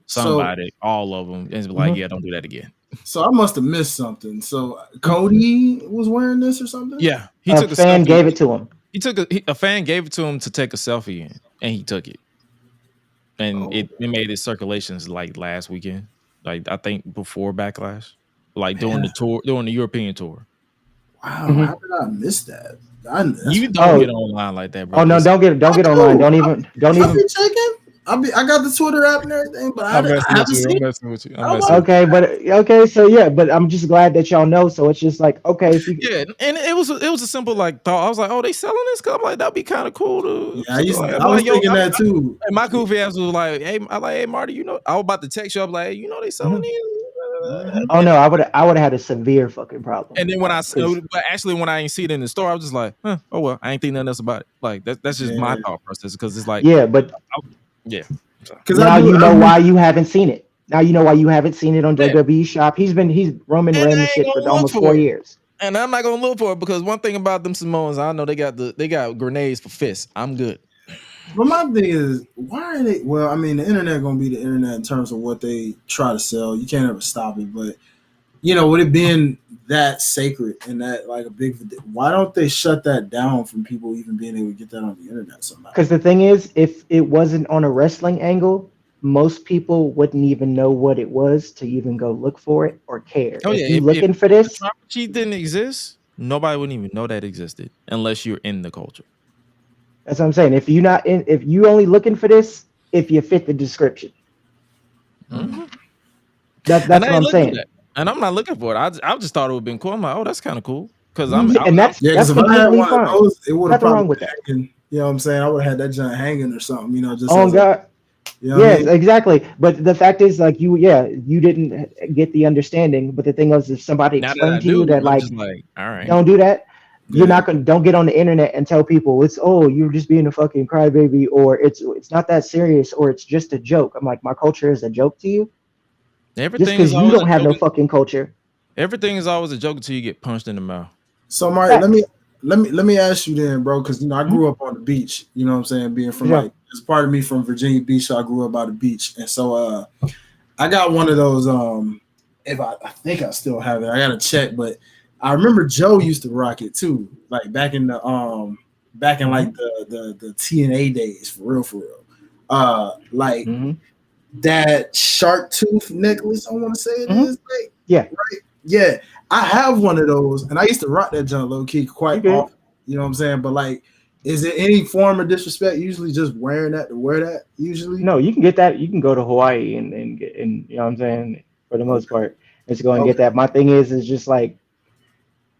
Somebody, all of them, and like, don't do that again. So I must have missed something. So Cody was wearing this or something? Yeah, a fan gave it to him. He took a fan gave it to him to take a selfie in, and he took it. And it made its circulations like last weekend, like I think before Backlash, like during the tour, during the European tour. Wow, how did I miss that? You don't get online like that, bro. Oh no, don't get online. Don't even. Checking? I got the Twitter app and everything, but I I'm messing with haven't you. seen I'm it. messing with you. I'm I'm messing like, with Okay, but okay, so yeah, but I'm just glad that y'all know. So it's just like, okay, if you you. Yeah, and it was a simple like thought. I was like, oh, they selling this? Cause I'm like, that'd be kind of cool to. yeah, Like, I I'm was like, yo, thinking that too. and my goofy ass was like, hey, Marty, you know, I was about to text you. I'm like, hey, you know, they selling Mhm. these. Mhm. Oh no, I would have had a severe fucking problem. And then when Because but actually when I ain't see it in the store, I was just like, oh well, I ain't think nothing else about it. Like that's just my Yeah, thought process because it's like, yeah, but yeah, so, because now you I know do. why you haven't seen it. Now you know why you haven't seen it on yeah. WWE Shop. He's Roman And ran the I ain't shit for gonna look almost for 4 it. years. And I'm not gonna look for it because one thing about them Samoans, I know they got grenades for fists. I'm good. But my thing is, why are they? Well, I mean, the internet gonna be the internet in terms of what they try to sell. You can't ever stop it. But with it being that sacred and that like a big, why don't they shut that down from people even being able to get that on the internet somehow? Because the thing is, if it wasn't on a wrestling angle, most people wouldn't even know what it was to even go look for it or care. Oh If yeah, you if looking for the this, tribal chief didn't exist, nobody wouldn't even know that existed unless you're in the culture. that's what I'm saying. If you only looking for this, if you fit the description, Mm-hmm. that's And I what ain't I'm looking for saying. that. And I'm not looking for it. I just thought it would have been cool. I'm like, oh, that's kind of cool. Because Yeah, and Yeah, because that's if I had completely one of fine. those, it would have Nothing probably wrong with been that. hanging. You know what I'm saying? I would have had that giant hanging or something. Just Oh as a, God, you know what I yes, mean? exactly. But the fact is, like you didn't get the understanding. But the thing was, if somebody now that I explained to you do, that I'm like just like, all right. don't do that, you're Yeah. not gonna don't get on the internet and tell people it's you're just being a fucking crybaby or it's not that serious or it's just a joke. I'm like my culture is a joke to you just Everything is because you always don't a have joke. no fucking culture. Everything is always a joke until you get punched in the mouth. So, Marty, let me Facts. let me ask you then, bro, because I Mhm. grew up on the beach. You know what I'm saying? Being For from sure. like, as part of me from Virginia Beach, so I grew up by the beach, and so I got one of those. If I think I still have it, I gotta check, but I remember Joe used to rock it too, like back in like the TNA days, for real, for real. Like Hmm. that shark tooth necklace, I want to say it Hmm. is, like, Yeah, right? Yeah, I have one of those, and I used to rock that junk low key you quite good. often. You know what I'm saying? But like, is it any form of disrespect? Usually, just wearing that to wear that. Usually, No, you can get that. You can go to Hawaii and get and you know what I'm saying for the most okay, part. Let's go and get okay, that. My thing is just like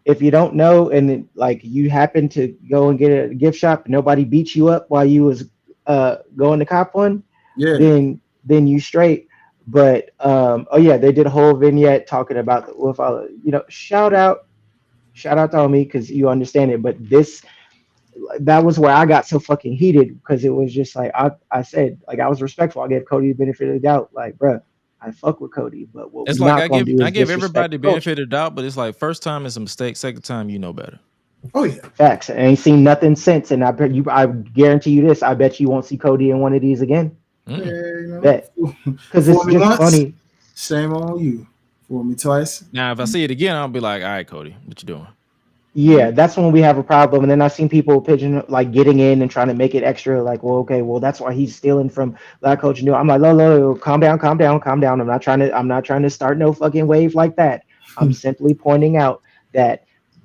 if you don't know and like you happen to go and get a gift shop, nobody beats you up while you was going to cop one, yeah, then you straight. But oh yeah, they did a whole vignette talking about with shout out to me because you understand it. But that was where I got so fucking heated because it was just like I said like I was respectful. I gave Cody the benefit of the doubt. Like, bruh, I fuck with Cody, but what It's we like not gonna do I is give disrespect everybody the the culture. benefit of the doubt, but it's like first time is a mistake, second time you know better. oh yeah, Facts. I ain't seen nothing since, and I guarantee you this. I bet you won't see Cody in one of these again. yeah. Mm. Bet because Fool it's me just once, funny. shame on you. Fool me twice. Now, if I see it again, I'll be like, all right, Cody, what you doing? Yeah, that's when we have a problem. And then I've seen people pigeon like getting in and trying to make it extra. Like, well, okay, well that's why he's stealing from Black Coach. No, I'm like, no, calm down, calm down, calm down. I'm not trying to start no fucking wave like that. I'm simply pointing out that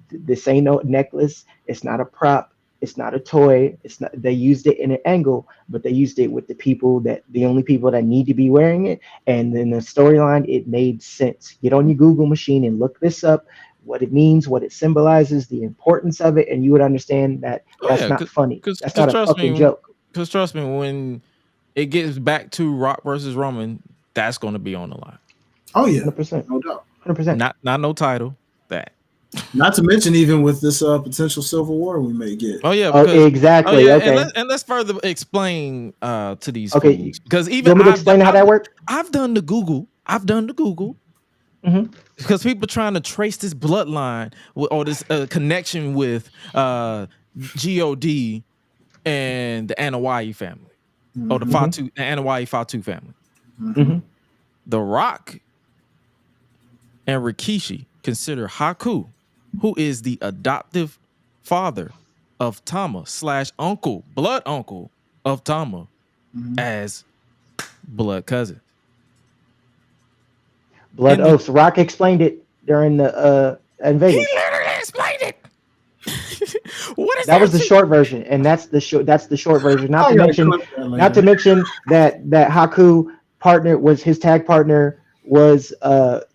this ain't no necklace. It's not a prop. It's not a toy. It's not. They used it in an angle, but they used it with the only people that need to be wearing it. And in the storyline, it made sense. Get on your Google machine and look this up, what it means, what it symbolizes, the importance of it, and you would understand that Oh that's yeah, not funny. That's cause not a fucking joke. trust me, when it gets back to Rock versus Roman, that's gonna be on the line. Oh one yeah, Hundred percent. no doubt. 100%. Not no title. That. Not to mention even with this potential civil war we may get. Oh yeah, Oh, because exactly. Okay. let's further explain to these Okay. fools because You even want me to explain how that worked? I've done the Google. I've done the Google Hmm. because people trying to trace this bloodline or this connection with God and the Anawayi family or the Mm-hmm. Fatu the Anawayi Fatu family. Mm-hmm. Hmm. The Rock and Rikishi consider Haku, who is the adoptive father of Tama / uncle, blood uncle of Tama, Mm-hmm. as blood cousins. Blood In the oaths. Rock explained it during the He in Vegas. literally explained it. What is That was that the shit? short version, and that's the short. That's the short version. Not I to gotta mention, clip that not to later. mention that Haku partner was his tag partner was In the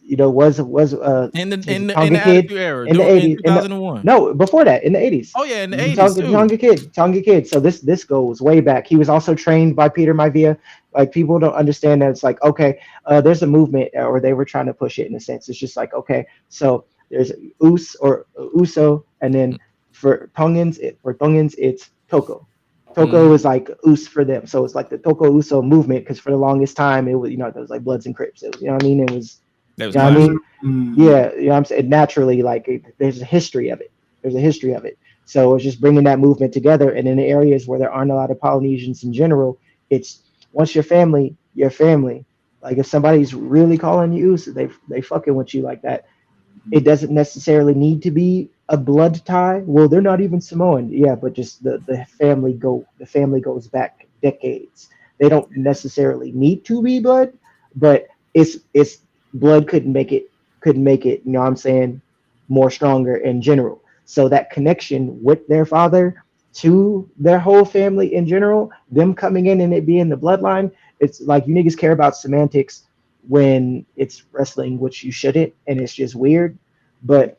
his in the in Tonga the Kid Attitude Era, in the doing in 80s. In the 2001. no before that in the 80s. Oh yeah, in the The 80s too. Tonga Kid. So this goes way back. He was also trained by Peter Maivia. Like people don't understand that it's like okay, there's a movement, or they were trying to push it in a sense. It's just like okay, so there's Uso, and then for Tongans it's Toko. Toko Mm-hmm. is like Us for them, so it's like the Toko Uso movement because for the longest time it was there was like Bloods and Crips. It was, you know what I mean? It was That was you know what I classic. mean? Mm. Yeah, you know what I'm saying? Naturally, like there's a history of it. There's a history of it. So it's just bringing that movement together. And in the areas where there aren't a lot of Polynesians in general, it's once your family, your family. Like if somebody's really calling you Us, they fucking with you like that. It doesn't necessarily need to be a blood tie. Well, they're not even Samoan. Yeah, but just the family goes back decades. They don't necessarily need to be blood, but it's blood couldn't make it, you know what I'm saying, more stronger in general. So that connection with their father to their whole family in general, them coming in and it being the bloodline, it's like you niggas care about semantics when it's wrestling, which you shouldn't, and it's just weird. But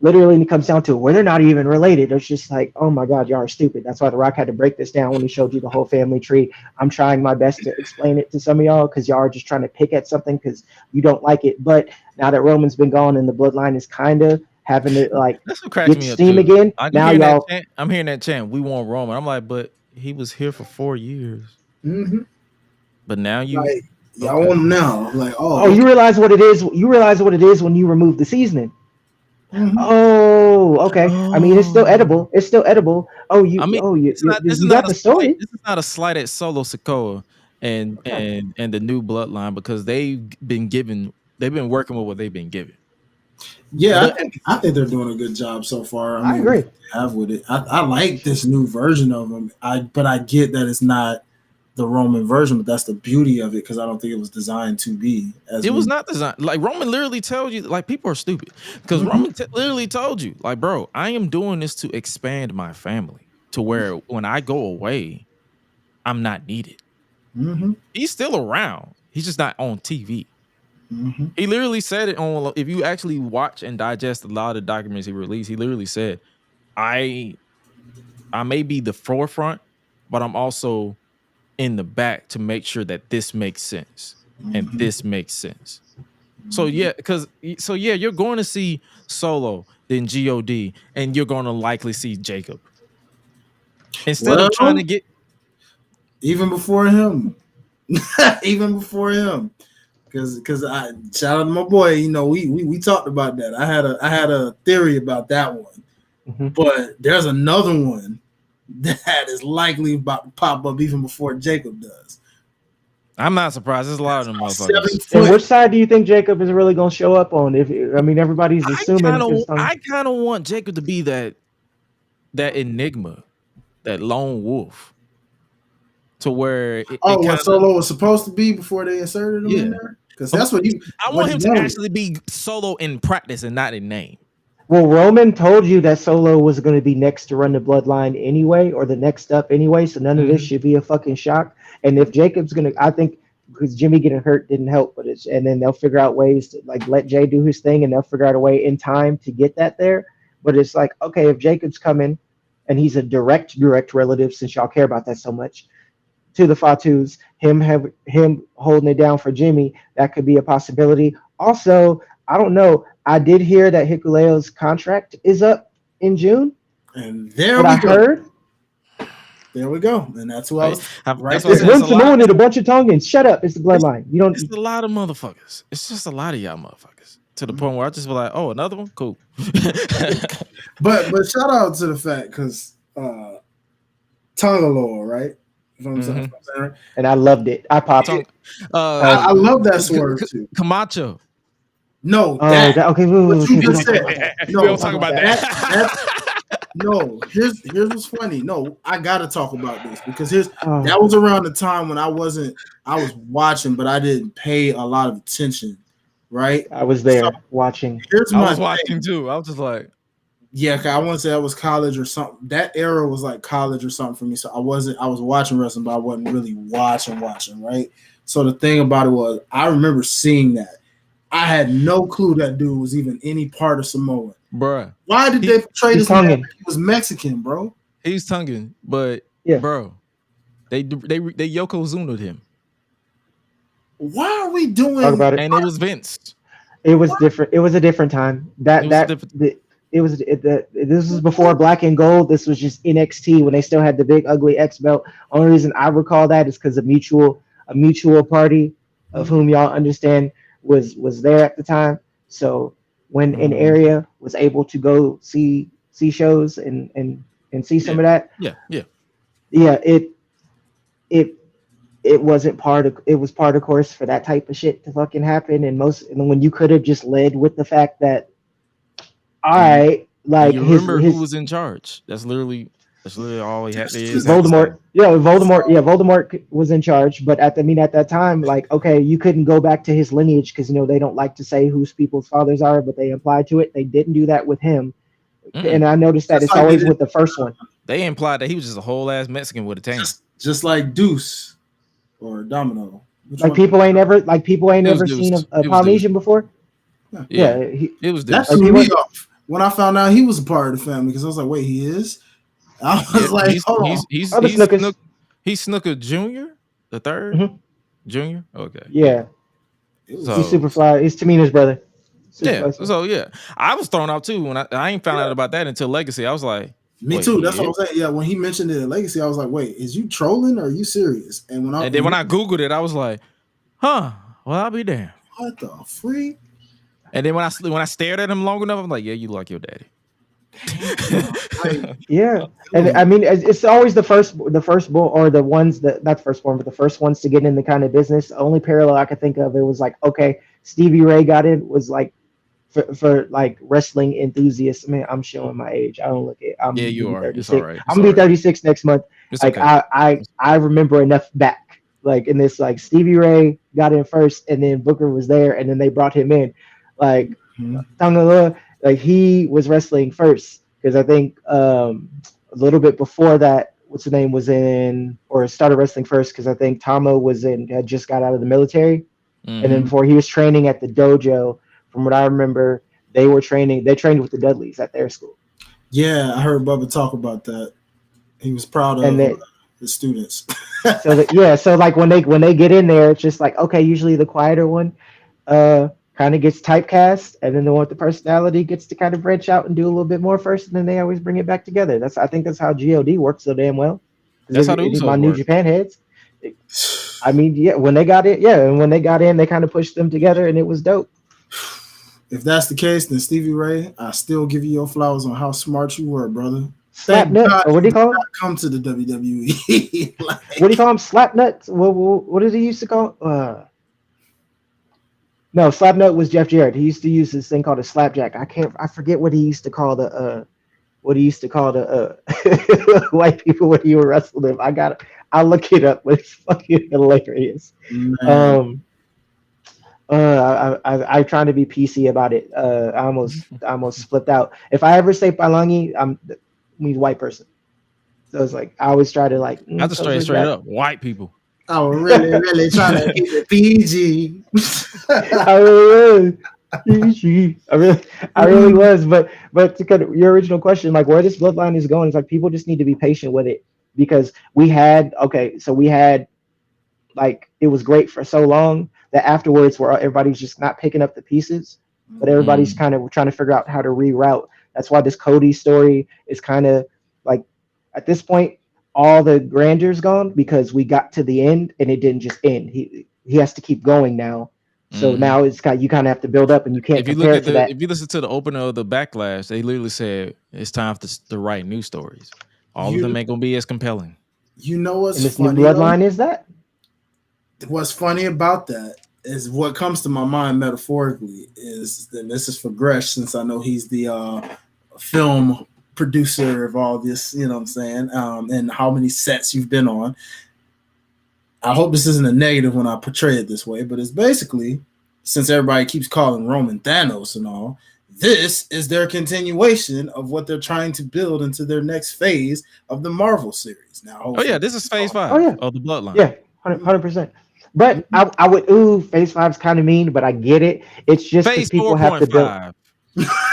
literally, when it comes down to it, where they're not even related, it's just like, oh my God, y'all are stupid. That's why The Rock had to break this down when he showed you the whole family tree. I'm trying my best to explain it to some of y'all because y'all are just trying to pick at something because you don't like it. But now that Roman's been gone and the bloodline is kind of having to like That's what cracks get me up steam too. again, I'm now hearing that y'all. chant. I'm hearing that chant. We want Roman. I'm like, but he was here for 4 years. Mm-hmm. But now you Like y'all okay? want them now. I'm like, Oh, oh, you okay. realize what it is? You realize what it is when you remove the seasoning. Mm-hmm. Oh, okay. I mean, it's still Oh, edible. It's still edible. Oh, I mean, you it's you, not. This is you not got a the slight. story. This is not a slight at Solo Sokoa and Okay, the new bloodline because they've been given. They've been working with what they've been given. Yeah, But I think they're doing a good job so far. I I mean, what agree. they have with it. I like this new version of them. But I get that it's not the Roman version, but that's the beauty of it because I don't think it was designed to be as it was we. not designed like Roman literally tells you like people are stupid because Mm-hmm. Roman literally told you like, bro, I am doing this to expand my family to where when I go away, I'm not needed. Mm-hmm. He's still around. He's just not on TV. Mm-hmm. He literally said it on. If you actually watch and digest a lot of the documents he released, he literally said, "I I may be the forefront, but I'm also in the back to make sure that this makes sense and Mm-hmm. this makes sense." So yeah, you're going to see Solo, then God, and you're going to likely see Jacob instead of trying to Well, get. even before him, even before him, because I shout out to my boy. You know, we talked about that. I had a theory about that one, Hmm. but there's another one that is likely about to pop up even before Jacob does. I'm not surprised. There's a lot of them A motherfuckers. And 7 foot. which side do you think Jacob is really going to show up on? If I mean, everybody's assuming because I kind of want Jacob to be that enigma, that lone wolf, to where it Oh, kind what of Solo was supposed to be before they inserted him in yeah. there, because Um, that's what he I what want he him to wanted. actually be Solo in practice and not in name. well, Roman told you that Solo was going to be next to run the bloodline anyway, or the next up anyway. So none of this Mhm. should be a fucking shock. And if Jacob's going to, I think because Jimmy getting hurt didn't help, but it's and then they'll figure out ways to like let Jay do his thing, and they'll figure out a way in time to get that there. But it's like okay, if Jacob's coming, and he's a direct relative, since y'all care about that so much to the Fatus, him holding it down for Jimmy, that could be a possibility. Also, I don't know. I did hear that Hikuleo's contract is up in June. And there What we I go. heard There we go. And that's who I Right? was That's right what I is said. there. It's Rin a lot. Samoan and a bunch of Tongans. Shut up! It's the It's, bloodline. You don't. it's a lot of motherfuckers. It's just a lot of y'all motherfuckers. To the point where I just feel like, oh, another one, cool. But shout out to the fact because Tongalore, right? If I'm saying, Mhm. if I'm saying right. And I loved it. I popped it. Tongue, Oh, I love that swerve too. Camacho. No, oh, that that okay. what Okay, you we just don't talk said. about that. We We don't don't No, talk talk about about that. that that. no. Here's what's funny. No, I gotta talk about this because here's Oh, that was around the time when I was watching, but I didn't pay a lot of attention. Right. I was So there watching. here's I my was thing. watching too. I was just like, Yeah, I want to say that was college or something. That era was like college or something for me. So I was watching wrestling, but I wasn't really watching, right? So the thing about it was I remember seeing that. I had no clue that dude was even any part of Samoan. Bruh. Why did they portray this man Tongan. like he was Mexican, bro? He's Tongan, but Yeah. bro, they Yokozuna'd him. Why are we doing? Talk about it. And it was Vince. It was different. It was a different time. This was before Black and Gold. This was just NXT when they still had the big ugly X belt. Only reason I recall that is because a mutual party of whom y'all understand was there at the time. So when an area was able to go see shows and see some of that, it wasn't part of, it was part of course for that type of shit to fucking happen. And when you could have just led with the fact that, all right, like you remember who was in charge. That's literally all he had to is Voldemort. Voldemort was in charge, but at that time, like, okay, you couldn't go back to his lineage because they don't like to say whose people's fathers are, but they imply to it. They didn't do that with him. And I noticed that it's always with the first one. They implied that he was just a whole ass Mexican with a tan. Just like Deuce or Domino. People ain't ever seen a Polynesian before. Yeah, it was that threw me off when I found out he was a part of the family because I was like, wait, he is. I was like, he's Snooker Junior, the 3rd Junior. Okay, yeah, he's Superfly. He's Tamina's brother. I was thrown out too when I ain't found out about that until Legacy. I was like, me too. That's what I'm saying. Yeah, when he mentioned it in Legacy, I was like, wait, is you trolling or are you serious? And when I Googled it, I was like, huh? Well, I'll be damned. What the freak? And then when I stared at him long enough, I'm like, yeah, you like your daddy. Yeah, and I mean, it's always the first bull or the ones that not the firstborn, but the first ones to get in the kind of business. The only parallel I could think of, it was like, okay, Stevie Ray got in, was like for like wrestling enthusiasts. I mean, I'm showing my age. I don't look it. You are. 36. It's all right. I'm gonna be 36 next month. It's like okay. I remember enough back. Like in this, like Stevie Ray got in first, and then Booker was there, and then they brought him in. Like like he was wrestling first because I think a little bit before that, what's the name, was in or started wrestling first because I think Tamo had just got out of the military, and then before he was training at the dojo. From what I remember, they trained with the Dudleys at their school. Yeah, I heard Bubba talk about that. He was proud of the students. So like when they get in there, it's just like, okay, usually the quieter one kind of gets typecast, and then the one with the personality gets to kind of branch out and do a little bit more first, and then they always bring it back together. I think that's how God works so damn well. That's how my New Japan heads. I mean, when they got in, they kind of pushed them together, and it was dope. If that's the case, then Stevie Ray, I still give you your flowers on how smart you were, brother. Slapnut, or what do you call him? Come to the WWE. What do you call him? Slapnuts? What did he used to call? No, Slapnut was Jeff Jarrett. He used to use this thing called a slapjack. I forget what he used to call the white people when he would wrestle them. I'll look it up, but it's fucking hilarious. I trying to be PC about it. I almost flipped out. If I ever say Palangi, I'm white person. So it's like I always try to like. I just straight up white people. I was really trying to keep it PG. I really was. But to kind of your original question, like where this bloodline is going, is like people just need to be patient with it because we had like it was great for so long that afterwards where everybody's just not picking up the pieces, but everybody's kind of trying to figure out how to reroute. That's why this Cody story is kind of like at this point all the grandeur's gone because we got to the end and it didn't just end. He has to keep going now. So now you kind of have to build up, and you can't compare it to that. If you listen to the opener of the Backlash, they literally said it's time to write new stories. All of them ain't gonna be as compelling. You know what's and this funny? New bloodline is that. What's funny about that is what comes to my mind metaphorically is, and this is for Gresh since I know he's the film producer of all this, you know what I'm saying, and how many sets you've been on. I hope this isn't a negative when I portray it this way, but it's basically, since everybody keeps calling Roman Thanos and all, this is their continuation of what they're trying to build into their next phase of the Marvel series. Now, oh yeah, this is phase 5 Oh yeah, of the Bloodline. yeah, 100%. But I would phase five's kind of mean, but I get it. It's just because Phase people have to build 4.5.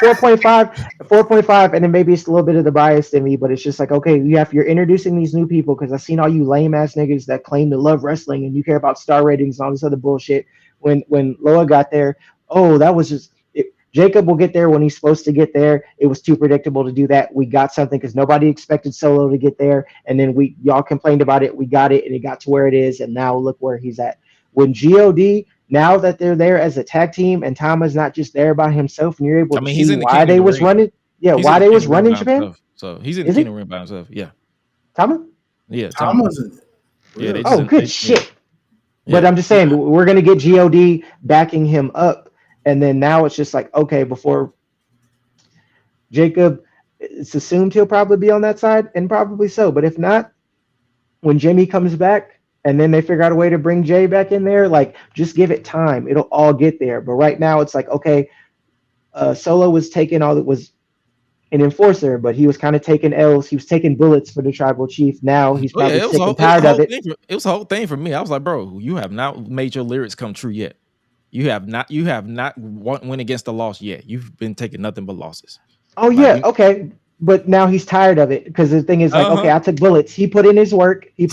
4.5, 4.5, and then maybe it's a little bit of the bias in me, but it's just like, okay, you're introducing these new people because I've seen all you lame ass niggas that claim to love wrestling and you care about star ratings and all this other bullshit. When Loa got there, oh, that was just Jacob will get there when he's supposed to get there. It was too predictable to do that. We got something because nobody expected Solo to get there, and then y'all complained about it. We got it, and it got to where it is, and now look where he's at. When God, now that they're there as a tag team, and Tama's not just there by himself, and you're able I to mean, he's see in the why King of they the was Ring. running, He's why in the they King was of the Ring running by Japan. himself. So he's in the Is he King of the Ring by himself. Yeah. Tama? Yeah. Thomas in it. Yeah, they Oh, just good shit. Yeah. But I'm just saying, we're gonna get God backing him up, and then now it's just like, okay, before Jacob, it's assumed he'll probably be on that side, and probably so. But if not, when Jimmy comes back, and then they figure out a way to bring Jay back in there, like just give it time. It'll all get there. But right now, it's like, okay, Solo was taking all that was an enforcer, but he was kind of taking L's. He was taking bullets for the tribal chief. Now he's Oh yeah, probably it was sick and a tired of whole it. thing. It was a whole thing for me. I was like, bro, you have not made your lyrics come true yet. You have not went against the loss yet. You've been taking nothing but losses. Oh yeah, okay. But now he's tired of it because the thing is like, okay, I took bullets. He put in his work. I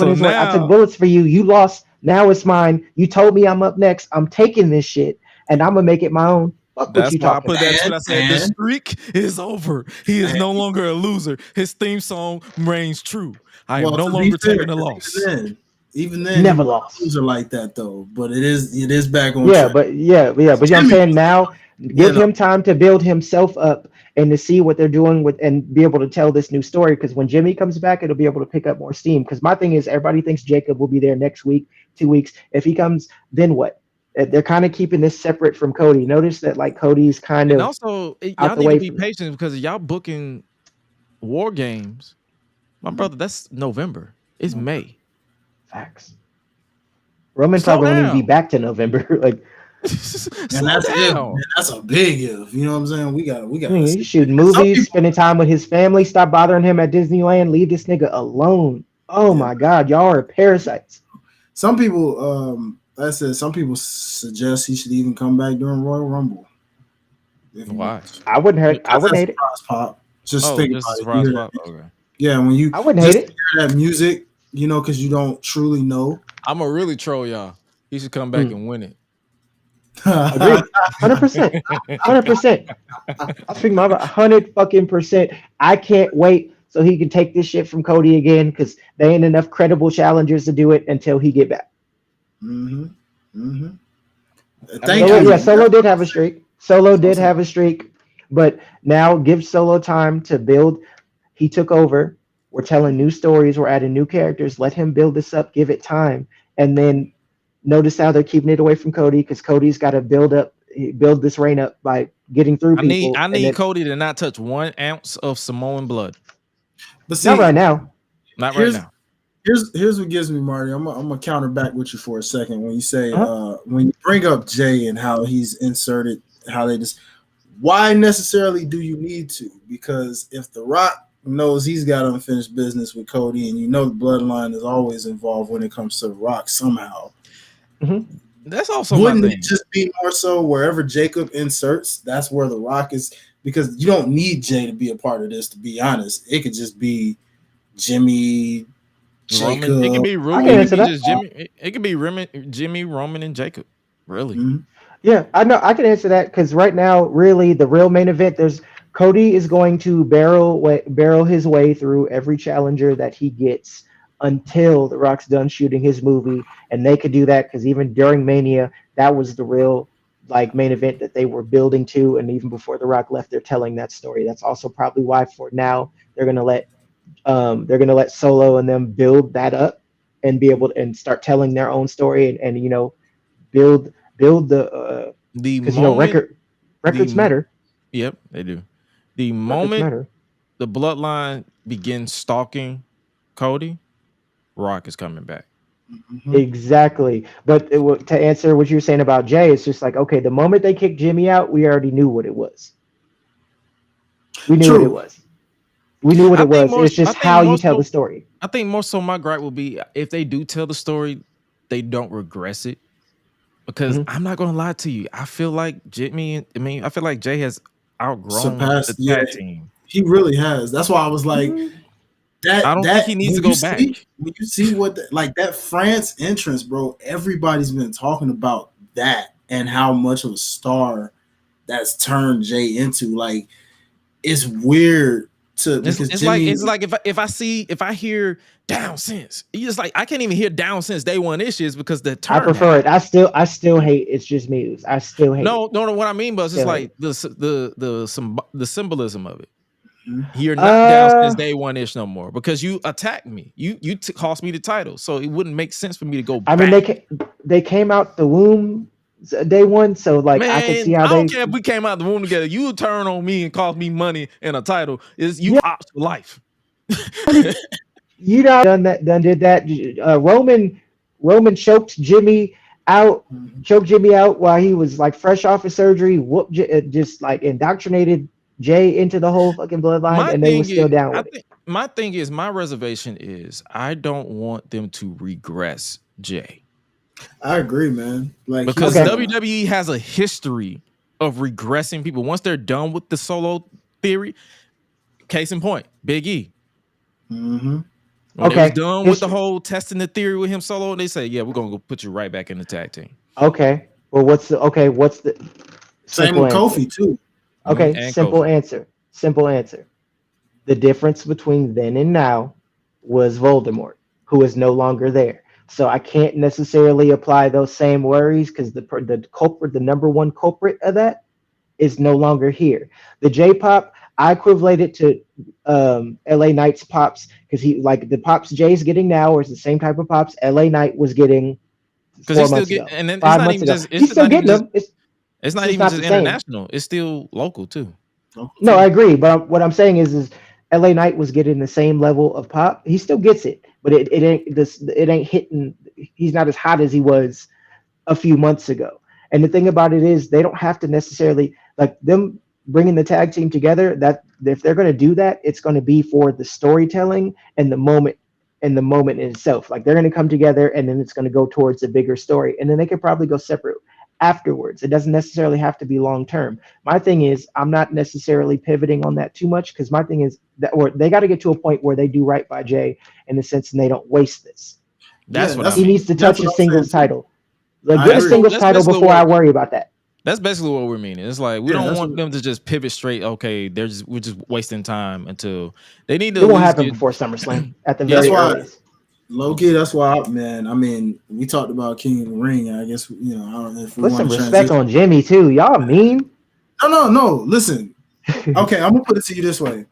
took bullets for you. You lost. Now it's mine. You told me I'm up next. I'm taking this shit and I'm gonna make it my own. Fuck what That's you why I talking put about. that tweet. I said the streak is over. He is no longer a loser. His theme song reigns true. I am no longer taking a loss. Even then, never lost. Loser like that though, but it is back on Yeah, track. but I'm saying now, give him time to build himself up and to see what they're doing with and be able to tell this new story. Because when Jimmy comes back, it'll be able to pick up more steam. Because my thing is, everybody thinks Jacob will be there next week, 2 weeks. If he comes, then what? They're kind of keeping this separate from Cody. Notice that like Cody's kind And of also, out y'all the need to way be from that. patient because y'all booking War Games. My brother, that's November. It's May. Facts. Roman Slow probably won't even be down. back to November. Like, And that's if. Man, that's a big if. You know what I'm saying? We got. he's shooting movies, spending time with his family. Stop bothering him at Disneyland. Leave this nigga alone. Oh my God, y'all are parasites. Some people, I said, some people suggest he should even come back during Royal Rumble. Why? I wouldn't hate. I wouldn't hate it. Pop. Just think about it. Pop? Okay. Yeah, when you I wouldn't hate it. Hear that music, you know, because you don't truly know. I'm gonna really troll y'all. He should come back and win it. Agreed. 100%. 100%. I'm speaking about 100%. I can't wait so he can take this shit from Cody again because they ain't enough credible challengers to do it until he get back. Thank you. Yeah, Solo did have a streak. Have a streak, but now give Solo time to build. He took over. We're telling new stories. We're adding new characters. Let him build this up. Give it time, and then notice how they're keeping it away from Cody because Cody's got to build this reign up by getting through people. I need Cody to not touch 1 ounce of Samoan blood. But see, not right now. Not right now. Here's what gives me, Marty. I'm gonna counter back with you for a second when you say when you bring up Jay and how he's inserted, how they just why necessarily do you need to? Because if The Rock knows he's got unfinished business with Cody, and you know the bloodline is always involved when it comes to The Rock somehow. Mm-hmm. That's also wouldn't it just be more so wherever Jacob inserts, that's where The Rock is, because you don't need Jay to be a part of this, to be honest. It could just be Jimmy, Jacob. Roman. It can be Roman. It can be just Jimmy. It could be Jimmy, Roman, and Jacob. Really? Mm-hmm. Yeah, I know. I can answer that because right now, really, the real main event. There's Cody is going to barrel his way through every challenger that he gets until The Rock's done shooting his movie, and they could do that because even during Mania, that was the real like main event that they were building to, and even before The Rock left, they're telling that story. That's also probably why for now they're gonna let Solo and them build that up and be able to and start telling their own story and you know build the because you know records matter. Yep, they do. The moment the bloodline begins stalking Cody, Rock is coming back. Mm-hmm. Exactly. But to answer what you're saying about Jay, it's just like, okay, the moment they kicked Jimmy out, we already knew what it was. We knew what it True. was. We knew what I it think was. more. It's I just think how more you tell the so. story. I think more so. My gripe will be if they do tell the story, they don't regress it. Because Mhm. I'm not gonna lie to you, I feel like Jimmy. I mean, I feel like Jay has outgrown the Surpassed. Yeah, tag team. he really has. That's why I was like Mm. I don't think he needs to go back. when you see what like that France entrance, bro. Everybody's been talking about that and how much of a star that's turned Jay into. Like it's weird to because Jimmy. It's like if I hear down since you just like I can't even hear down since day one issues because the I turn prefer happened. it. I still hate It's Just Muse. I still hate it. No. What I mean, but it's just Still hate like it. the symbolism of it. You're not down since Uh, day one ish no more because you attacked me. You cost me the title, so it wouldn't make sense for me to go I mean back. they came out the womb day one, so like I can see Man, how I don't they. care if we came out the room together. You turn on me and cost me money and a title. Is you Yeah, opt for life. you know done did that. Roman choked Jimmy out while he was like fresh off of surgery. Just like indoctrinated Jay into the whole fucking bloodline, My and they were thing is, still down with it. my reservation is I don't want them to regress Jay I agree, man. Like because he's Okay, WWE has a history of regressing people once they're done with the solo theory. Case in point, Big E. mm-hmm. When they was okay, done with the history. whole testing the theory with him solo, they say, "Yeah, we're gonna go put you right back in the tag team." Okay, well, what's the Same simple with answer? Kofi too. Okay, And simple Kofi. answer. Simple answer. The difference between then and now was Voldemort, who is no longer there. So I can't necessarily apply those same worries because the number one culprit of that is no longer here. The J-pop, I equivalent it to LA Knight's pops because he like the pops Jay's getting now is the same type of pops LA Knight was getting Because four he's still months getting, ago, and then 5 months ago. He's it's still not getting even just them. It's just It's not just the same. international. It's still local too. Local No, I too. agree. But what I'm saying is LA Knight was getting the same level of pop. He still gets it, but it ain't this. It ain't hitting. He's not as hot as he was a few months ago. And the thing about it is, they don't have to necessarily like them bringing the tag team together. That if they're going to do that, it's going to be for the storytelling and the moment in itself. Like they're going to come together, and then it's going to go towards a bigger story, and then they could probably go separate afterwards. It doesn't necessarily have to be long term. My thing is, I'm not necessarily pivoting on that too much because my thing is that or they got to get to a point where they do right by Jay in the sense and they don't waste this. That's Yeah, what I He needs mean. to that's touch a what I'm singles saying too. title. Like I get a agree. singles title before I worry about that. That's basically what we're meaning. It's like we Yeah, don't that's want what. them to just pivot straight. Okay, we're just wasting time until they need to It at won't least happen get. before SummerSlam at the Yeah, That's very why. earliest. Low key, that's why, man. I mean, we talked about King of the Ring. I guess I don't know if we Put want some to respect transition. on Jimmy too. Y'all mean. No. Listen, okay, I'm gonna put it to you this way.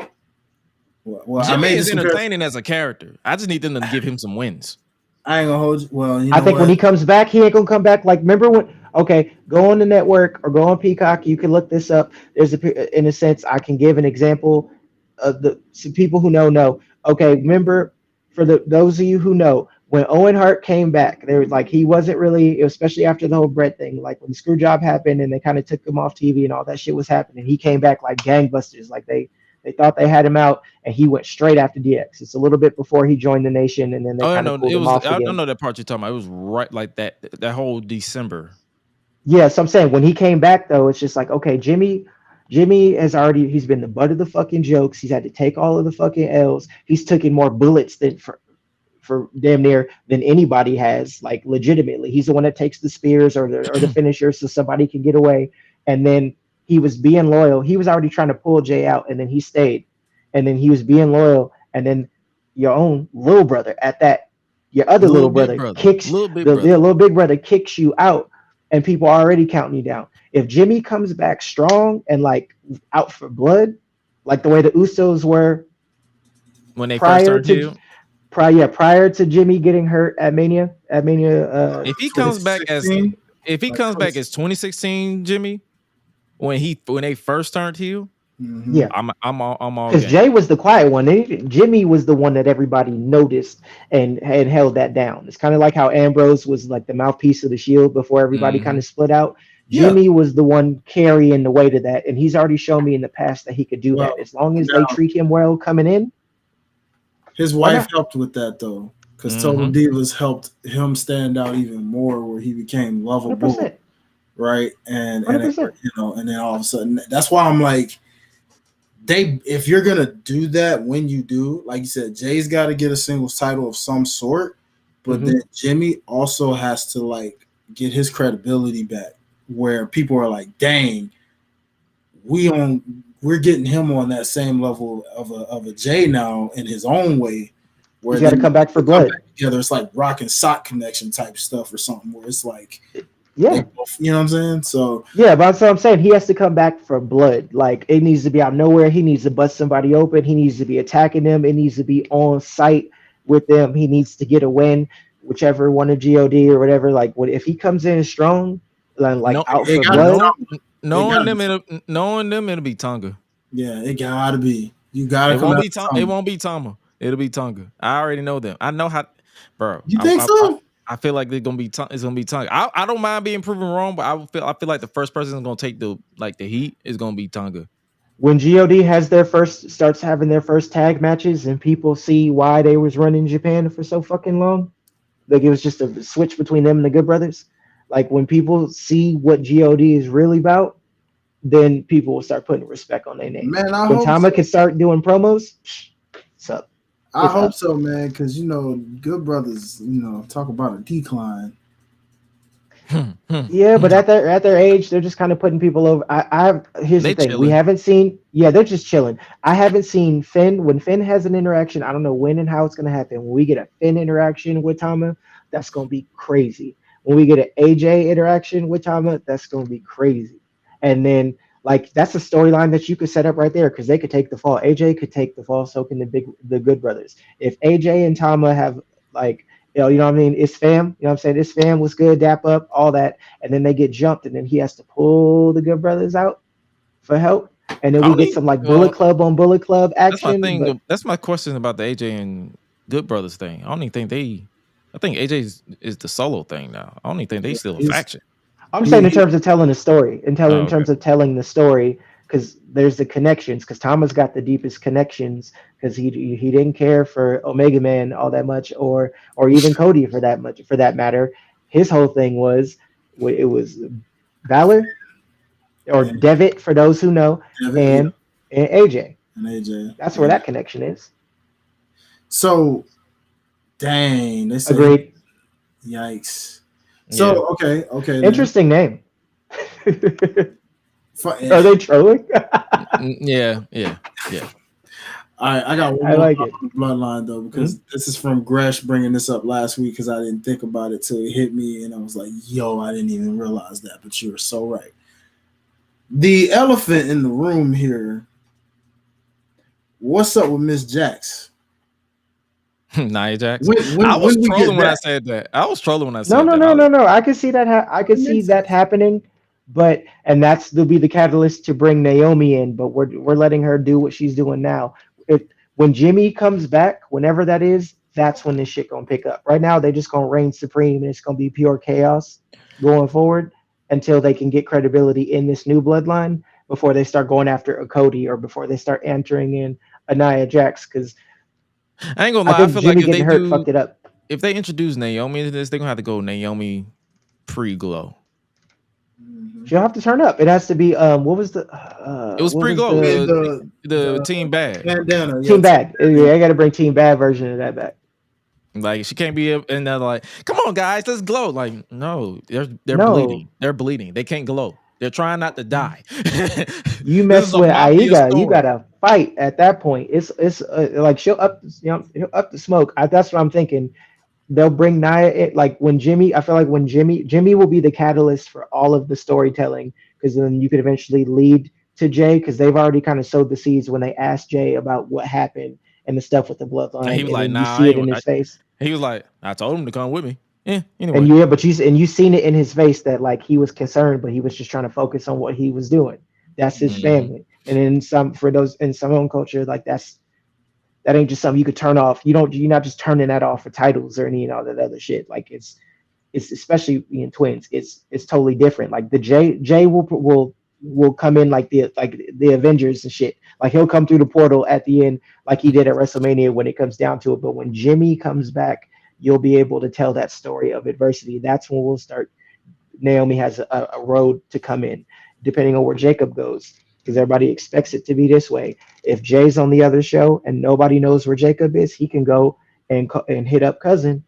Well, I Jimmy made is this comparison. entertaining as a character. I just need them to give him some wins. I ain't gonna hold you. Well, you I know think when he what? comes back, he ain't gonna come back. Like, remember when? Okay, go on the network or go on Peacock. You can look this up. In a sense, I can give an example of the some people who know. Okay, remember for those of you who know, when Owen Hart came back, they were like he wasn't really, especially after the whole Brett thing. Like when the screw job happened and they kind of took him off TV and all that shit was happening. He came back like gangbusters. Like they thought they had him out, and he went straight after DX. It's a little bit before he joined the nation, and then they Oh kind of no, pulled it him was. off I don't again. know that part you're talking about. It was right like that. That whole December. Yeah, so I'm saying when he came back though, it's just like okay, Jimmy has already he's been the butt of the fucking jokes. He's had to take all of the fucking L's. He's taken more bullets than for damn near than anybody has. Like legitimately, he's the one that takes the spears or the finishers so somebody can get away. And then he was being loyal. He was already trying to pull Jay out, and then he stayed. And then he was being loyal, and then your own little brother at that, your other Little little big brother brother. kicks Little big the brother. little big brother kicks you out and people are already counting you down. If Jimmy comes back strong and like out for blood, like the way the Usos were When they first prior turned to heel. prior to Jimmy getting hurt at Mania If he comes back as 2016, if he like comes back 20. as 2016 Jimmy, when they first turned heel, Mm-hmm. yeah, I'm all because game. Jay was the quiet one. Jimmy was the one that everybody noticed and held that down. It's kind of like how Ambrose was like the mouthpiece of the Shield before everybody kind Hmm. of split out. Yeah. Jimmy was the one carrying the weight of that, and he's already shown me in the past that he could do Well, that as long as they now treat him well coming in. his Why wife not? helped with that though, because Total Mm-hmm. Divas helped him stand out even more, where he became Hundred lovable, percent, right? 100%. And then all of a sudden, that's why I'm like, if you're gonna do that, when you do, like you said, Jay's got to get a singles title of some sort, but Hmm. then Jimmy also has to like get his credibility back, where people are like, dang, we're getting him on that same level of a Jay now in his own way, He's where got to then come back for they come blood. back together. It's like rock and sock connection type stuff or something, where it's like they Yeah, both, you know what I'm saying? So yeah, but that's what I'm saying. He has to come back for blood. Like it needs to be out of nowhere. He needs to bust somebody open. He needs to be attacking them. It needs to be on site with them. He needs to get a win, whichever one of God or whatever. Like, what if he comes in strong, like No, out it for got to be blood? no, Tonga. It got knowing to be them, Tonga. it'll be Tonga. Yeah, it got to be. You got to It come won't out be to It Tonga. won't be Tama. It'll be Tonga. I already know them. I know how, bro. You think so? I feel like they're gonna be. It's gonna be Tonga. I don't mind being proven wrong, but I feel like the first person that's gonna take the heat is gonna be Tonga. When God has their first starts having their first tag matches, and people see why they was running Japan for so fucking long, like it was just a switch between them and the Good Brothers. Like when people see what God is really about, then people will start putting respect on their name. Man, I When hope Tama so. can start doing promos, it's up. I It's hope up. so, man, because Good Brothers, talk about a decline. Yeah, but at their age, they're just kind of putting people over. Here's the They thing: we chilling. haven't seen. Yeah, they're just chilling. I haven't seen Finn. When Finn has an interaction, I don't know when and how it's gonna happen. When we get a Finn interaction with Tama, that's gonna be crazy. When we get an AJ interaction with Tama, that's gonna be crazy. And then like that's a storyline that you could set up right there because they could take the fall. AJ could take the fall, so can the Good Brothers. If AJ and Tama have like you know what I mean? It's fam. You know what I'm saying? It's fam was good, dap up, all that, and then they get jumped, and then he has to pull the Good Brothers out for help, and then I we don't get need. some like Bullet Club on Bullet Club That's my action. But thing. That's my question about the AJ and Good Brothers thing. I don't even think they. I think AJ is the solo thing now. I don't even think they Yeah, still a he's faction. I'm saying in he, terms of telling the story, and Oh, in okay. terms of telling the story, because there's the connections. Because Thomas got the deepest connections because he didn't care for Omega Man all that much, or even Cody for that matter. His whole thing was it was Valor or yeah, Devitt for those who know, yeah, and AJ. and AJ, That's where yeah. that connection is. So, dang, they say Agreed. yikes. Yeah. So, okay then. Interesting name. Are Yeah. they trolling? Yeah. Yeah. Yeah. All right, I got one I more like thought it. on the bloodline though, because this is from Gresh bringing this up last week because I didn't think about it till it hit me, and I was like, "Yo, I didn't even realize that." But you were so right. The elephant in the room here. What's up with Miss Jax? Nia Jax. I was When we get trolling when I that? said that. I was trolling when I No, said no, that. no, no, no. I could see that. I could It see makes that sense. happening, but and that's will be the catalyst to bring Naomi in. But we're letting her do what she's doing now. When Jimmy comes back, whenever that is, that's when this shit gonna pick up. Right now, they're just gonna reign supreme, and it's gonna be pure chaos going forward until they can get credibility in this new bloodline before they start going after a Cody or before they start entering in a Nia Jax. Because I ain't gonna I lie. I think feel like Jimmy getting hurt fucked it up. if they introduce Naomi into this, they're gonna have to go Naomi pre-glow. Mhm. She'll have to turn up. It has to be It was what was pre-glow. With the The the team bad. bandana, yeah, Team Bad. Yeah, I got to bring Team Bad version of that back. Like she can't be in there like, come on guys, let's glow. Like, no, they're No, bleeding. They're bleeding. They can't glow. They're trying not to die. you This is mess a with mafia Aiga, you story. gotta fight at that point. It's like she'll up the smoke. That's what I'm thinking. They'll bring Nia in, like when Jimmy. I feel like when Jimmy will be the catalyst for all of the storytelling because then you could eventually lead to Jay because they've already kind of sowed the seeds when they asked Jay about what happened and the stuff with the And he bloodline, was and like, then you nah, I see it ain't. in his face. He was like, I told him to come with me. Yeah. And Anyway. you, but you seen it in his face that like he was concerned, but he was just trying to focus on what he was doing. That's his Mhm. family. And in some for those in some own culture, like that ain't just something you could turn off. You're not just turning that off for titles or any and all that other shit. Like it's especially being twins. It's totally different. Like the Jay will come in like the Avengers and shit. Like he'll come through the portal at the end, like he did at WrestleMania when it comes down to it. But when Jimmy comes back, you'll be able to tell that story of adversity. That's when we'll start. Naomi has a road to come in, depending on where Jacob goes, because everybody expects it to be this way. If Jay's on the other show and nobody knows where Jacob is, he can go and hit up cousin,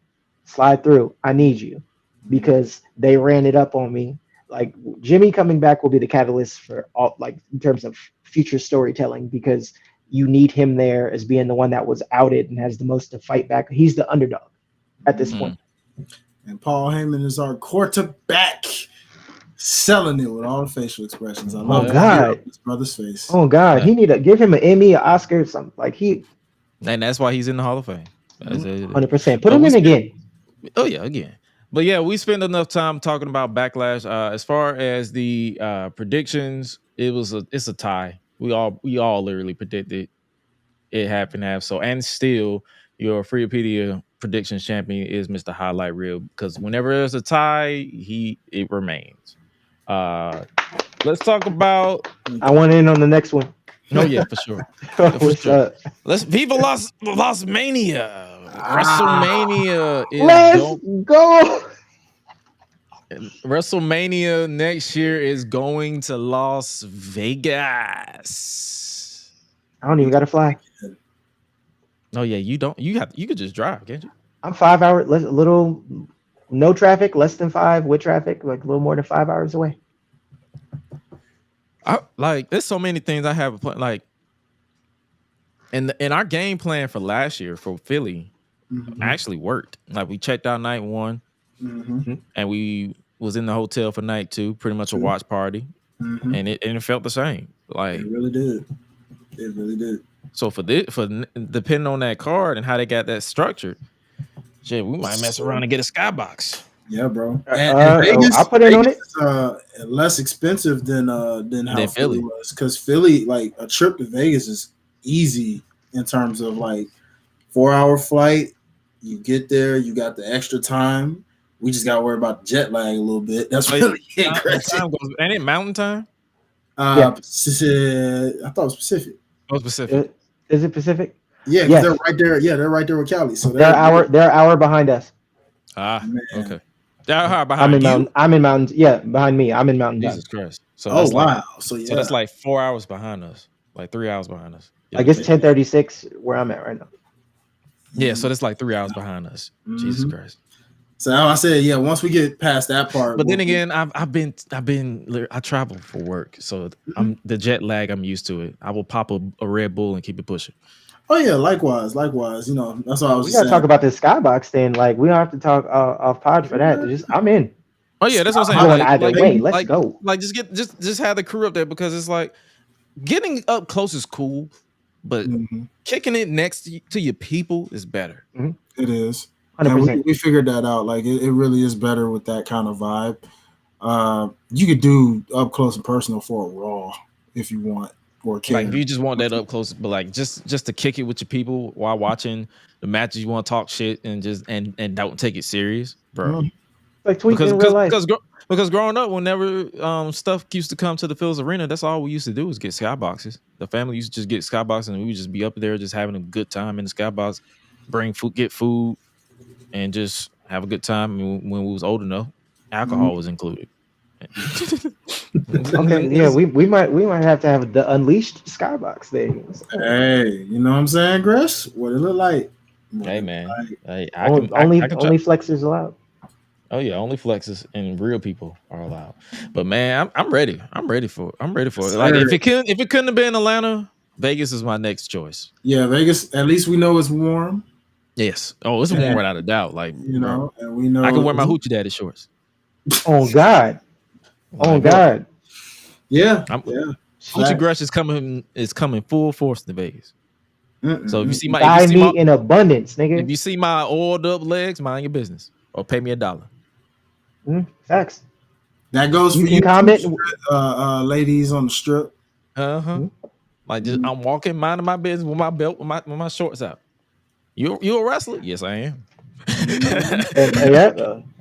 slide through. I need you because they ran it up on me. Like Jimmy coming back will be the catalyst for all, like in terms of future storytelling, because you need him there as being the one that was outed and has the most to fight back. He's the underdog at this point. And Paul Heyman is our quarterback, selling it with all the facial expressions. I love his brother's face. Oh God, he need to give him an Emmy, an Oscar, something like he. And that's why he's in the Hall of Fame. 100%. Put him in again. Oh yeah, again. But yeah, we spent enough time talking about Backlash. As far as the predictions, it's a tie. We all literally predicted it happened to have so, and still your Freepedia predictions champion is Mr. Highlight Reel, because whenever there's a tie, it remains. Let's talk about. I want in on the next one. No, yeah, for sure. For sure. Let's Viva Las Mania. WrestleMania is go. WrestleMania next year is going to Las Vegas. I don't even got to fly. Oh yeah, you don't. You could just drive, can't you? I'm 5 hours, little, no traffic, less than 5 with traffic, like a little more than 5 hours away. There's so many things I have like, and our game plan for last year for Philly actually worked. Like we checked out night 1, and we was in the hotel for night 2, pretty much a watch party, and it felt the same. Like it really did. It really did. So for depending on that card and how they got that structured, shit, we might mess around and get a skybox. Yeah, bro. And Vegas, I'll put it on it. Less expensive than how Philly was, because Philly, like a trip to Vegas is easy in terms of like 4-hour flight. You get there, you got the extra time. We just got to worry about the jet lag a little bit. That's really interesting. Ain't it mountain time? Yeah. I thought it was Pacific. Oh, Pacific. Is it Pacific? Yeah, because they're right there. Yeah, they're right there with Cali. So they're an hour behind us. Okay. They're behind I'm in mountains. Yeah, behind me. I'm in mountains. Jesus Christ. So wow. So that's like 4 hours behind us. Like 3 hours behind us. I guess 10:36 where I'm at right now. Yeah, so that's like 3 hours behind us. Jesus Christ. So I said, yeah, once we get past that part. But then again, I travel for work, so the jet lag. I'm used to it. I will pop a Red Bull and keep it pushing. Oh yeah, likewise. You know, that's what I was. We gotta talk about this skybox thing. Like we don't have to talk off pod for that. I'm in. Oh yeah, that's what I'm saying. Going either way. Let's go. Like just have the crew up there, because it's like getting up close is cool, but kicking it next to your people is better. It is. We figured that out. Like it really is better with that kind of vibe. You could do up close and personal for a Raw if you want, or like if you just want that up close, but like just to kick it with your people while watching the matches. You want to talk shit and just and don't take it serious, bro. Like tweaking in real life. Because growing up, whenever stuff used to come to the Phil's Arena, that's all we used to do was get skyboxes. The family used to just get skyboxes, and we would just be up there just having a good time in the skybox, bring food, get food, and just have a good time. When we was old enough, alcohol was included. Okay, yeah, we might have to have the Unleashed skybox thing. Hey, you know what I'm saying, Gresh? What it look like? Hey man, only flexers allowed. Oh yeah, only flexes and real people are allowed. But man, I'm ready. I'm ready for it. Like if it couldn't have been Atlanta, Vegas is my next choice. Yeah, Vegas. At least we know it's warm. Yes. Oh, it's warm without a doubt. Like you know, and we know I can wear my Hoochie Daddy shorts. Oh God. Oh God. Yeah. Hoochie Gresh is coming full force to Vegas. So if you see my buy me in abundance, nigga. If you see my oiled up legs, mind your business or pay me $1. Facts. That goes for you. Comment, ladies on the strip. Like just I'm walking, minding my business with my belt, with my shorts out. You a wrestler? Yes, I am.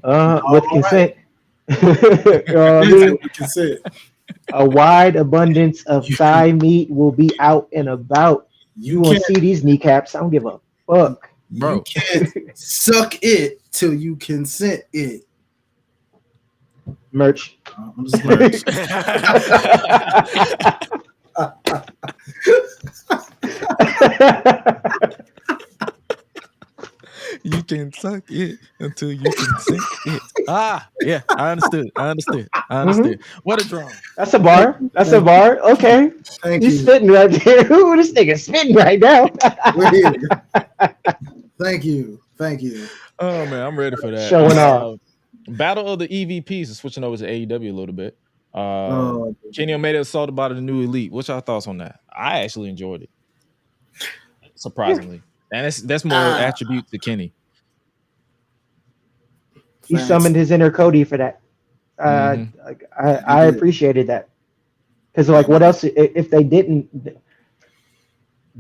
With All right. consent. You know what I This is mean? with consent. A wide abundance of thigh meat will be out and about. You You won't can't see these kneecaps. I don't give a fuck. you Bro. can't suck it till you consent it. Merch. I'm just gonna You can suck it until you can sink it. Yeah, I understood. Mhm. What a drum. That's a thank bar. you, That's a thank you, bar. Okay. thank He's you. spitting right there. Ooh, this nigga spitting right now. We're here. Thank you, thank you. Oh man, I'm ready for that. Showing off. Battle of the EVPs is switching over to AEW a little bit. Oh, Kenny Omega assaulted by the new elite. What's your thoughts on that? I actually enjoyed it, Yeah. surprisingly, and that's more ah, attribute to Kenny. He facts. summoned his inner Cody for that. Hmm. He I did. appreciated that. Because Yeah, like, what else? If they didn't,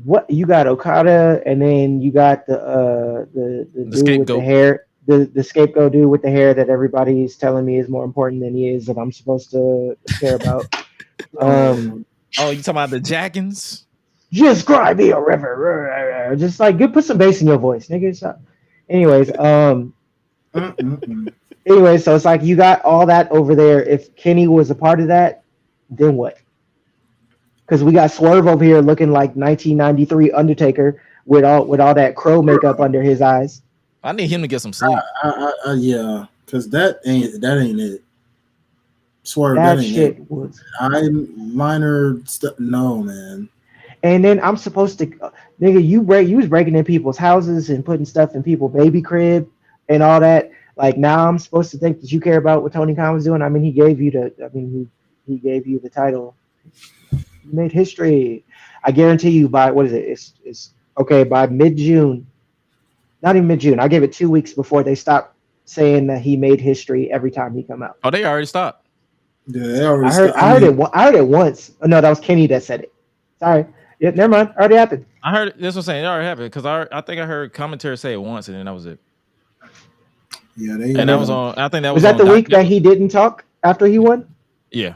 what you got Okada, and then you got the The dude with the scapegoat. hair, the scapegoat dude with the hair that everybody's telling me is more important than he is that I'm supposed to care about. Um, oh, Oh, you talking about the Jackins? just cry me a river, just like good. Put some bass in your voice, nigga. So, anyways, mm-mm-mm. so it's like you got all that over there. If Kenny was a part of that, then what? Because we got Swerve over here looking like 1993 Undertaker with all that crow makeup under his eyes. I need him to get some sleep. Yeah, because that ain't it. Swerve, that That ain't it. shit was. I minor stuff. No, man. And then I'm supposed to, nigga, you was breaking in people's houses and putting stuff in people's baby crib and all that. Like now I'm supposed to think that you care about what Tony Khan was doing. I mean, he gave you the title. You made history. I guarantee you by what is it? It's okay by mid June. Not even mid June. I gave it 2 weeks before they stopped saying that he made history every time he come out. Oh, they already stopped. Yeah, they already I heard I I heard mean, it. I heard it once. Oh, no, that was Kenny that said it. Sorry. Yeah, never mind. Already happened. I heard this was saying it already happened because I think I heard commentary say it once and then that was it. yeah, And that was on. I think that Was was that on. the week that he didn't talk after he won? Yeah.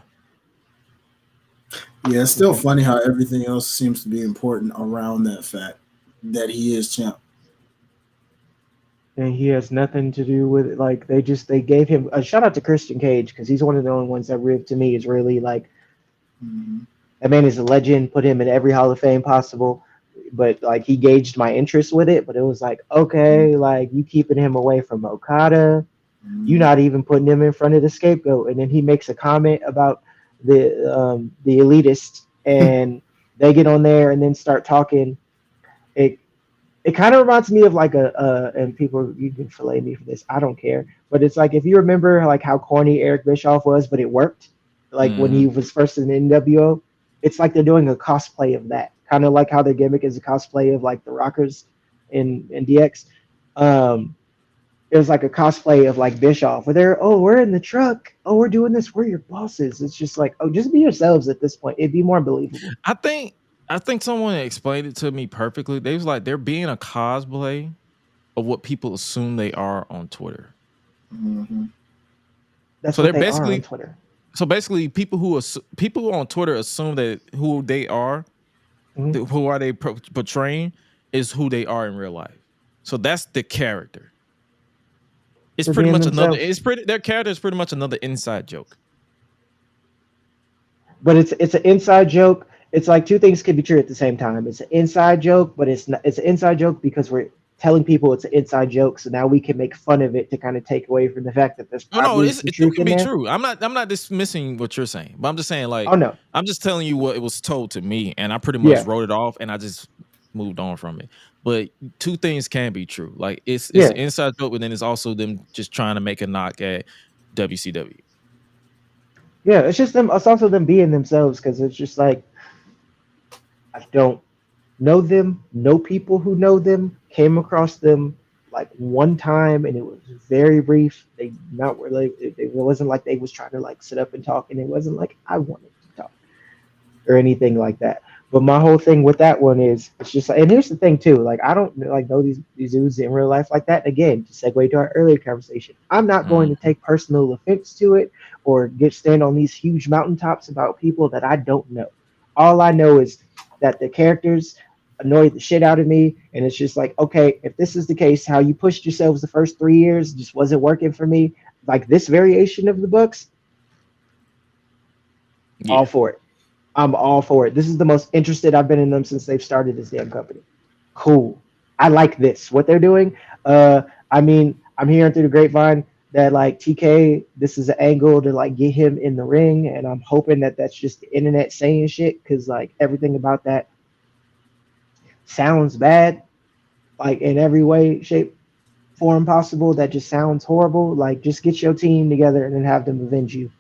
yeah. It's still Okay. funny how everything else seems to be important around that fact that he is champ. And he has nothing to do with it. Like they gave him a shout out to Christian Cage because he's one of the only ones that really to me is really like Mhm. that man is a legend. Put him in every Hall of Fame possible. But like he gauged my interest with it. But it was like okay, like you keeping him away from Okada. You Mhm. not even putting him in front of the scapegoat. And then he makes a comment about the elitist, and they get on there and then start talking. It it kind of reminds me of like and people you can fillet me for this. I don't care, but it's like if you remember like how corny Eric Bischoff was, but it worked. Like when Mm-hmm. he was first in the NWO, it's like they're doing a cosplay of that. Kind of like how their gimmick is a cosplay of like the Rockers in DX. Um, it was like a cosplay of like Bischoff, where they're we're in the truck, we're doing this, we're your bosses. It's just like just be yourselves at this point. It'd be more believable. I think someone explained it to me perfectly. They was like they're being a cosplay of what people assume they are on Twitter. Mhm. That's So what they're they are on basically Twitter. people who on Twitter assume that who they are, Mhm. who are they portraying is who they are in real life. So that's the character. It's They're pretty being much another. themselves. Their character is pretty much another inside joke. But it's an inside joke. It's like two things can be true at the same time. It's an inside joke, but it's not. It's an inside joke because we're telling people it's an inside joke, so now we can make fun of it to kind of take away from the fact that there's Oh no, probably it some still truth can in be there. true. I'm not dismissing what you're saying, but I'm just saying Oh like no, I'm just telling you what it was told to me, and I pretty much yeah, wrote it off, and I just moved on from it. But two things can be true. Like it's an yeah, inside joke, but then it's also them just trying to make a knock at WCW. yeah. It's just them. It's also them being themselves because it's just like I don't know them, know people who know them, came across them like one time and it was very brief. They not really it wasn't like they was trying to like sit up and talk and it wasn't like I wanted to talk or anything like that. But my whole thing with that one is it's just like, and here's the thing too, like I don't like know these dudes in real life like that. And again, to segue to our earlier conversation, I'm not going to take personal offense to it or get stand on these huge mountaintops about people that I don't know. All I know is that the characters annoy the shit out of me, and it's just like, okay, if this is the case, how you pushed yourselves the first 3 years just wasn't working for me. Like this variation of the books, all for it. I'm all for it. This is the most interested I've been in them since they've started this damn company. Cool. I like this. What they're doing. I mean, I'm hearing through the grapevine that like TK, this is an angle to like get him in the ring, and I'm hoping that that's just the internet saying shit because like everything about that sounds bad, like in every way, shape, form possible. That just sounds horrible. Like just get your team together and then have them avenge you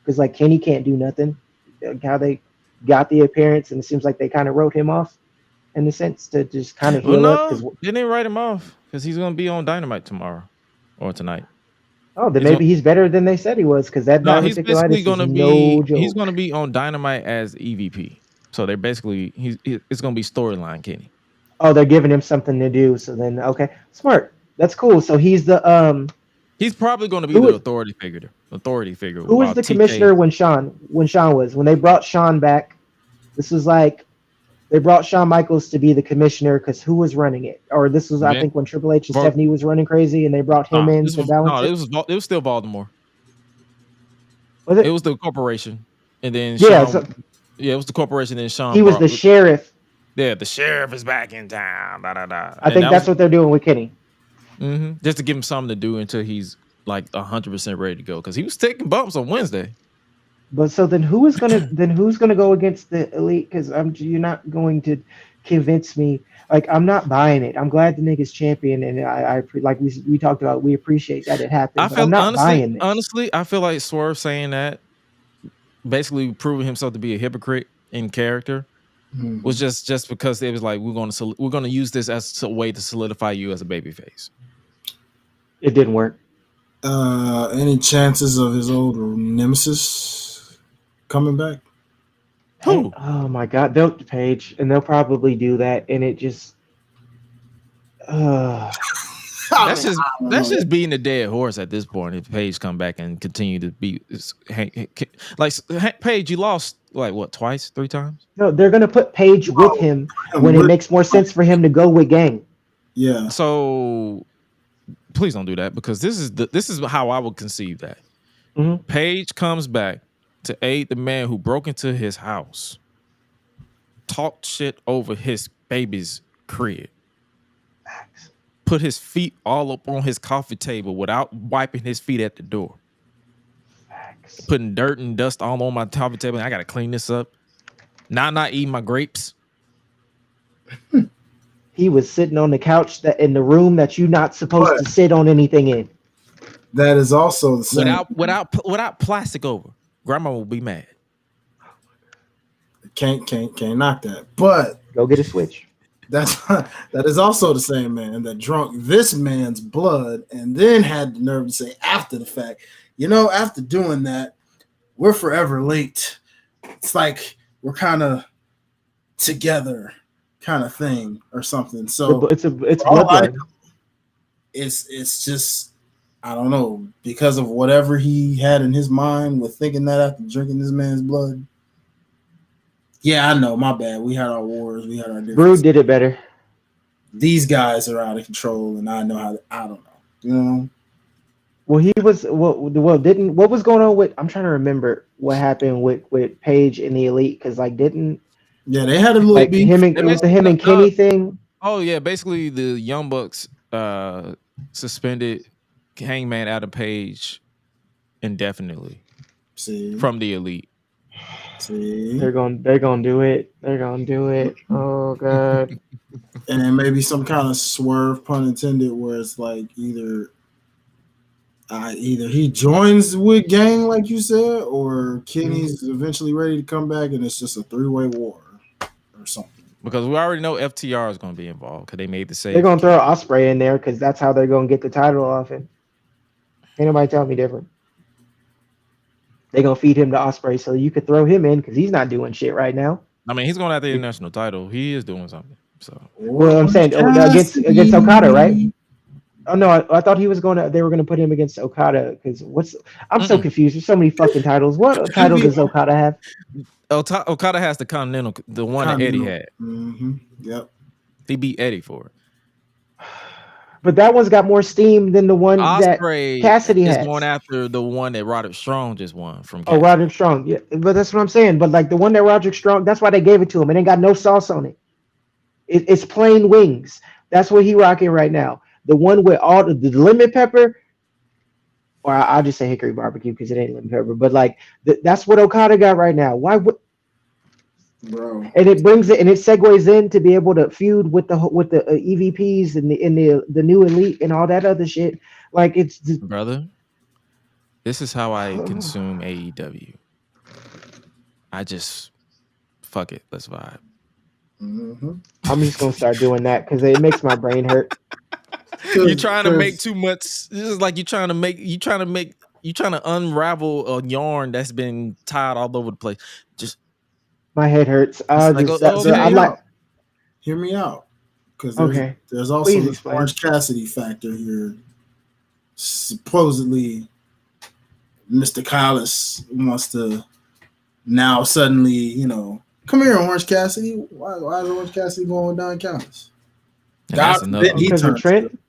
because like Kenny can't do nothing. Like, how they got the appearance, and it seems like they kind of wrote him off in a sense to just kind of heal up. Because they didn't write him off because he's going to be on Dynamite tomorrow or tonight. Oh, then maybe he's better than they said he was because that he's basically going to be he's going to be on Dynamite as EVP. So they're basically it's going to be storyline Kenny. Oh, they're giving him something to do. So then okay, smart. That's cool. So he's the he's probably going to be the authority figure. Who was the commissioner when they brought Shawn back? This was like they brought Shawn Michaels to be the commissioner because who was running it? Or this was I think when Triple H and Stephanie was running crazy and they brought him in to balance it. It was still Baltimore. Was it? It was the corporation, and then it was the corporation. And Shawn. He was the sheriff. Yeah, the sheriff is back in town. I think that's what they're doing with Kenny. Mm-hmm. Just to give him something to do until he's like 100% ready to go because he was taking bumps on Wednesday. But so then who's gonna go against the Elite? Because you're not going to convince me. Like I'm not buying it. I'm glad the nigga's champion, and I like we talked about. We appreciate that it happened. I'm not buying this. Honestly, I feel like Swerve saying that, basically proving himself to be a hypocrite in character, was just because it was like we're going to use this as a way to solidify you as a babyface. It didn't work. Any chances of his old nemesis coming back? Who? Oh my God, they'll Paige, and they'll probably do that, and it just. That's just beating a dead horse at this point. If Paige come back and continue to be like Paige, you lost like what, twice, 3 times? No, they're gonna put Paige with him when it makes more sense for him to go with Gang. Yeah. So please don't do that because this is how I would conceive that. Mm-hmm. Paige comes back to aid the man who broke into his house, talked shit over his baby's crib, put his feet all up on his coffee table without wiping his feet at the door, putting dirt and dust all on my coffee table. I got to clean this up. Now not eating my grapes. He was sitting on the couch in the room that you're not supposed to sit on anything in. That is also the same. Without plastic over. Grandma will be mad. Can't knock that. But go get a switch. That is also the same man that drunk this man's blood and then had the nerve to say after the fact, after doing that, we're forever linked. It's like we're kind of together, kind of thing or something. So it's blood. It's just, I don't know, because of whatever he had in his mind with thinking that after drinking this man's blood. Yeah, I know. My bad. We had our wars. We had our differences. Brood did it better. These guys are out of control, and I know how. I don't know. Well, he was. What was going on with? I'm trying to remember what happened with Paige and the Elite because didn't. Yeah, they had a little like beef. It was the him and Kenny thing. Oh yeah, basically the Young Bucks suspended Hangman out of Paige indefinitely. From the Elite. See, they're gonna do it. They're gonna do it. Oh God. And then maybe some kind of swerve, pun intended, where it's like either he joins with Gang, like you said, or Kenny's eventually ready to come back, and it's just a 3-way war or something. Because we already know FTR is going to be involved because they made the save. They're gonna throw Ospreay in there because that's how they're gonna get the title off him. Ain't nobody tell me different. They're gonna feed him to Ospreay so you could throw him in because he's not doing shit right now. I mean, he's going after the international title. He is doing something. So, well, I'm saying against Okada, right? Oh no, I thought he was going to. They were going to put him against Okada because I'm so confused. There's so many fucking titles. What title does Okada have? Okada has the Continental, the one that Eddie had. Yep. He beat Eddie for it. But that one's got more steam than the one Ospreay that Cassidy is has. going after the one that Roderick Strong just won from Cassidy. Oh, Roderick Strong. Yeah, but that's what I'm saying. But like the one that Roderick Strong, that's why they gave it to him. It ain't got no sauce on it. It's plain wings. That's what he rocking right now. The one with all the lemon pepper, or I'll just say hickory barbecue because it ain't lemon pepper. But like that's what Okada got right now. Why would? Bro. And it brings it and it segues in to be able to feud with the EVPs and the new elite and all that other shit. Like it's brother. This is how I consume AEW. I just fuck it. Let's vibe. I'm just gonna start doing that because it makes my brain hurt. You're trying to make too much. This is like you're trying to unravel a yarn that's been tied all over the place. Just my head hurts. I'm like, hear me out, because there's also this Orange Cassidy factor here. Supposedly, Mr. Callis wants to now suddenly, come here, Orange Cassidy. Why is Orange Cassidy going with Don Callis? Because of Trent.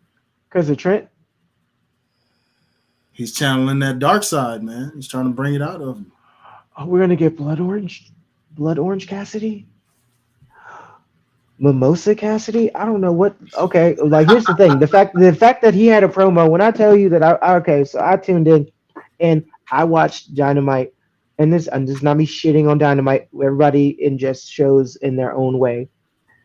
Because of Trent. He's channeling that dark side, man. He's trying to bring it out of him. Oh, we're gonna get Blood Orange Cassidy? Mimosa Cassidy? I don't know what. Okay, like here's the thing: the fact that he had a promo. When I tell you that so I tuned in and I watched Dynamite, and this is not me shitting on Dynamite. Everybody ingests shows in their own way.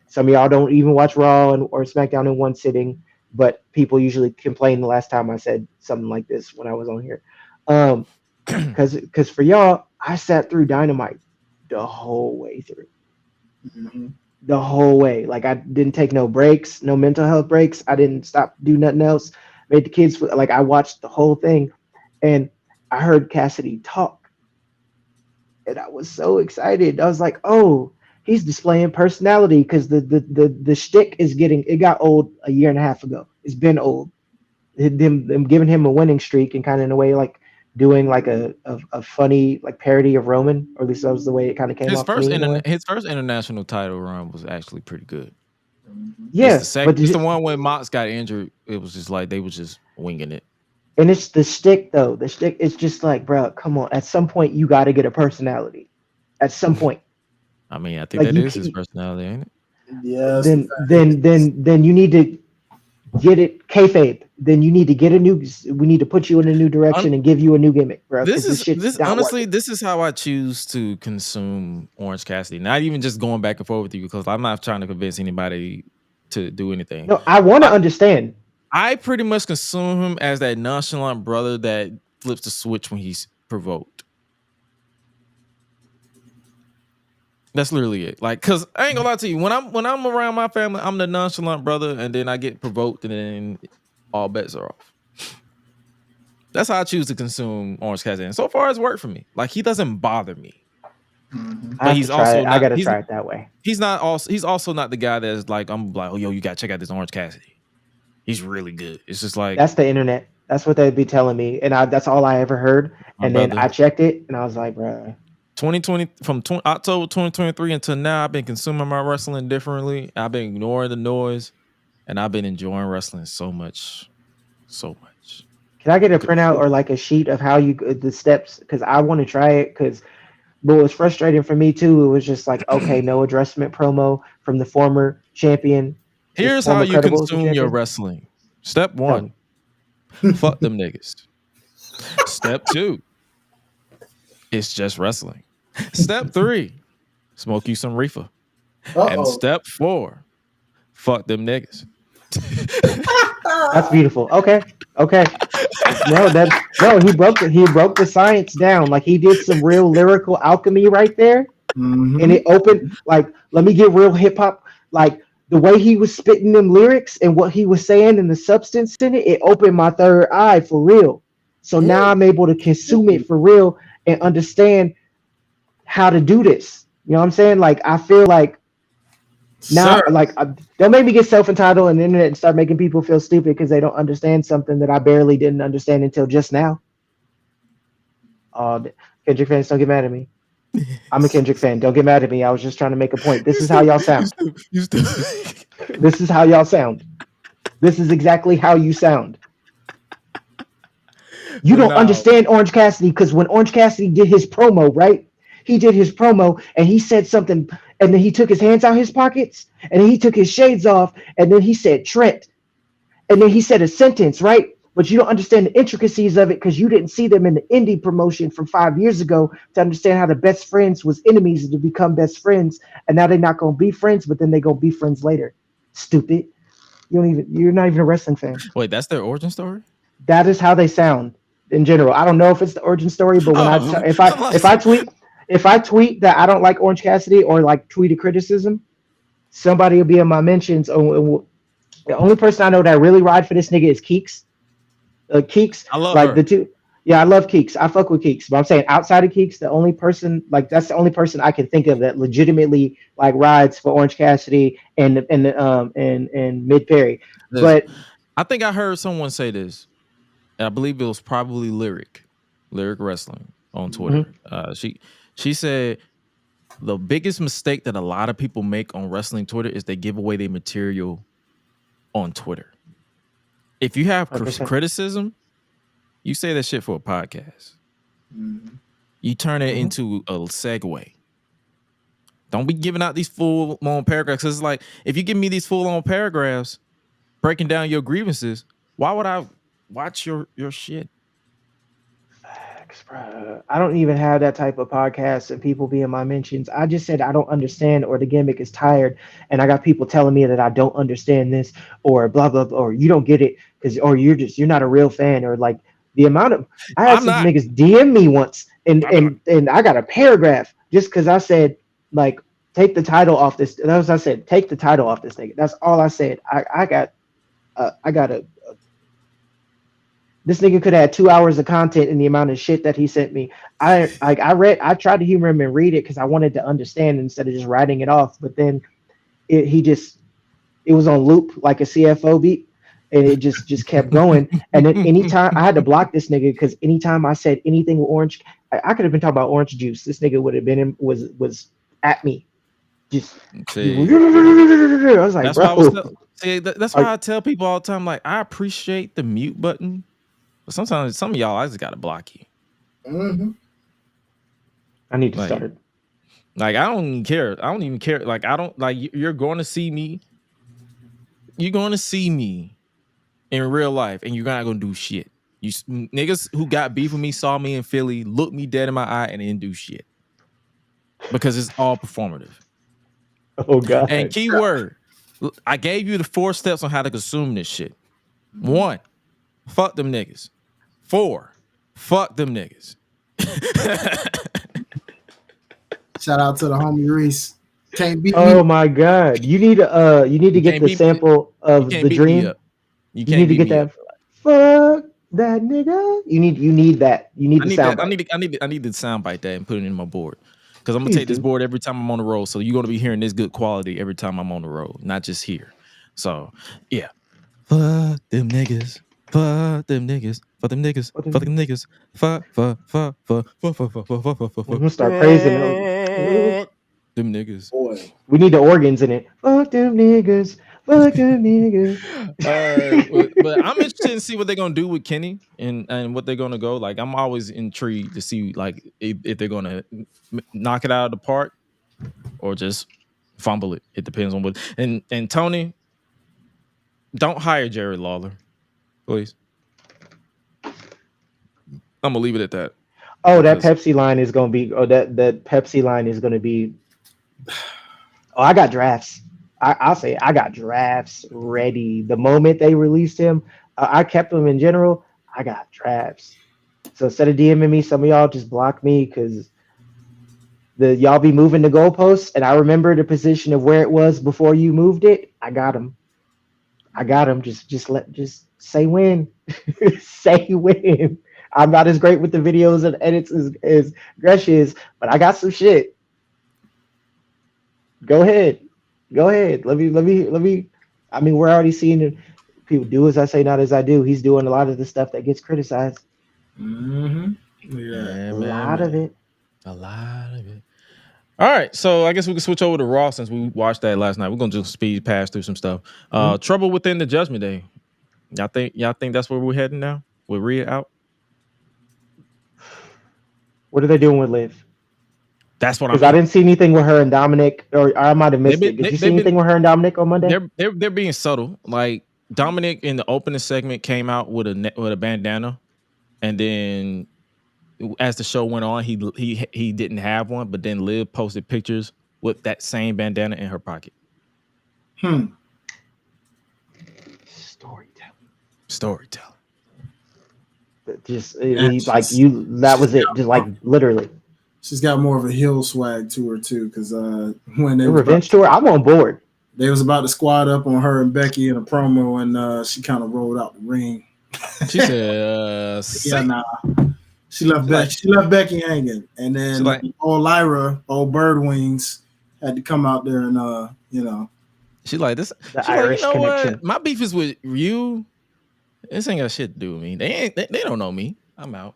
Some of y'all don't even watch Raw or SmackDown in one sitting, but people usually complain the last time I said something like this when I was on here. Because for y'all, I sat through Dynamite the whole way through. The whole way. Like I didn't take no breaks, no mental health breaks. I didn't stop do nothing else. Made the kids like I watched the whole thing, and I heard Cassidy talk, and I was so excited. I was like, oh. He's displaying personality because the shtick it got old a year and a half ago. It's been old. Them giving him a winning streak and kind of in a way like doing like a funny like parody of Roman, or at least that was the way it kind of came off. His first international title run was actually pretty good. Yeah, but the one when Mox got injured, it was just like they was just winging it. And it's the shtick though. The shtick is just like, bro, come on. At some point, you got to get a personality. At some point. I mean, I think like that is his personality, ain't it? Yeah. Then you need to get it kayfabe. Then you need to get we need to put you in a new direction and give you a new gimmick, bro. This is how I choose to consume Orange Cassidy. Not even just going back and forth with you, because I'm not trying to convince anybody to do anything. No, I want to understand. I pretty much consume him as that nonchalant brother that flips the switch when he's provoked. That's literally it. Like, cause I ain't gonna lie to you, when I'm around my family, I'm the nonchalant brother, and then I get provoked, and then all bets are off. That's how I choose to consume Orange Cassidy. And so far, it's worked for me. Like, he doesn't bother me. But I gotta try it that way. He's also not the guy that's like, I'm like, oh yo, you gotta check out this Orange Cassidy. He's really good. It's just like that's the internet. That's what they'd be telling me, and that's all I ever heard. And then I checked it, and I was like, bro. 2020 from October 2023 until now, I've been consuming my wrestling differently. I've been ignoring the noise, and I've been enjoying wrestling so much. Can I get a printout or like a sheet of how the steps? Because I want to try it. But it was frustrating for me too. It was just like, okay, no addressment promo from the former champion. Here's how you consume your wrestling. Step 1, fuck them niggas. Step 2, it's just wrestling. Step 3, smoke you some reefer. And step 4, fuck them niggas. That's beautiful. Okay. He broke the science down. Like he did some real lyrical alchemy right there. And it opened like, let me get real hip hop. Like the way he was spitting them lyrics and what he was saying and the substance in it, it opened my third eye for real. So now I'm able to consume it for real and understand how to do this. You know what I'm saying? Like I feel like now, Sir. don't make me get self entitled on the internet and start making people feel stupid because they don't understand something that I barely didn't understand until just now. Kendrick fans, don't get mad at me. I'm a Kendrick fan. Don't get mad at me. I was just trying to make a point. This is how y'all sound. This is how y'all sound. This is exactly how you sound. You But don't no, understand Orange Cassidy because when Orange Cassidy did his promo, right? He did his promo and he said something, and then he took his hands out his pockets and he took his shades off, and then he said Trent, and then he said a sentence, right? But you don't understand the intricacies of it because you didn't see them in the indie promotion from 5 years ago to understand how the best friends was enemies to become best friends, and now they're not gonna be friends, but then they gonna be friends later. Stupid. You're not even a wrestling fan. wait, that's their origin story. That is how they sound in general. I don't know if it's the origin story, but when Oh, if I tweet that I don't like Orange Cassidy or like tweet a criticism, somebody will be in my mentions. The only person I know that really ride for this nigga is Keeks. Keeks, I love like her. the two. Yeah, I love Keeks. I fuck with Keeks, but I'm saying outside of Keeks, the only person like that's the only person I can think of that legitimately like rides for Orange Cassidy and Mid Perry. Listen, But I think I heard someone say this. And I believe it was probably Lyric Wrestling on Twitter. She said the biggest mistake that a lot of people make on wrestling Twitter is they give away their material on Twitter. If you have 100%. criticism, you say that shit for a podcast. You turn it into a segue. Don't be giving out these full-on paragraphs. It's like, if you give me these full-on paragraphs breaking down your grievances, why would I watch your shit? I don't even have that type of podcast and people be in my mentions. I just said I don't understand or the gimmick is tired, and I got people telling me that I don't understand this or blah blah blah, or you don't get it because or you're not a real fan, or like the amount of I had I'm some not. niggas DM me once and I'm not. and I got a paragraph just because I said like take the title off this. That was I said take the title off this nigga. That's all I said. I got a this nigga could have had 2 hours of content in the amount of shit that he sent me. I tried to humor him and read it because I wanted to understand instead of just writing it off. But then it was on loop like a CFO beat, and it just kept going. And then anytime I had to block this nigga because anytime I said anything with orange, I could have been talking about orange juice. This nigga would have been was at me. Just See, I was like, that's bro. why I was that's why I tell people all the time, like, I appreciate the mute button, but sometimes some of y'all I just gotta block you. I need to Like, start it. like I don't even care. I don't even care. Like, I don't like you're going to see me. You're going to see me in real life, and you're not gonna do shit. You niggas who got beef with me saw me in Philly, looked me dead in my eye, and didn't do shit because it's all performative. Oh god. And keyword, I gave you the 4 steps on how to consume this shit. 1, fuck them niggas. 4, fuck them niggas. Shout out to the homie Reese. Can't beat Oh me. my god. You need to get the sample of the dream. You You can't need to beat get me up. that. Fuck that nigga. You need that. You need I the need sound that. bite. I need to soundbite that and put it in my board. Because I'm gonna Please take this do. board every time I'm on the road. So you're gonna be hearing this good quality every time I'm on the road, not just here. So yeah. Fuck them niggas. Fuck them niggas. Fuck them niggas. Fuck them Fuck them niggas. Fuck. I'm gonna start praising them. Them niggas. Boy. We need the organs in it. Fuck them niggas. Fuck them niggas. All right, but I'm interested in see what they're gonna do with Kenny and what they're gonna go. Like, I'm always intrigued to see like if they're gonna knock it out of the park or just fumble it. It depends on what. And Tony, don't hire Jerry Lawler, please. I'm gonna leave it at that. Oh, that Pepsi line is gonna be. Oh, that Pepsi line is gonna be. Oh, I got drafts. I'll say I got drafts ready. The moment they released him, I kept them in general. I got drafts. So instead of DMing me, some of y'all just block me because y'all be moving the goalposts, and I remember the position of where it was before you moved it. I got him. Just say when. Say when. I'm not as great with the videos and edits as Gresh is, but I got some shit. Go ahead. Go ahead. Let me. I mean, we're already seeing people do as I say, not as I do. He's doing a lot of the stuff that gets criticized. Mm-hmm. Yeah. A Man, lot of it. a lot of it. All right, so I guess we can switch over to Raw since we watched that last night. We're gonna just speed pass through some stuff. Trouble within the Judgment Day. Y'all think that's where we're heading now? With Rhea out? What are they doing with Liv? That's what I Because I mean. didn't see anything with her and Dominic, or I might have missed it. Did you see anything with her and Dominic on Monday? They're being subtle. Like Dominic in the opening segment came out with a bandana, and then as the show went on, he didn't have one, but then Liv posted pictures with that same bandana in her pocket. Storytelling. Just like you, that was it. Just like literally. She's got more of a heel swag to her too, because when they The revenge tour, I'm on board. They was about to squad up on her and Becky in a promo, and she kind of rolled out the ring. She said, "Yeah, nah." She left Becky. She left Becky hanging, and then old Lyra, old Bird Wings, had to come out there and She like this. The Irish like, you know connection. what? My beef is with you. This ain't got shit to do with me. They don't know me. I'm out.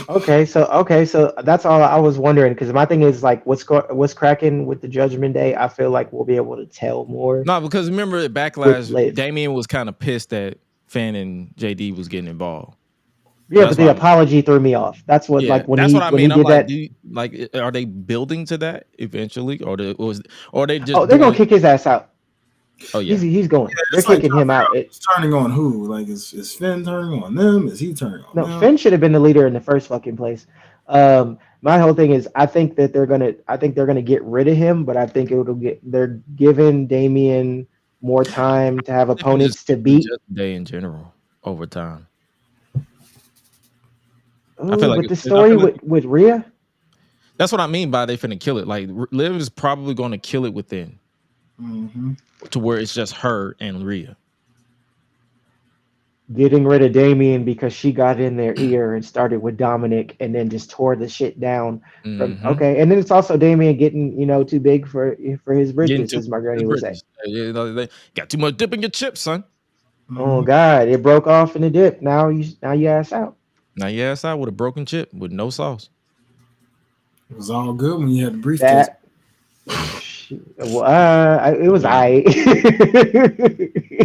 Okay, so that's all I was wondering, because my thing is like, what's cracking with the Judgment Day? I feel like we'll be able to tell more. No, because remember at Backlash, Damian was kind of pissed that Finn and JD was getting involved. Yeah, but the apology threw me off. That's what when he did that. Are they building to that eventually, or they just? Oh, they're gonna kick his ass out. Oh yeah, he's going. Yeah, they're kicking him out. It's turning on who? Like is Finn turning on them? Is he turning on them? No, Finn should have been the leader in the first fucking place. My whole thing is, I think they're gonna get rid of him, but I think they're giving Damian more time to have opponents to beat. Just day in general over time. Ooh, I feel like the story with Rhea. That's what I mean by they finna kill it. Like Liv is probably going to kill it within. Mm-hmm. To where it's just her and Rhea. Getting rid of Damian because she got in their ear and started with Dominic and then just tore the shit down. Okay, and then it's also Damian getting too big for his britches, as my granny would say. They got too much dip in your chips, son. Oh God, it broke off in the dip. Now you ass out. Now you ass out with a broken chip with no sauce. It was all good when you had the briefcase. It was aight.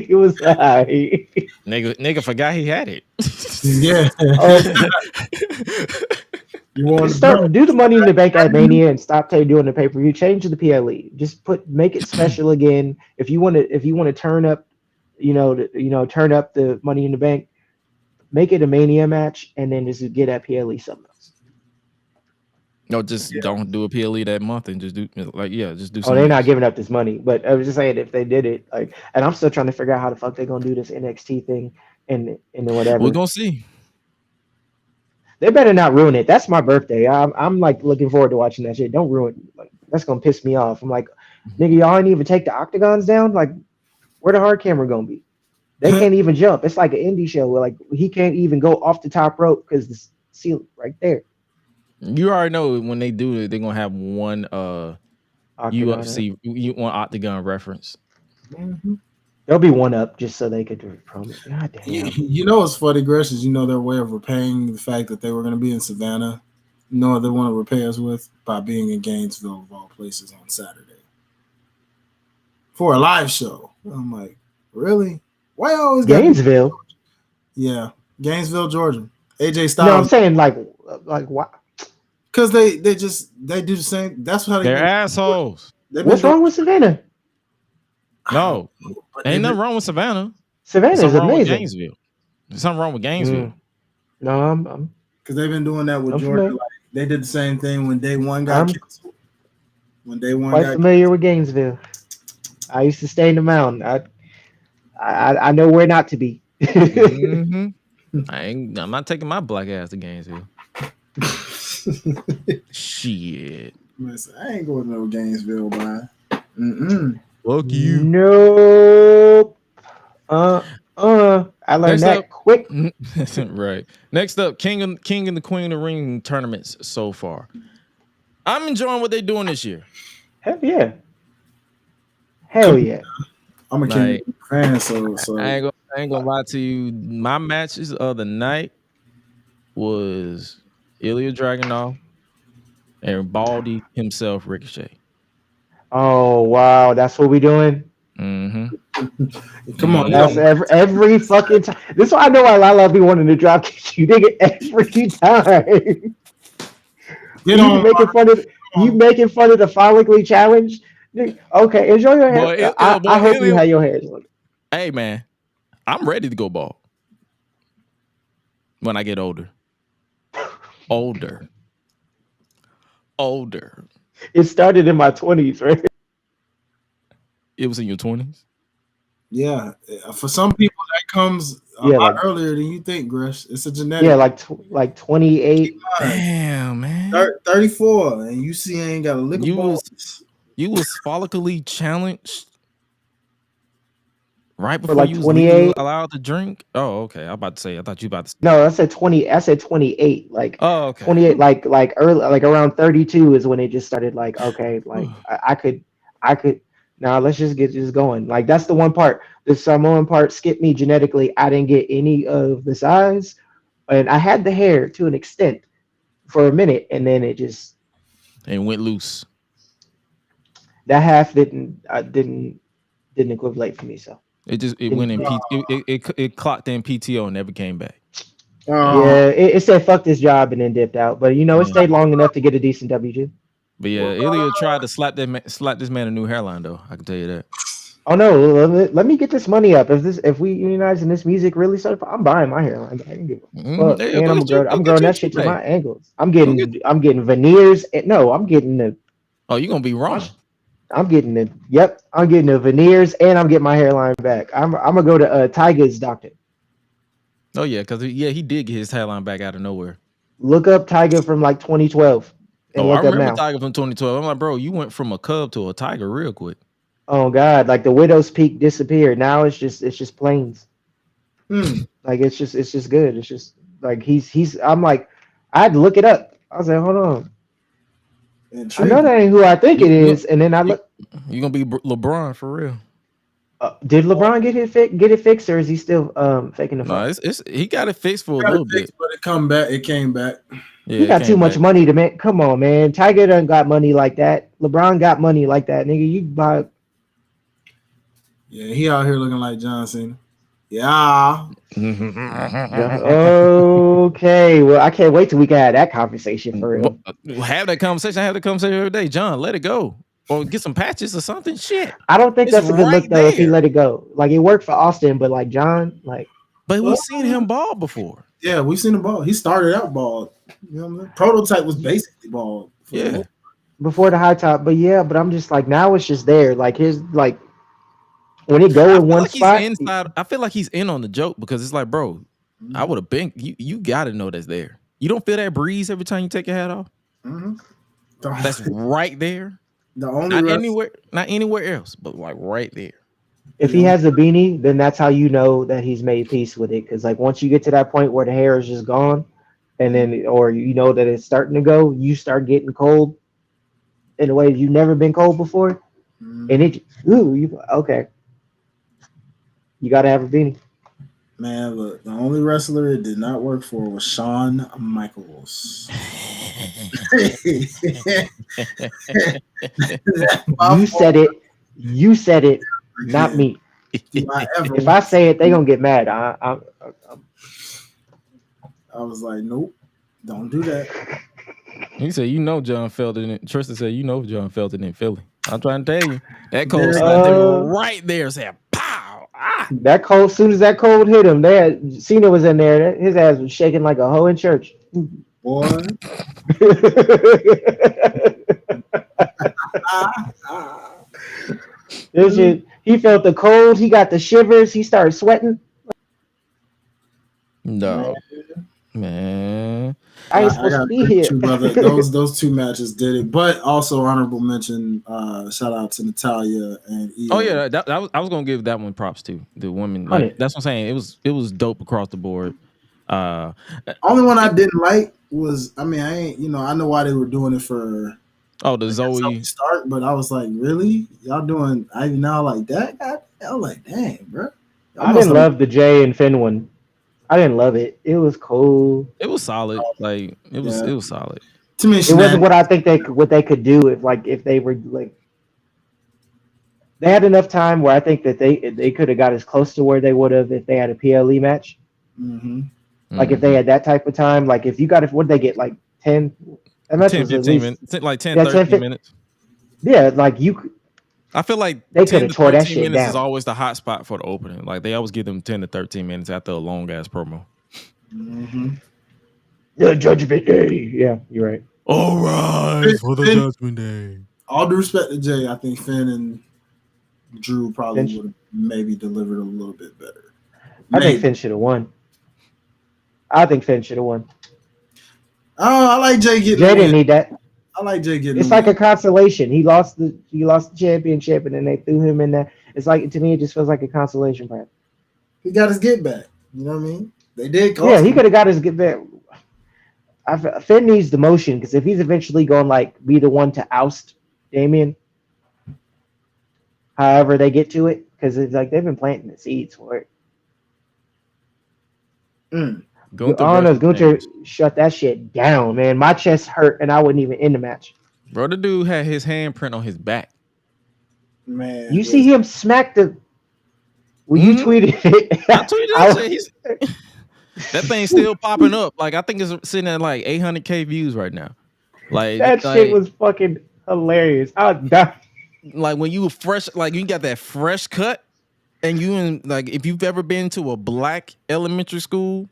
It was aight. Nigga forgot he had it. Yeah. You want to do the Money in the Bank at Mania and stop doing the pay-per-view. Change the PLE. Just make it special again. If you want to turn up, turn up the Money in the Bank, make it a Mania match, and then just get that PLE something else. No, don't do a PLE that month and just do just do. Oh, they're not giving up this money, but I was just saying if they did it, and I'm still trying to figure out how the fuck they're gonna do this NXT thing and whatever. We're gonna see. They better not ruin it. That's my birthday. I'm like looking forward to watching that shit. Don't ruin it. Like, that's gonna piss me off. I'm like, nigga, y'all ain't even take the octagons down. Like, where the hard camera gonna be? They can't even jump. It's like an indie show where he can't even go off the top rope because the ceiling right there. You already know when they do it, they're gonna have one UFC one octagon reference. Mm-hmm. There'll be one up just so they could do it. God damn. You know what's funny, Gresh, is their way of repaying the fact that they were gonna be in Savannah. They want to repay us with by being in Gainesville of all places on Saturday for a live show. I'm like, really? Why always Gainesville? Yeah, Gainesville, Georgia. AJ Styles. No, I'm saying like why? Because they do the same. That's how they're assholes. What's wrong with Savannah? No, ain't nothing wrong with Savannah. Savannah is amazing. Gainesville. There's something wrong with Gainesville. No, I'm because they've been doing that with Georgia. Like, they did the same thing when Day One got canceled. When Day One quite familiar with Gainesville. I used to stay in the mountain. I know where not to be. Mm-hmm. I'm not taking my black ass to Gainesville. Shit. Listen, I ain't going to no Gainesville, man. Fuck you. Nope. I learned that quick. Right. Next up, King and the Queen of the Ring tournaments so far. I'm enjoying what they're doing this year. Hell yeah. Hell yeah. I'm a Kenny fan, so I ain't gonna lie to you. My matches of the night was Ilya Dragunov and Baldy himself, Ricochet. Oh wow, that's what we doing. Mm-hmm. Come on, That's every fucking time. This is why I know why Lala be wanting to drop kick you, nigga, every time. You making fun of the follically challenge. Okay, enjoy your hair. I hope you have your hair. Hey man, I'm ready to go bald when I get older. Older. It started in my 20s, right? It was in your 20s? Yeah. For some people, that comes a lot earlier than you think, Gresh. It's a genetic. Yeah, like 28. Damn, man. 34, and you see, ain't got a lick of balls. You was follically challenged right before like you was 28 allowed to drink. Oh, okay. I thought you about to say. No, I said 20. I said 28. Like 28. Like early, like around 32 is when it just started. Like okay, like I could. Now let's just get this going. Like that's the one part. The Samoan part skipped me genetically. I didn't get any of the size, and I had the hair to an extent for a minute, and then it just went loose. That half didn't equivalent for me. So it went in it clocked in PTO and never came back. Yeah, it said fuck this job and then dipped out. But it stayed long enough to get a decent W2. But yeah, Ilya tried to slap this man a new hairline though. I can tell you that. Oh no, let me get this money up. If we unionize and this music really starts, I'm buying my hairline. I can give a fuck. And I'm growing that shit to my angles. I'm getting veneers. I'm getting the. Oh, you're gonna be wrong. I'm getting the veneers and I'm getting my hairline back. I'm gonna go to Tyga's doctor. Oh yeah, because he did get his hairline back out of nowhere. Look up Tyga from like 2012. I remember Tyga from 2012. I'm like, bro, you went from a cub to a tiger real quick. Oh God, like the widow's peak disappeared. Now it's just plains. Like it's just good. It's just like he's. I'm like, I had to look it up. I was like, hold on. I know that ain't who I think it is, and then I look. You gonna be LeBron for real? Did LeBron get it fixed, or is he still faking the fuck? No, he got it fixed for a little bit, but it came back. Yeah, he got too much money to make. Come on, man. Tiger done got money like that. LeBron got money like that, nigga. You buy. Yeah, he out here looking like John Cena. Yeah. Okay. Well, I can't wait till we can have that conversation for real. Have that conversation. Have the conversation every day, John. Let it go, or get some patches or something. Shit. I don't think that's a good look though. If he let it go, like it worked for Austin, but like John, like. But we've seen him bald before. Yeah, we've seen him bald. He started out bald. You know what I mean? Prototype was basically bald. Yeah. Before the high top, but I'm just like now it's just there. Like his like. When it go in one spot, I feel like he's in on the joke because it's like, bro, I would have been. You got to know that's there. You don't feel that breeze every time you take your hat off. That's right there. The only not anywhere else, but like right there. If he has a beanie, then that's how you know that he's made peace with it. Because like once you get to that point where the hair is just gone, and then or you know that it's starting to go, you start getting cold in a way you've never been cold before, and okay. You gotta have a beanie. Man, look, the only wrestler it did not work for was Shawn Michaels. You said it, not me. If I say it, they gonna get mad. I was like, nope, don't do that. He said, John felt it. Tristan said, John felt it in Philly. I'm trying to tell you. That cold stuff right there said, pow. That cold, as soon as that cold hit him, Cena was in there. His ass was shaking like a hoe in church. Boy. He felt the cold. He got the shivers. He started sweating. No, man. I ain't supposed to be here. Brother. Those two matches did it, but also honorable mention. Shout out to Natalia and Io. Oh yeah, I was gonna give that one props to the woman. Like, that's what I'm saying. It was dope across the board. Only one I didn't like was I know why they were doing it for Oh, the Like, that's how we Zoe. start, but I was like, really? Y'all doing Ivy now like that? I was like, dang, bro. I didn't love the Jay and Finn one. I didn't love it. It was cool. It was solid. Like it was solid. To me, It wasn't what I think what they could do if they were like they had enough time where I think that they could have got as close to where they would have if they had a PLE match. Mm-hmm. Like if they had that type of time, like if you got what they get like 10 that match 10, was at 15 least minutes, like 10, 13 minutes. Yeah, like you. I feel like they 10 to tore that 13 shit minutes down. is always the hot spot for the opening. Like they always give them 10 to 13 minutes after a long ass promo. Mm-hmm. The Judgment Day. Yeah, you're right. All right, for the Judgment Day. All due respect to Jay, I think Finn and Drew probably would have maybe delivered a little bit better. I think Finn should have won. I like Jay getting. Jay didn't need that. I like Jay getting. It's like a consolation. He lost the championship, and then they threw him in there. It's like, to me, it just feels like a consolation prize. He got his get back. You know what I mean? They did. Yeah, he could have got his get back. Finn needs the motion because if he's eventually going like be the one to oust Damien, however they get to it, because it's like they've been planting the seeds for it. Gunther shut that shit down, man. My chest hurt, and I wasn't even in the match. Bro, the dude had his handprint on his back. Man, you see him smack the. Well, you tweeted it. I tweeted that. That thing's still popping up. Like I think it's sitting at like 800K views right now. Like that shit was fucking hilarious. I was dying. Like when you were fresh, like you got that fresh cut, and you in like if you've ever been to a black elementary school,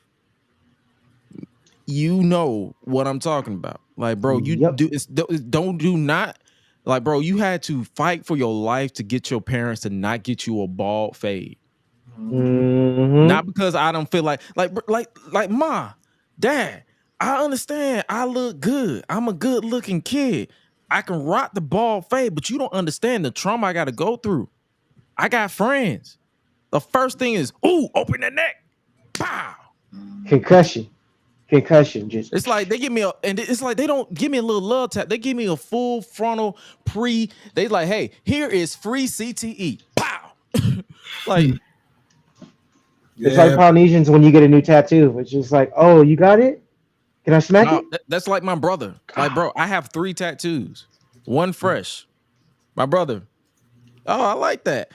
you know what I'm talking about. Like, bro, you do not like, bro. You had to fight for your life to get your parents to not get you a bald fade. Mm-hmm. Not because I don't feel like ma, dad. I understand. I look good. I'm a good looking kid. I can rock the bald fade, but you don't understand the trauma I got to go through. I got friends. The first thing is, open the neck. Pow. Concussion. Just it's like they give me it's like they don't give me a little love tap. They give me a full frontal pre. They like, hey, here is free CTE. Pow. Like. It's like Polynesians when you get a new tattoo. It's just like, oh, you got it? Can I smack it? That's like my brother. Like, bro, I have 3 tattoos. 1 fresh. My brother. Oh, I like that.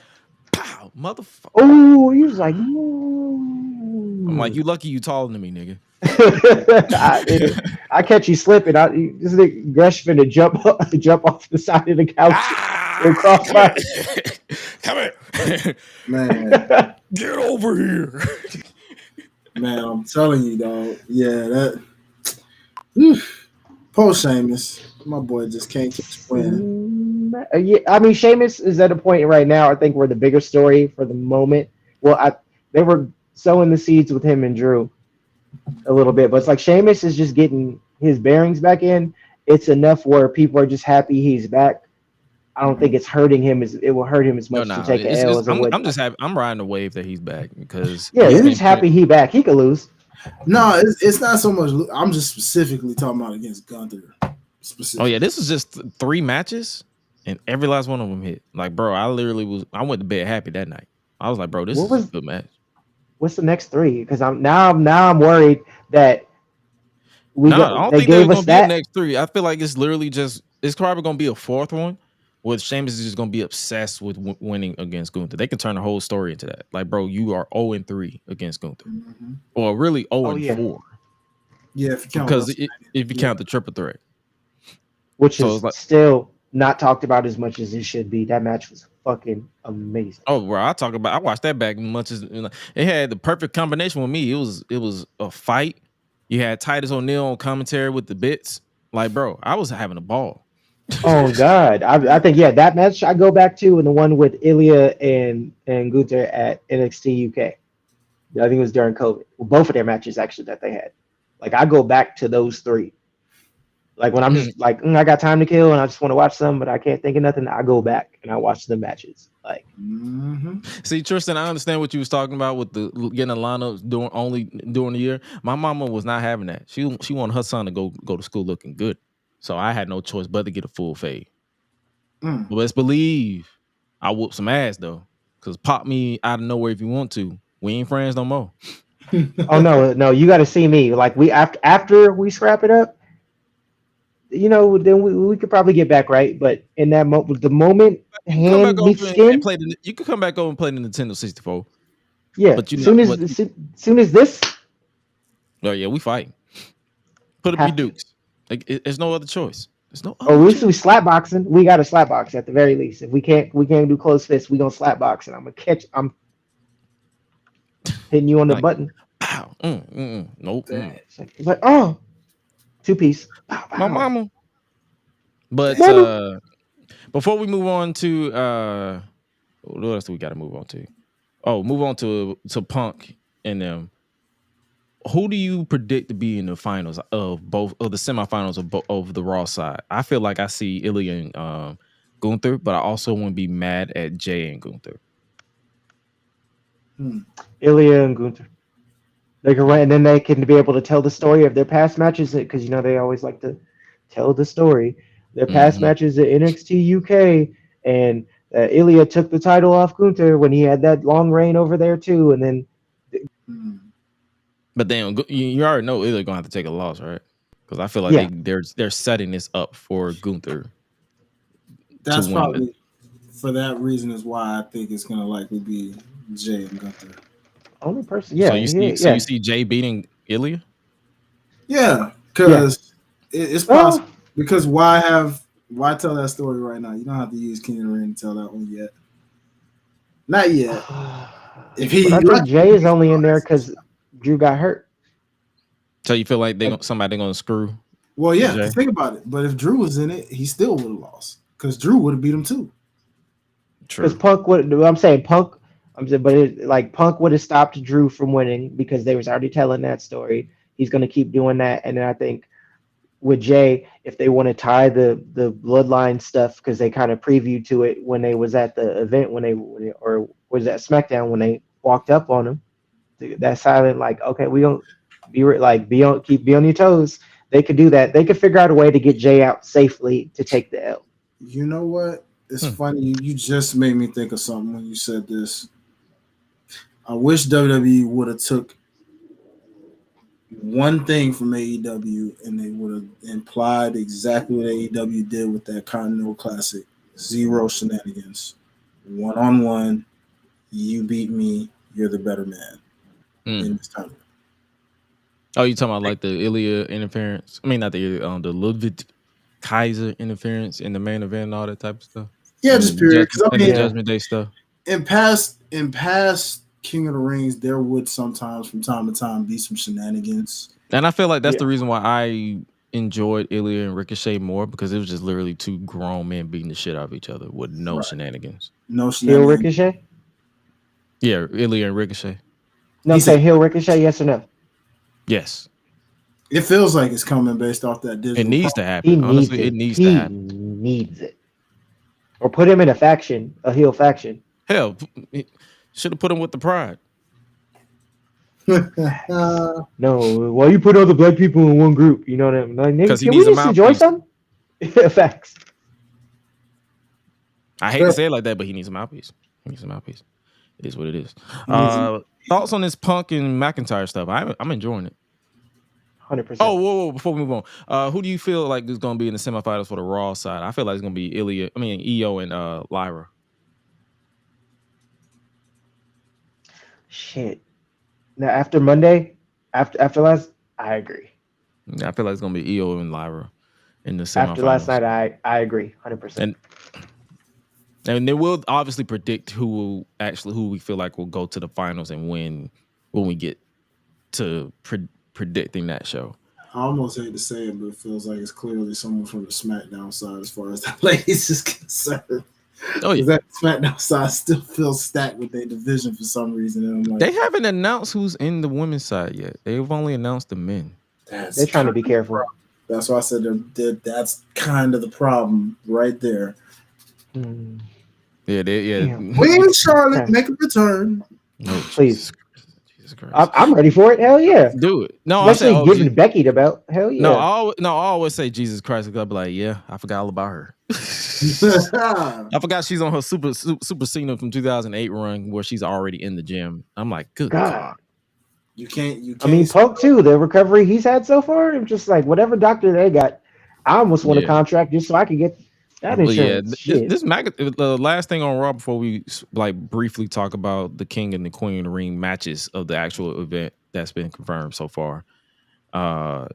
Pow, motherfucker. Oh, he was like, ooh. I'm like, you lucky you taller than me, nigga. I catch you slipping. This nigga Gresh finna jump off the side of the couch and crossfire. Come here. Man. Get over here. Man, I'm telling you, dog. Yeah, that. Poor Sheamus. My boy just can't keep winning. Yeah, I mean, Sheamus is at a point right now, I think, where the bigger story for the moment. Well, they were sowing the seeds with him and Drew a little bit, but it's like Sheamus is just getting his bearings back in. It's enough where people are just happy he's back. I don't think it's hurting him it will hurt him as much to take an L as it would. I'm just happy. I'm riding the wave that he's back because he's just happy he's back. He could lose. No, it's not so much. I'm just specifically talking about against Gunther. Oh yeah, this is just 3 matches, and every last one of them hit. Like, bro, I went to bed happy that night. I was like, bro, this is a good match. What's the next 3? Because I'm worried that I don't think there's gonna be a next 3. I feel like it's literally just it's probably gonna be a 4th one. With Sheamus is just gonna be obsessed with winning against Gunther. They can turn the whole story into that. Like, bro, you are 0-3 against Gunther, or really 0-4. Yeah, if you count the triple threat, which is still not talked about as much as it should be. That match was fucking amazing. Oh, bro, I watched that back as much as it had the perfect combination with me. It was a fight. You had Titus O'Neil on commentary with the bits. Like, bro, I was having a ball. Oh God, I think that match I go back to, and the one with Ilya and Gunther at NXT UK. I think it was during COVID. Well, both of their matches actually that they had. Like I go back to those 3. Like when I'm just like I got time to kill and I just want to watch some, but I can't think of nothing. I go back and I watch the matches. Like, See, Tristan, I understand what you was talking about with the getting a lineup during the year. My mama was not having that. She wanted her son to go to school looking good. So I had no choice but to get a full fade. Mm. But let's believe I whoop some ass though. Cause pop me out of nowhere if you want to. We ain't friends no more. Oh no, you got to see me. Like we after we scrap it up, then we could probably get back right. But in that moment, the moment Come back hand over meets and skin, play the. You can come back over and play the Nintendo 64. yeah. But you know Soon as what? soon as this Oh yeah, we fight. Put up your have to, dukes. Like, there's no other choice. There's no or other we choice. slap boxing. We got to slap box at the very least. If we can't do close fists, we gonna slap box, and I'm hitting you on the Like, button. pow. Nope. It's like, oh, 2-piece. Pow, My pow. mama. But Mama. before we move on to what else do we got to move on to? Oh, move on to Punk and them. Who do you predict to be in the finals of both of the semifinals of the Raw side? I feel like I see Ilya and Gunther, but I also want to be mad at Jay and Gunther. Ilya and Gunther. They can run, and then they can be able to tell the story of their past matches because they always like to tell the story. Their past matches at NXT UK, and Ilya took the title off Gunther when he had that long reign over there too, and then. But then you already know Ilya gonna have to take a loss, right? Because I feel like they're setting this up for Gunther. That's probably for that reason is why I think it's gonna likely be Jay and Gunther. Only person, yeah. So you see Jay beating Ilya? Yeah, because it's possible. Because why tell that story right now? You don't have to use King of the Ring to tell that one yet. Not yet. I think Jay is only in there because Drew got hurt. So you feel like somebody gonna screw? Well, yeah. Think about it. But if Drew was in it, he still would have lost because Drew would have beat him too. True. Because Punk would. I'm saying Punk. Punk would have stopped Drew from winning because they was already telling that story. He's going to keep doing that, and then I think with Jay, if they want to tie the bloodline stuff, because they kind of previewed to it when they was at the event or was that SmackDown when they walked up on him, that silent okay, we don't be on your toes. They could do that. They could figure out a way to get Jay out safely to take the L. You know what? It's funny. You just made me think of something when you said this. I wish WWE would have took one thing from AEW and they would have implied exactly what AEW did with that Continental Classic. 0 shenanigans. 1-on-1. You beat me. You're the better man in this tournament. Oh, you talking about like the Ilya interference? I mean, not the Ludwig Kaiser interference in the main event and all that type of stuff. Yeah, just period. The Judgment Day stuff. In past King of the Rings, there would sometimes, from time to time, be some shenanigans. And I feel like that's the reason why I enjoyed Ilya and Ricochet more, because it was just literally two grown men beating the shit out of each other with no shenanigans. No shenanigans. Heel Ricochet? Yeah, Ilya and Ricochet. No, say heel Ricochet, yes or no? Yes. It feels like it's coming based off that digital. It needs to happen. Honestly, it needs to happen. He needs it. Or put him in a heel faction. Hell, should have put him with the Pride. No, why you put all the black people in one group? You know what I mean? Like, because he can needs we a just enjoy some? Facts. I hate to say it like that, but he needs a mouthpiece. It is what it is. Thoughts on this Punk and McIntyre stuff? I'm enjoying it. 100%. Oh, whoa! Before we move on, who do you feel like is going to be in the semifinals for the Raw side? I feel like it's going to be Io and Lyra. Shit. Now after Monday, after last, I agree. Yeah, I feel like it's going to be Io and Lyra in the semifinals. After last night, I agree 100%. And then we'll obviously predict who we feel like will go to the finals and win when we get to predicting that show. I almost hate to say it, but it feels like it's clearly someone from the SmackDown side as far as the ladies is concerned. Oh yeah, that SmackDown side still feels stacked with their division for some reason. And I'm like, they haven't announced who's in the women's side yet. They've only announced the men. They're trying to be careful. That's why I said that's kind of the problem right there. Yeah. Queen Charlotte make a return. No, please. Jesus Christ. I'm ready for it. Hell yeah. Do it. No, I Especially said, giving Becky the belt. Hell yeah. I always say Jesus Christ because I'll be like, yeah, I forgot all about her. I forgot she's on her super senior from 2008 run where she's already in the gym. I'm like, good God. You can't. I mean, Punk too. The recovery he's had so far, I'm just like whatever doctor they got. I almost want a contract just so I could get that insurance. Yeah, the last thing on Raw before we like briefly talk about the King and the Queen of the Ring matches of the actual event that's been confirmed so far. I'm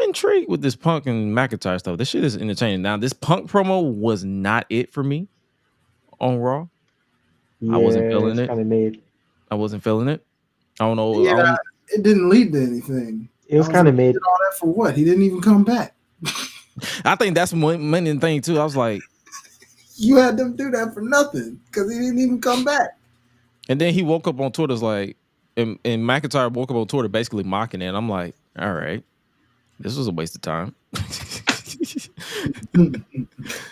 intrigued with this Punk and McIntyre stuff. This shit is entertaining. Now, this Punk promo was not it for me on Raw. Yeah, I wasn't feeling it. Kind of mid. I wasn't feeling it. I don't know. Yeah, it didn't lead to anything. It was kind of mid. Did all that for what? He didn't even come back. I think that's one thing too. I was like, you had them do that for nothing because he didn't even come back. And then he woke up on Twitter's like, and McIntyre woke up on Twitter basically mocking it. And I'm like, all right, this was a waste of time. This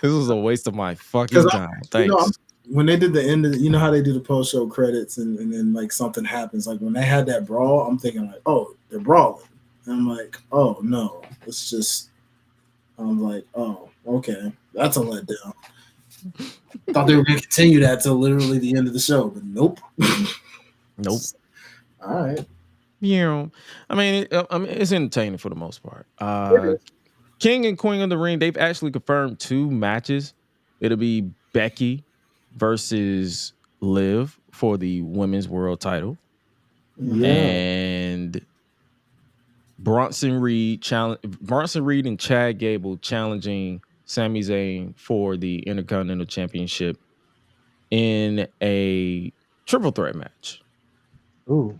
was a waste of my fucking time. Thanks. When they did the end of you know how they do the post show credits and then like something happens. Like when they had that brawl, I'm thinking like, oh, they're brawling. And I'm like, oh no, it's just. I'm like, oh, okay, that's a letdown. Thought they were going to continue that till literally the end of the show, but nope. Nope. All right. Yeah, I mean, it's entertaining for the most part. King and Queen of the Ring, they've actually confirmed 2 matches. It'll be Becky versus Liv for the women's world title, and Bronson Reed and Chad Gable challenging Sami Zayn for the Intercontinental Championship in a triple threat match. Ooh.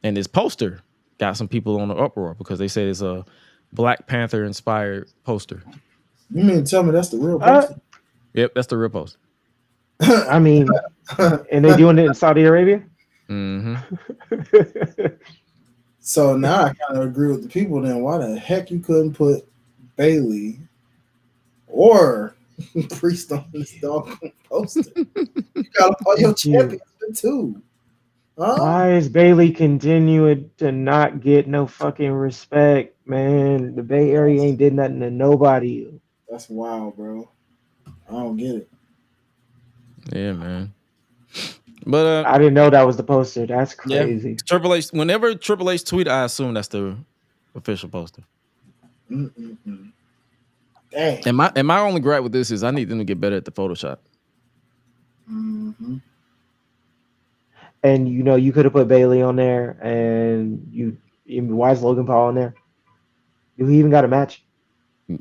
And this poster got some people on the uproar because they say it's a Black Panther inspired poster. You mean tell me that's the real poster? Yep, that's the real poster. I mean, and they doing it in Saudi Arabia? Mm-hmm. So now I kind of agree with the people. Then why the heck you couldn't put Bailey or Priest on this dog poster? You got all your champions too. Huh? Why is Bailey continuing to not get no fucking respect, man? The Bay Area ain't did nothing to nobody. That's wild, bro. I don't get it. Yeah, man. But I didn't know that was the poster. That's crazy. Yeah. Triple H. Whenever Triple H tweet, I assume that's the official poster. Dang. And my only gripe with this is I need them to get better at the Photoshop. Mm-hmm. And you could have put Bailey on there, and why is Logan Paul on there? Do he even got a match?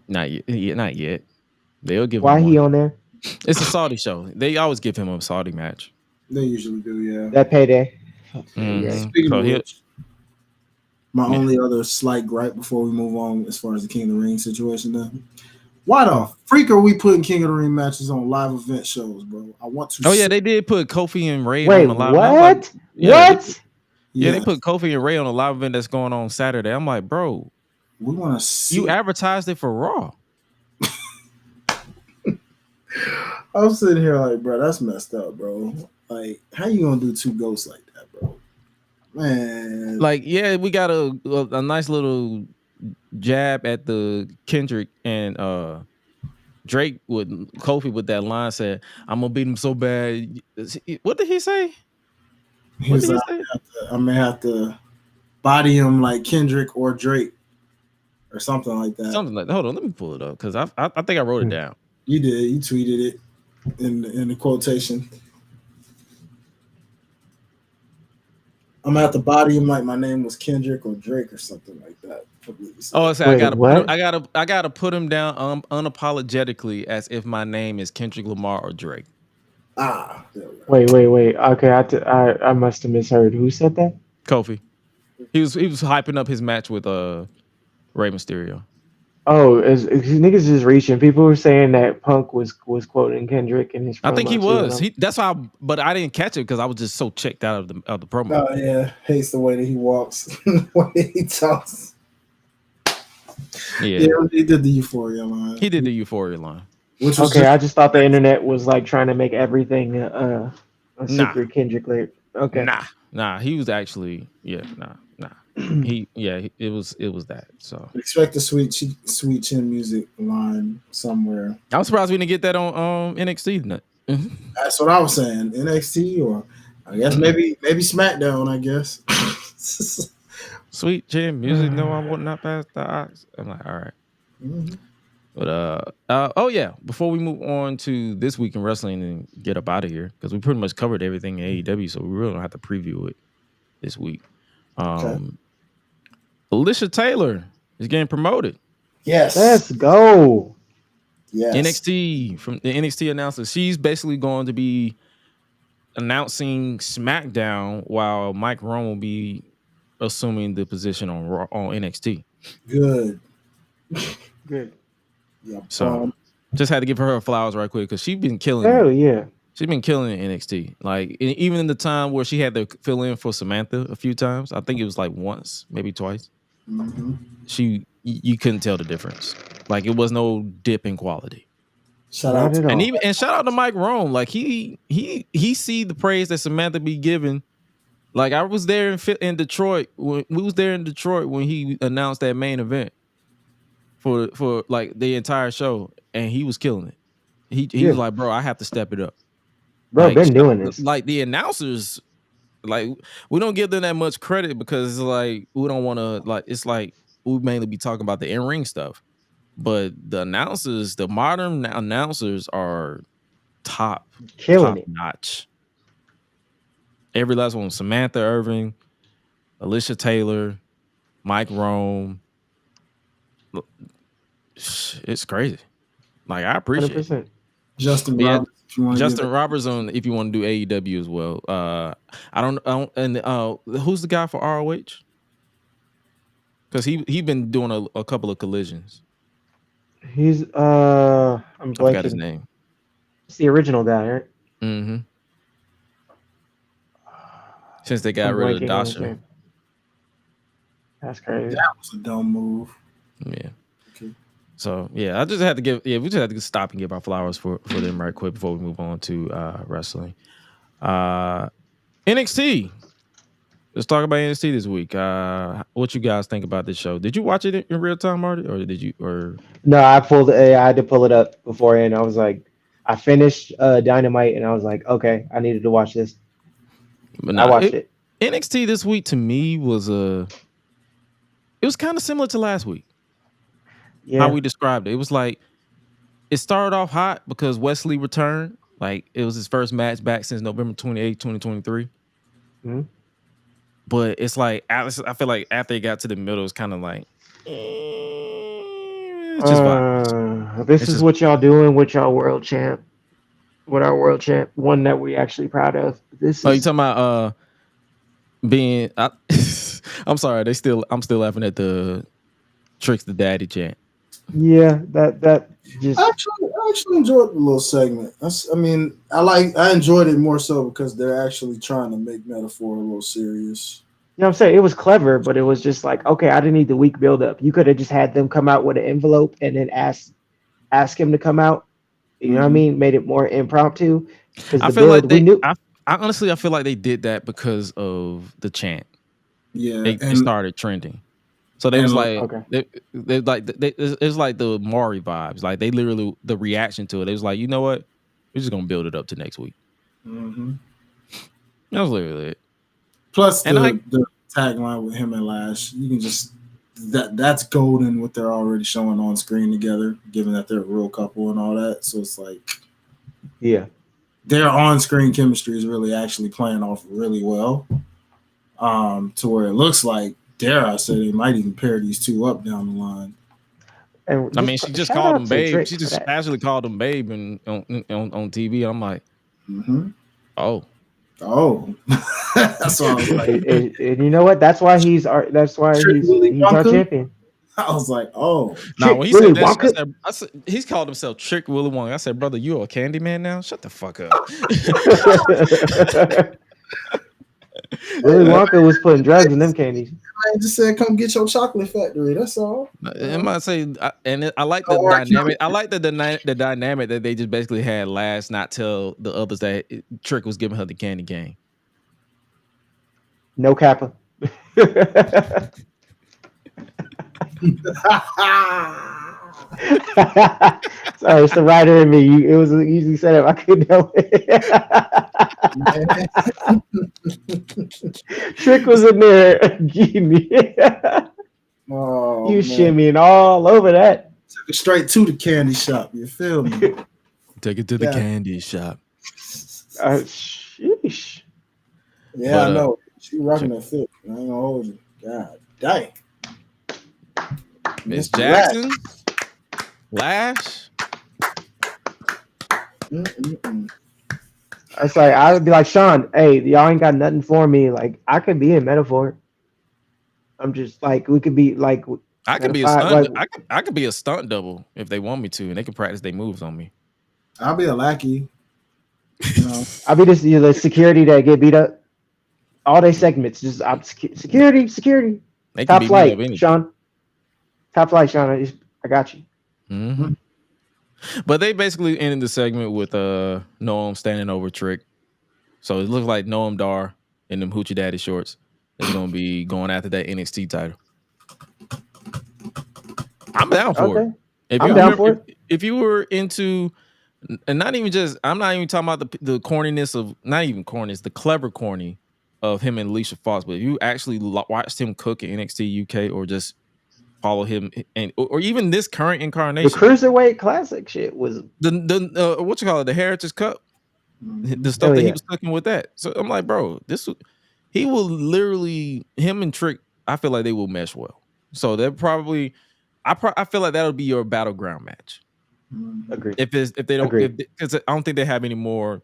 Not yet. Not yet. They'll give. Why him he one. on there? It's a Saudi show. They always give him a Saudi match. They usually do, yeah. That payday. Mm-hmm. Speaking of which, my only other slight gripe before we move on as far as the King of the Ring situation, then. Why the freak are we putting King of the Ring matches on live event shows, bro? I want to. Oh yeah, they did put Kofi and Ray Wait, on the live. What? What? They put Kofi and Ray on a live event that's going on Saturday. I'm like, bro, we want to see. You advertised it for Raw. I'm sitting here like, bro, that's messed up, bro. Like, how you gonna do 2 ghosts like that, bro? Man, like, yeah, we got a nice little jab at the Kendrick and Drake with Kofi with that line said, "I'm gonna beat him so bad." What did he say? I may have to body him like Kendrick or Drake or something like that. Something like that. Hold on, let me pull it up because I think I wrote it down. You did. You tweeted it in the quotation. I'm gonna have to body him like my name was Kendrick or Drake or something like that. Oh, I said I gotta put him down unapologetically as if my name is Kendrick Lamar or Drake. Wait. Okay, I must have misheard. Who said that? Kofi. He was hyping up his match with Rey Mysterio. Oh, niggas is reaching. People were saying that Punk was quoting Kendrick in his promo. I think he was. That's why, but I didn't catch it because I was just so checked out of the promo. Oh yeah, hates the way that he walks, the way he talks. Yeah, he did the Euphoria line. He did the Euphoria line. I just thought the internet was like trying to make everything A Nah. secret Kendrick lyric. Okay. Nah. He was actually nah. It was that. So Expect the sweet chin music line somewhere. I'm surprised we didn't get that on NXT. That's what I was saying. NXT or I guess maybe SmackDown. I guess. Sweet chin music. No, I would not pass the ox. I'm like, all right. Mm-hmm. But oh yeah, before we move on to this week in wrestling and get up out of here, because we pretty much covered everything in AEW, so we really don't have to preview it this week. Okay. Alicia Taylor is getting promoted. Yes. Let's go. Yes. NXT, from the NXT announcer. She's basically going to be announcing SmackDown while Mike Rowe will be assuming the position on NXT. Good. Yeah. So just had to give her flowers right quick because she's been killing. Hell yeah. She's been killing NXT. Like even in the time where she had to fill in for Samantha a few times, I think it was like once, maybe twice. Mm-hmm. You couldn't tell the difference. Like it was no dip in quality. Shout out and shout out to Mike Rome. Like he see the praise that Samantha be given. Like I was there in Detroit when we was there in Detroit when he announced that main event for like the entire show, and he was killing it. He was like, bro, I have to step it up. Bro, like, been doing this. Like the announcers, like we don't give them that much credit because like we don't want to like. It's like we mainly be talking about the in-ring stuff, but the announcers, the modern announcers, are top notch. Every last one: Samantha Irving, Alicia Taylor, Mike Rome. It's crazy. Like I appreciate 100%. it. Justin Roberts. Justin Roberts on if you want to do AEW as well. I don't and who's the guy for ROH? Because he been doing a couple of collisions. He's I'm blanking. I forgot his name. It's the original guy, right? Mm-hmm. Since they got rid of Dasha. That's crazy. That was a dumb move. Yeah. So yeah, we just had to stop and give our flowers for them right quick before we move on to wrestling. NXT. Let's talk about NXT this week. What you guys think about this show? Did you watch it in real time, Marty, or did you? Or no, I had to pull it up beforehand. I was like, I finished Dynamite, and I was like, okay, I needed to watch this. But I watched it. NXT this week to me was it was kind of similar to last week. Yeah. How we described it. It was like it started off hot because Wesley returned. Like it was his first match back since November 28, 2023. Mm-hmm. But it's like I feel like after it got to the middle, it's kind of like it's just vibes. This is what y'all doing with y'all world champ. With our world champ, one that we actually proud of. You talking about being I'm sorry, I'm still laughing at the Tricks the Daddy chant. Yeah, that just I actually enjoyed the little segment. I enjoyed it more so because they're actually trying to make metaphor a little serious. You know what I'm saying? It was clever, but it was just like, okay, I didn't need the weak buildup. You could have just had them come out with an envelope and then ask him to come out. You know what I mean? Made it more impromptu. I feel like I honestly feel like they did that because of the chant. Yeah, they started trending. So they was like, it's like the Maury vibes. Like they literally, the reaction to it, they was like, you know what? We're just gonna build it up to next week. Mm-hmm. That was literally it. Plus the tagline with him and Lash, you can just that's golden what they're already showing on screen together, given that they're a real couple and all that. So it's like, yeah, their on-screen chemistry is really actually playing off really well. To where it looks like, dare I say, they might even pair these two up down the line. And I mean, she just called him babe. She just casually called him babe on TV. I'm like, oh. That's why I was like, and you know what? That's why he's our champion. I was like, oh. No, when he said that, I said, he's called himself Trick Willy Wonka. I said, brother, you a candy man now? Shut the fuck up. Willy Wonka was putting drugs in them candies. I just said, come get your chocolate factory. That's all. I might say, I like the dynamic. I like the dynamic that they just basically had last, not tell the others that Trick was giving her the candy cane. No Kappa. Sorry, it's the writer in me. It was an easy setup. I couldn't help it. Trick was in there. Oh, you shimmying all over that. Took it straight to the candy shop. You feel me? Take it to the candy shop. Sheesh. Yeah, but, I know. She rocking that fit. I ain't gonna hold you. God dang. Miss Jackson, Lash. It's like I would be like, Sean, hey, y'all ain't got nothing for me. Like I could be in Metaphor. I'm just like we could be like. I could be a stunt. I could be a stunt double if they want me to, and they can practice their moves on me. I'll be a lackey. You know? I'll be just the security that get beat up. All day segments, just security. They Top flight, Sean. Top flight, Sean. I got you. Mm-hmm. But they basically ended the segment with Noam standing over Trick. So it looks like Noam Dar in them Hoochie Daddy shorts is going to be going after that NXT title. I'm down for it. I'm down for it. If you were into, and not even just, I'm not even talking about the corniness of, not even corniness, the clever corny of him and Alicia Fox, but if you actually watched him cook in NXT UK or just follow him, or even this current incarnation, the Cruiserweight Classic shit was the what you call it, the Heritage Cup, the stuff that he was cooking with that. So I'm like, bro, he will literally, him and Trick, I feel like they will mesh well. So they're probably, I feel like that'll be your battleground match. Agreed. If they don't, because I don't think they have any more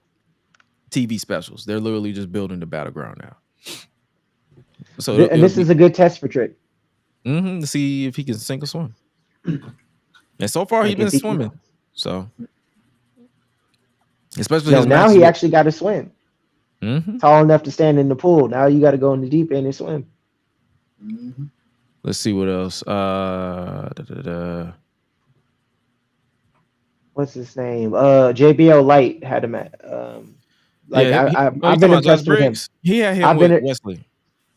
TV specials. They're literally just building the battleground now. So this is a good test for Trick. To see if he can sink or swim. And so far he's been swimming. So especially now he actually got to swim. Tall enough to stand in the pool. Now you got to go in the deep end and swim. Let's see what else. What's his name? JBL Light had him at. I've been impressed with him. He had him with Wesley.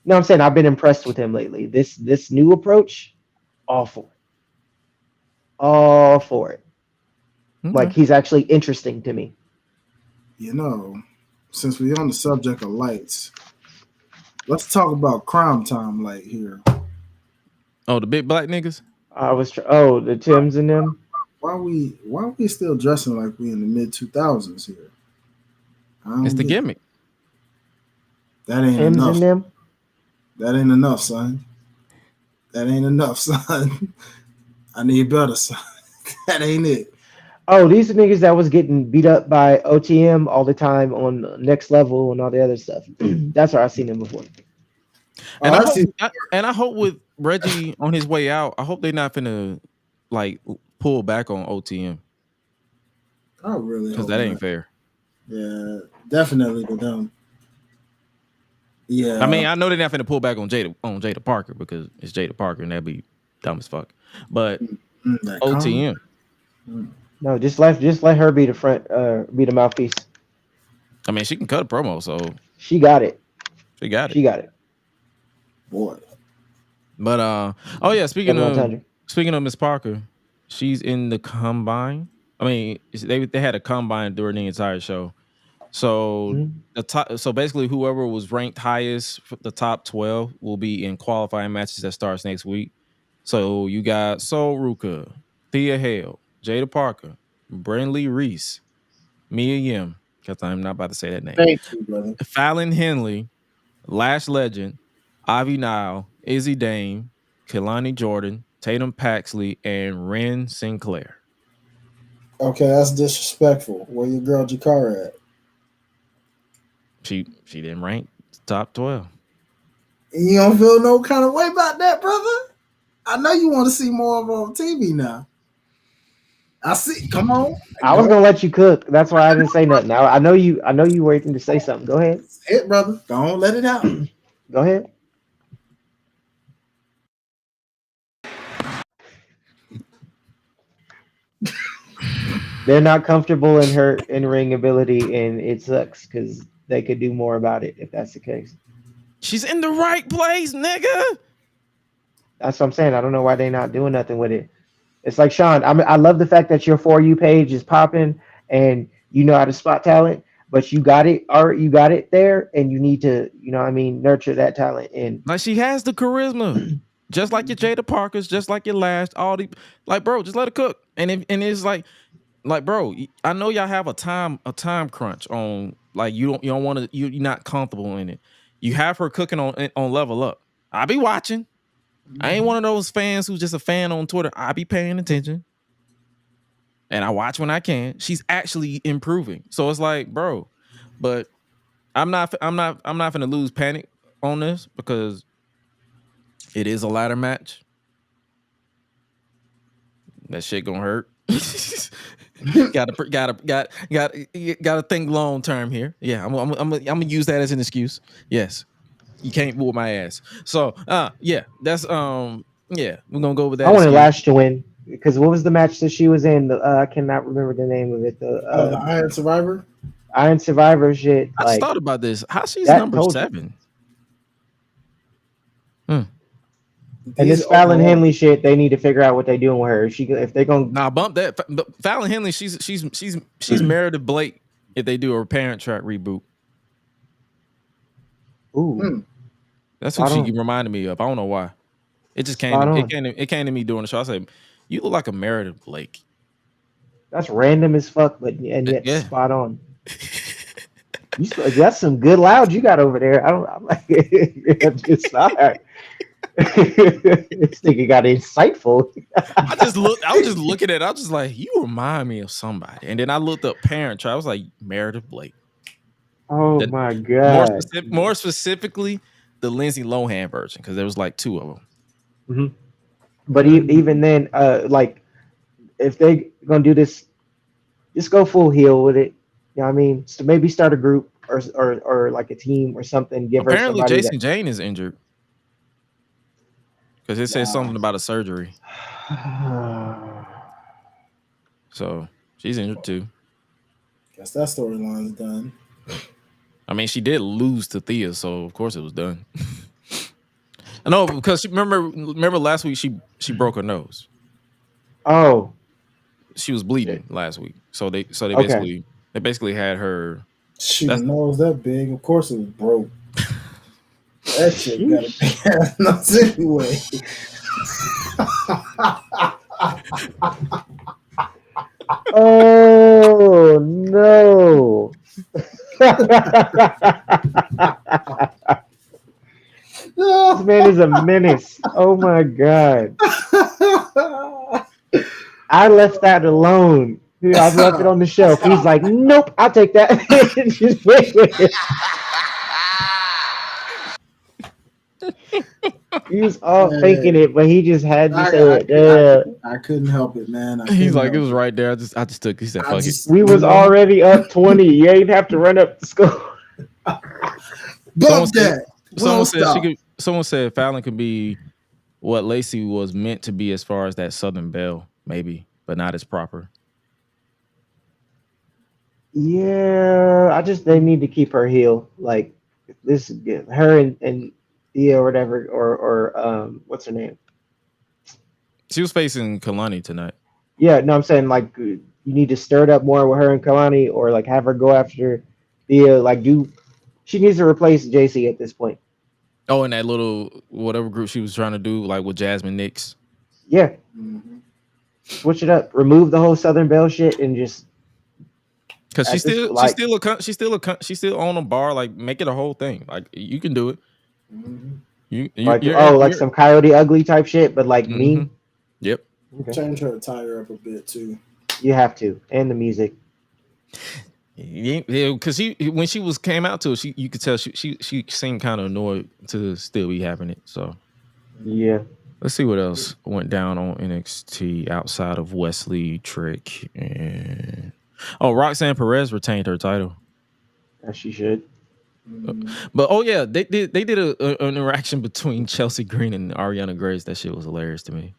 No, I'm saying I've been impressed with him lately. This new approach, all for it. Okay. Like he's actually interesting to me. You know, since we're on the subject of lights, let's talk about Crime Time Light here. Oh, the big black niggas? The Tims and them. Why we still dressing like we in the mid-2000s here? It's the gimmick. That ain't Tims enough. And them? That ain't enough, son. That ain't enough, son. I need better, son. That ain't it. Oh, these are niggas that was getting beat up by OTM all the time on Next Level and all the other stuff. That's where I've seen them before. And I hope with Reggie on his way out, I hope they're not finna like pull back on OTM. I really because that ain't fair. Yeah, definitely to them. Yeah, I mean, I know they're not finna pull back on Jada Parker because it's Jada Parker and that'd be dumb as fuck. But OTM. No, just let her be the front, be the mouthpiece. I mean, she can cut a promo, so she got it. She got it. Boy. But speaking of Miss Parker, she's in the combine. I mean, they had a combine during the entire show. So so basically, whoever was ranked highest, the top 12, will be in qualifying matches that starts next week. So you got Sol Ruka, Thea Hale, Jada Parker, Brynlee Reese, Mia Yim, because I'm not about to say that name. Thank you, brother. Fallon Henley, Lash Legend, Ivy Nile, Izzy Dame, Kelani Jordan, Tatum Paxley, and Ren Sinclair. Okay, that's disrespectful. Where your girl Jakara at? She didn't rank top 12. You don't feel no kind of way about that, brother? I know you want to see more of her on TV now. I see. Come on. I was gonna let you cook. That's why I didn't say nothing. I know you waiting to say something. Go ahead. it, brother. Don't let it out. Go ahead. They're not comfortable in her in-ring ability, and it sucks because they could do more about it if that's the case. She's in the right place, nigga. That's what I'm saying. I don't know why they're not doing nothing with it. It's like Sean. I love the fact that your For You page is popping and you know how to spot talent, but you got it, or you got it there, and you need to, what I mean, nurture that talent. And like she has the charisma, just like your Jada Parkers, just like your Lash. All the like, bro, just let her cook. And it's like, bro, I know y'all have a time crunch on. Like you don't want to. You're not comfortable in it. You have her cooking on Level Up. I be watching. I ain't one of those fans who's just a fan on Twitter. I be paying attention. And I watch when I can. She's actually improving. So it's like, bro, but I'm not gonna lose panic on this because it is a ladder match. That shit gonna hurt. gotta think long term here. Yeah, I'm gonna use that as an excuse. Yes. You can't whoop my ass. So yeah, that's yeah, we're gonna go with that. I wanted Lash to win because what was the match that she was in? I cannot remember the name of it. The Iron Survivor. Iron Survivor shit. I just thought about this. How she's number 7? And this Fallon Henley shit, they need to figure out what they're doing with her. If they're gonna bump that. Fallon Henley, she's Meredith Blake if they do a Parent Trap reboot. Ooh. That's what she reminded me of. I don't know why. It just came. It came to me during the show. I said, "You look like a Meredith Blake." That's random as fuck, but yet spot on. That's some good loud you got over there. I'm like, it's not. This nigga got insightful. I was just looking at it. I was just like, you remind me of somebody. And then I looked up Parent Trap. I was like, Meredith Blake. Oh my god! More specifically, the Lindsay Lohan version because there was like 2 of them. Mm-hmm. But even then, like if they gonna do this, just go full heel with it. You know what I mean? So maybe start a group or like a team or something. Apparently, Jason Jane is injured because it says something about a surgery. So she's injured too. Guess that storyline's done. I mean, she did lose to Thea, so of course it was done. I know because remember last week she broke her nose. Oh, she was bleeding last week, so they basically had her. She nose that big, of course it was broke. That shit got a big ass nose anyway. Oh no. This man is a menace. Oh my god. I left that alone. I left it on the shelf. He's like, nope, I'll take that. Just wait with it. He was all faking it, but he just had to say it. I couldn't help it, man. He's like, it was right there. I just took. He said, "Fuck it." We was already up 20. You ain't have to run up the score. Someone said Fallon could be what Lacey was meant to be as far as that Southern Belle, maybe, but not as proper. Yeah, they need to keep her heel. Like this, her and Thea or whatever, or what's her name? She was facing Kalani tonight. Yeah, no, I'm saying like you need to stir it up more with her and Kalani, or like have her go after Thea. Like she needs to replace JC at this point. Oh, and that little whatever group she was trying to do, like with Jasmine Nix. Yeah, switch it up. Remove the whole Southern Belle shit and just. Because she's still on a bar. Like make it a whole thing. Like you can do it. Like some Coyote Ugly type shit, but like me. Yep. Okay. Change her attire up a bit too. You have to, and the music. Yeah, because when she came out to it, you could tell she seemed kind of annoyed to still be having it. So yeah. Let's see what else went down on NXT outside of Wesley, Trick, and Roxanne Perez retained her title. As she should. But oh yeah, they did an interaction between Chelsea Green and Ariana Grace. That shit was hilarious to me.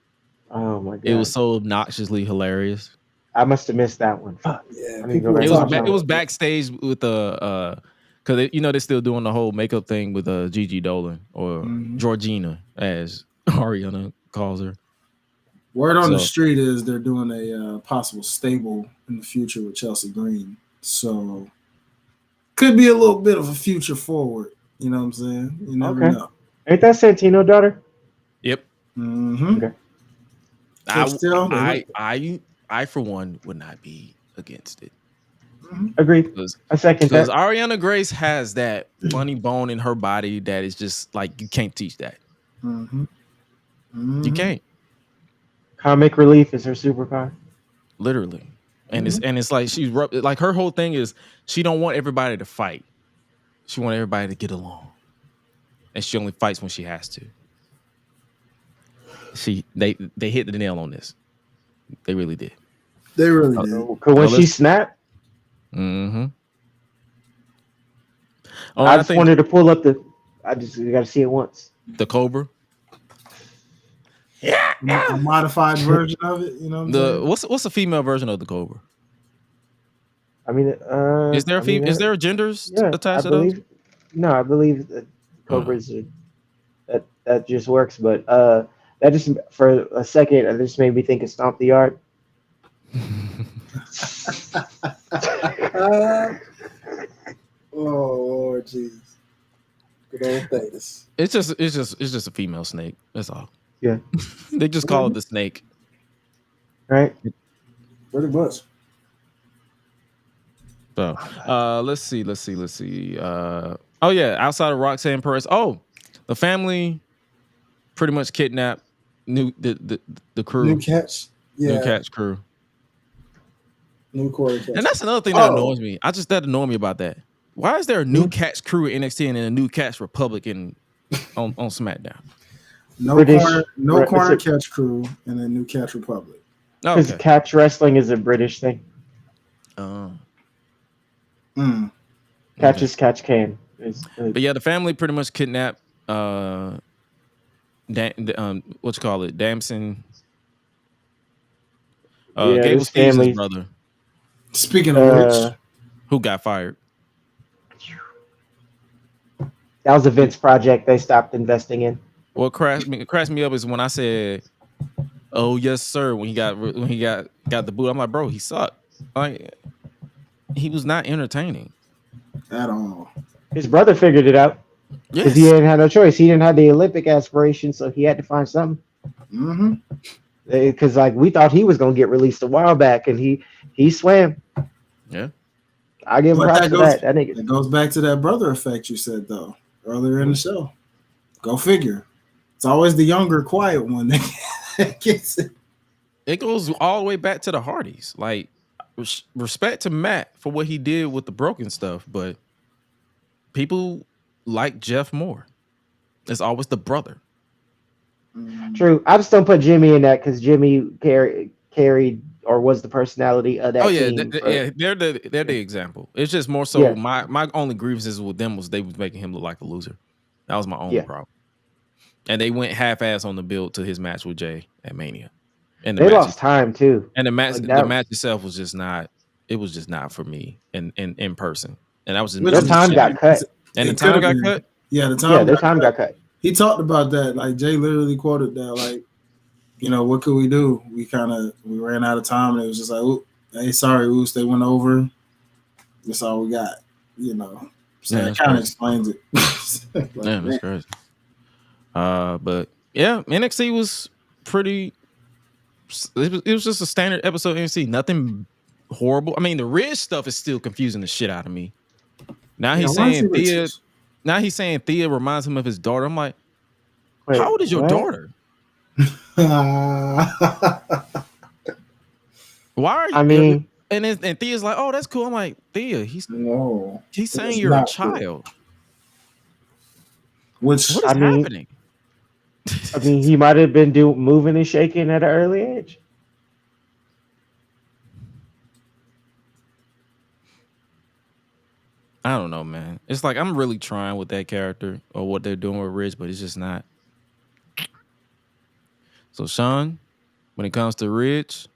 Oh my god, It was so obnoxiously hilarious. I must have missed that one. Fuck. Yeah, I need to go people back It and was watch that it one. was backstage with the because they're still doing the whole makeup thing with Gigi Dolan or Georgina as Ariana calls her. Word on the street is they're doing a possible stable in the future with Chelsea Green. So could be a little bit of a future forward. You know what I'm saying? You never know. Ain't that Santino daughter? Yep. Okay. I for one would not be against it. Agreed. I second that. Because Ariana Grace has that funny bone in her body that is just like you can't teach that. You can't. Comic relief is her superpower. Literally. And it's like she's like her whole thing is she don't want everybody to fight. She want everybody to get along. And she only fights when she has to. They hit the nail on this. They really did. They really did. Because when she snapped, oh, I just wanted to pull up I just got to see it once. The Cobra. Yeah, a modified version of it. You know what's the female version of the Cobra? I mean, is there genders attached to those? No, I believe that Cobras that just works. But that just for a second, it just made me think of Stomp the Yard. Oh Lord, jeez. Good old Thanos. It's just a female snake. That's all. Yeah. They just call it the snake. Right. Pretty much. So let's see. Oh yeah, outside of Roxanne Perez. Oh, the family pretty much kidnapped the crew. New Catch. Yeah. New Catch crew. New Corey Catch. And that's another thing that annoys me. That annoyed me about that. Why is there a new Catch crew in NXT and a new Catch Republic on SmackDown? No corner Catch crew and a new Catch Republic. Because catch wrestling is a British thing. Catch is catch can. But yeah, the family pretty much kidnapped what you call it, Damson. Gable Stevens' brother. Speaking of which, who got fired? That was a Vince project they stopped investing in. What crashed me up is when I said, "Oh yes, sir." When he got the boot, I'm like, bro, he sucked. Like, he was not entertaining at all. His brother figured it out because he didn't have no choice. He didn't have the Olympic aspirations, so he had to find something. Because like we thought he was gonna get released a while back, and he swam. Yeah, I give him props for that. That nigga. It goes back to that brother effect you said though earlier in the show. Go figure. It's always the younger, quiet one that gets it. It goes all the way back to the Hardys. Like, respect to Matt for what he did with the broken stuff, but people like Jeff more. It's always the brother. True. I just don't put Jimmy in that because Jimmy carried or was the personality of that team. They're the example. It's just more so my only grievances with them was they was making him look like a loser. That was my only problem. And they went half-ass on the build to his match with Jay at Mania. And they lost time too. And the match itself was just not. It was just not for me in person. And that was just their time got cut. And the time got cut. Yeah, the time. Yeah, their time got cut. He talked about that. Like Jay literally quoted that. Like, what could we do? We ran out of time, and it was just like, hey, sorry, Oos, they went over. That's all we got. So that kind of explains it. That's crazy. But yeah, NXT was pretty. It was just a standard episode of NXT. Nothing horrible. I mean, the Ridge stuff is still confusing the shit out of me. Now he's saying Thea. Now he's saying Thea reminds him of his daughter. I'm like, how old is your daughter? Why are you? I mean, and Thea's like, oh, that's cool. I'm like, Thea, he's saying you're a child. What is happening? I mean, he might have been moving and shaking at an early age. I don't know, man. It's like I'm really trying with that character or what they're doing with Ridge, but it's just not. So, Sean, when it comes to Ridge,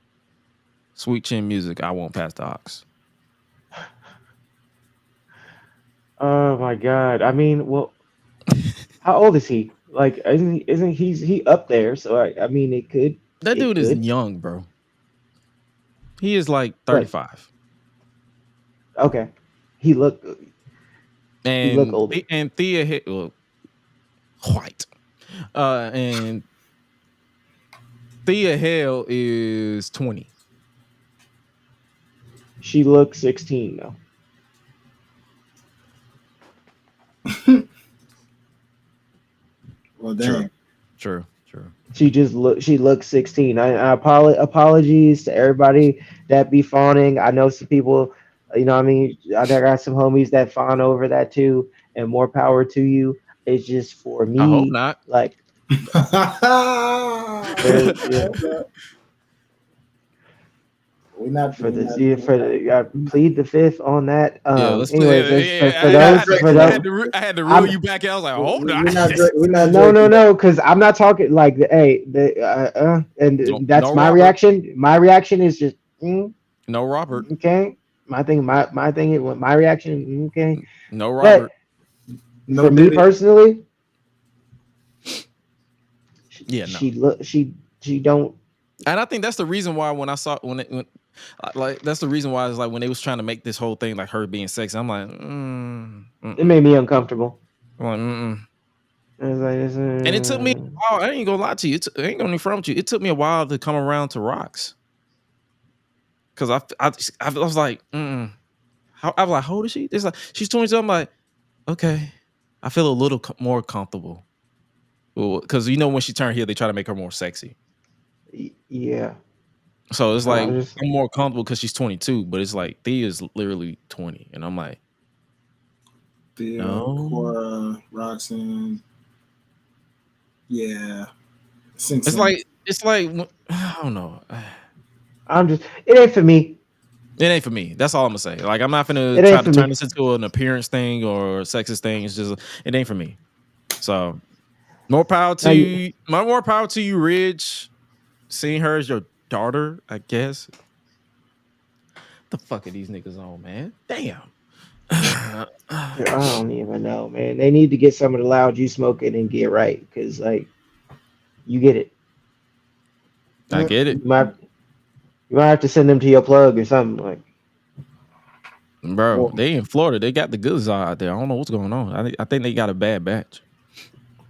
Sweet Chin Music, I won't pass the Ox. Oh my god. I mean, well, how old is he? Like, isn't he up there? So I mean, That it dude is could, young, bro. He is like but 35. okay. He look And older. Thea white. And Thea Hale is 20. She looks 16 though. Well, dang. True. She looks 16. Apologies to everybody that be fawning. I know some people, you know what I mean? I got some homies that fawn over that too, and more power to you. It's just for I hope me, not. like yeah, We're not for this year for the plead the fifth on that. Yeah, let's play. Anyways, for We're not those I had to reel I'm you back. I was like, hold we're on. not we're not no, because I'm not talking like hey and that's No my Robert. reaction. My reaction is just No Robert. okay. My thing is my reaction okay, No but Robert. No for me Diddy. personally, Yeah, no. she don't. And I think that's the reason why when I saw like that's the reason why it's like when they was trying to make this whole thing like her being sexy, I'm like, It made me uncomfortable. I'm like, I was like, and it took me a while. I ain't gonna lie to you. I ain't gonna front you. It took me a while to come around to Rocks. Cause I was like, I was like, how old is she? It's like she's 22. I'm like, okay, I feel a little more comfortable. Because you know when she turned here, they try to make her more sexy. yeah. So it's So like I'm more comfortable because she's 22, but it's like Thea is literally 20, and I'm like, Thea, no. Cora, Roxanne. Yeah. It's like I don't know. It ain't for me. It ain't for me. That's all I'm gonna say. Like I'm not gonna It try ain't to for turn me. this into an appearance thing or a sexist thing. It's just it ain't for me. So more power to you. More power to you, Ridge. Seeing her as your daughter, I guess. The fuck are these niggas on, man? Damn. I don't even know, man. They need to get some of the loud you smoking and get right, because like you get it. I get it, You might have to send them to your plug or something like. bro. They in Florida. They got the goods out there. I don't know what's going on. I think they got a bad batch.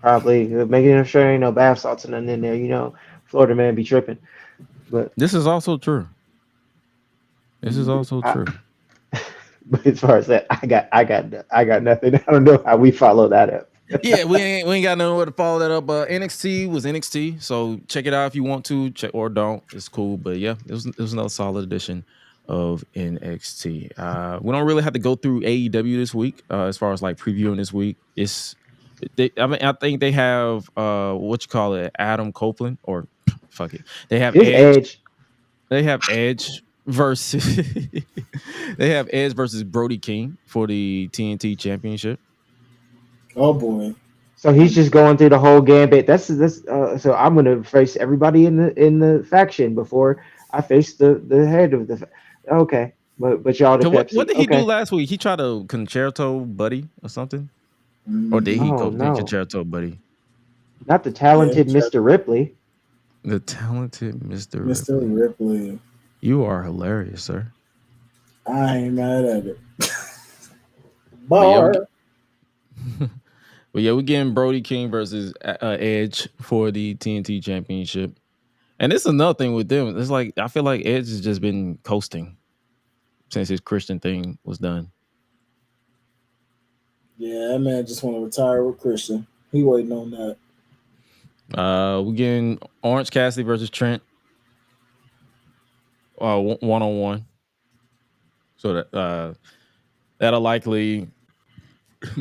Probably making sure ain't no bath salts and nothing in there. You know, Florida man be tripping. But this is also true. This is also true. But as far as that, I got nothing. I don't know how we follow that up. Yeah, we ain't got nowhere to follow that up. NXT was NXT, so check it out if you want to, check or don't. It's cool, but yeah, it was another solid edition of NXT. We don't really have to go through AEW this week as far as like previewing this week. I think they have what you call it, Adam Copeland or fuck it. They have Edge. They have Edge versus they have Edge versus Brody King for the TNT Championship. Oh boy! So he's just going through the whole gambit. So I'm gonna face everybody in the faction before I face the head of the. Okay, but y'all the Pepsi. What did he do last week? He tried to concerto buddy or something, or did he go concerto buddy? Not the talented Mr. Ripley. The talented Mr. Ripley. You are hilarious, sir. I ain't mad at it. Bar. But yeah, we're getting Brody King versus Edge for the TNT Championship. And it's another thing with them. It's like I feel like Edge has just been coasting since his Christian thing was done. Yeah, that man just want to retire with Christian. He waiting on that. We're getting Orange Cassidy versus Trent. 1-on-1. So that that'll likely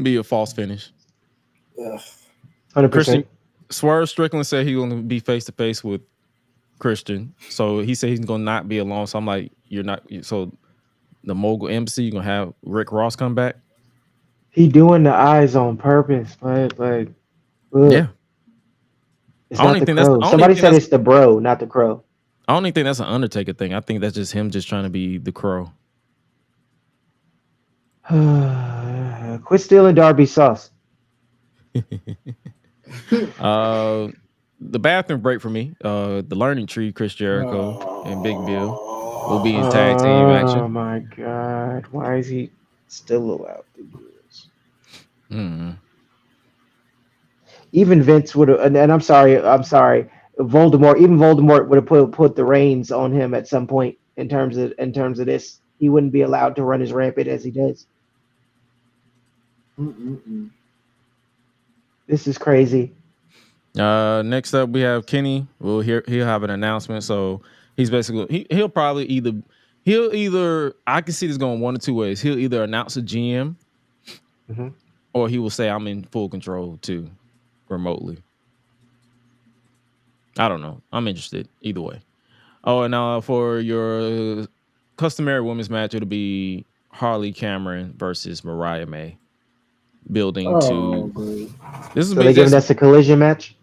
be a false finish. 100%. Christian Swerve Strickland said he's gonna be face to face with Christian. So he said he's gonna not be alone. So I'm like, you're not. So the Mogul Embassy, you're gonna have Rick Ross come back. He doing the eyes on purpose, but like, Yeah. look, it's I don't not even the think that's crow. I don't even Somebody think said that's it's the bro, not the crow. I don't even think that's an Undertaker thing. I think that's just him just trying to be the crow. Quit stealing Darby sauce. The bathroom break for me. The learning tree, Chris Jericho and Big Bill will be in tag team Oh action. my god, why is he still allowed to do this? Mm. Even Vince would have, and I'm sorry, Voldemort. Even Voldemort would have put the reins on him at some point in terms of this. He wouldn't be allowed to run as rampant as he does. This is crazy. Next up we have Kenny. He'll have an announcement. So he's basically he'll probably either I can see this going one of two ways. He'll either announce a GM Mm-hmm. or he will say I'm in full control too, remotely. I don't know. I'm interested either way. Oh, and for your customary women's match, it'll be Harley Cameron versus Mariah May. Building to this is So they're giving us a collision match.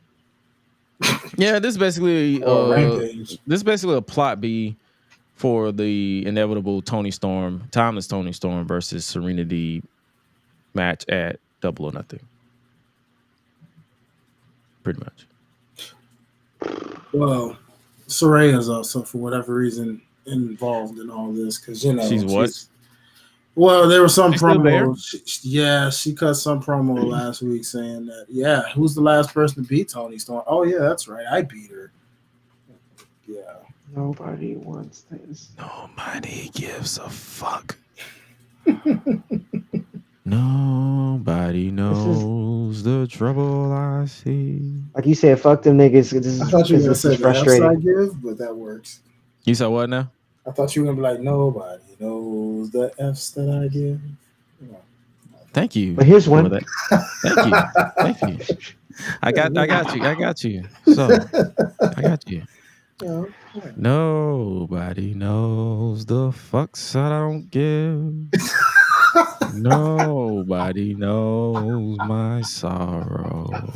yeah. This is basically Rampage. this is basically a plot B for the inevitable timeless Tony Storm versus Serena Deeb match at Double or Nothing. Pretty much. Well, Soraya's also for whatever reason involved in all this because She's what? Well, there was some She's still there? promo. She cut some promo last week saying that, yeah, who's the last person to beat Tony Storm? Oh, yeah, that's right. I beat her. Yeah. Nobody wants this. Nobody gives a fuck. Nobody knows the trouble I see. Like you said, fuck them niggas. I thought you were going to say the frustrating. F's I give, but that works. You said what now? I thought you were going to be like, nobody knows the F's that I give. Thank you. But here's one. Thank you. I got you. So I got you. Yeah. Nobody knows the fucks I don't give. Nobody knows my sorrow.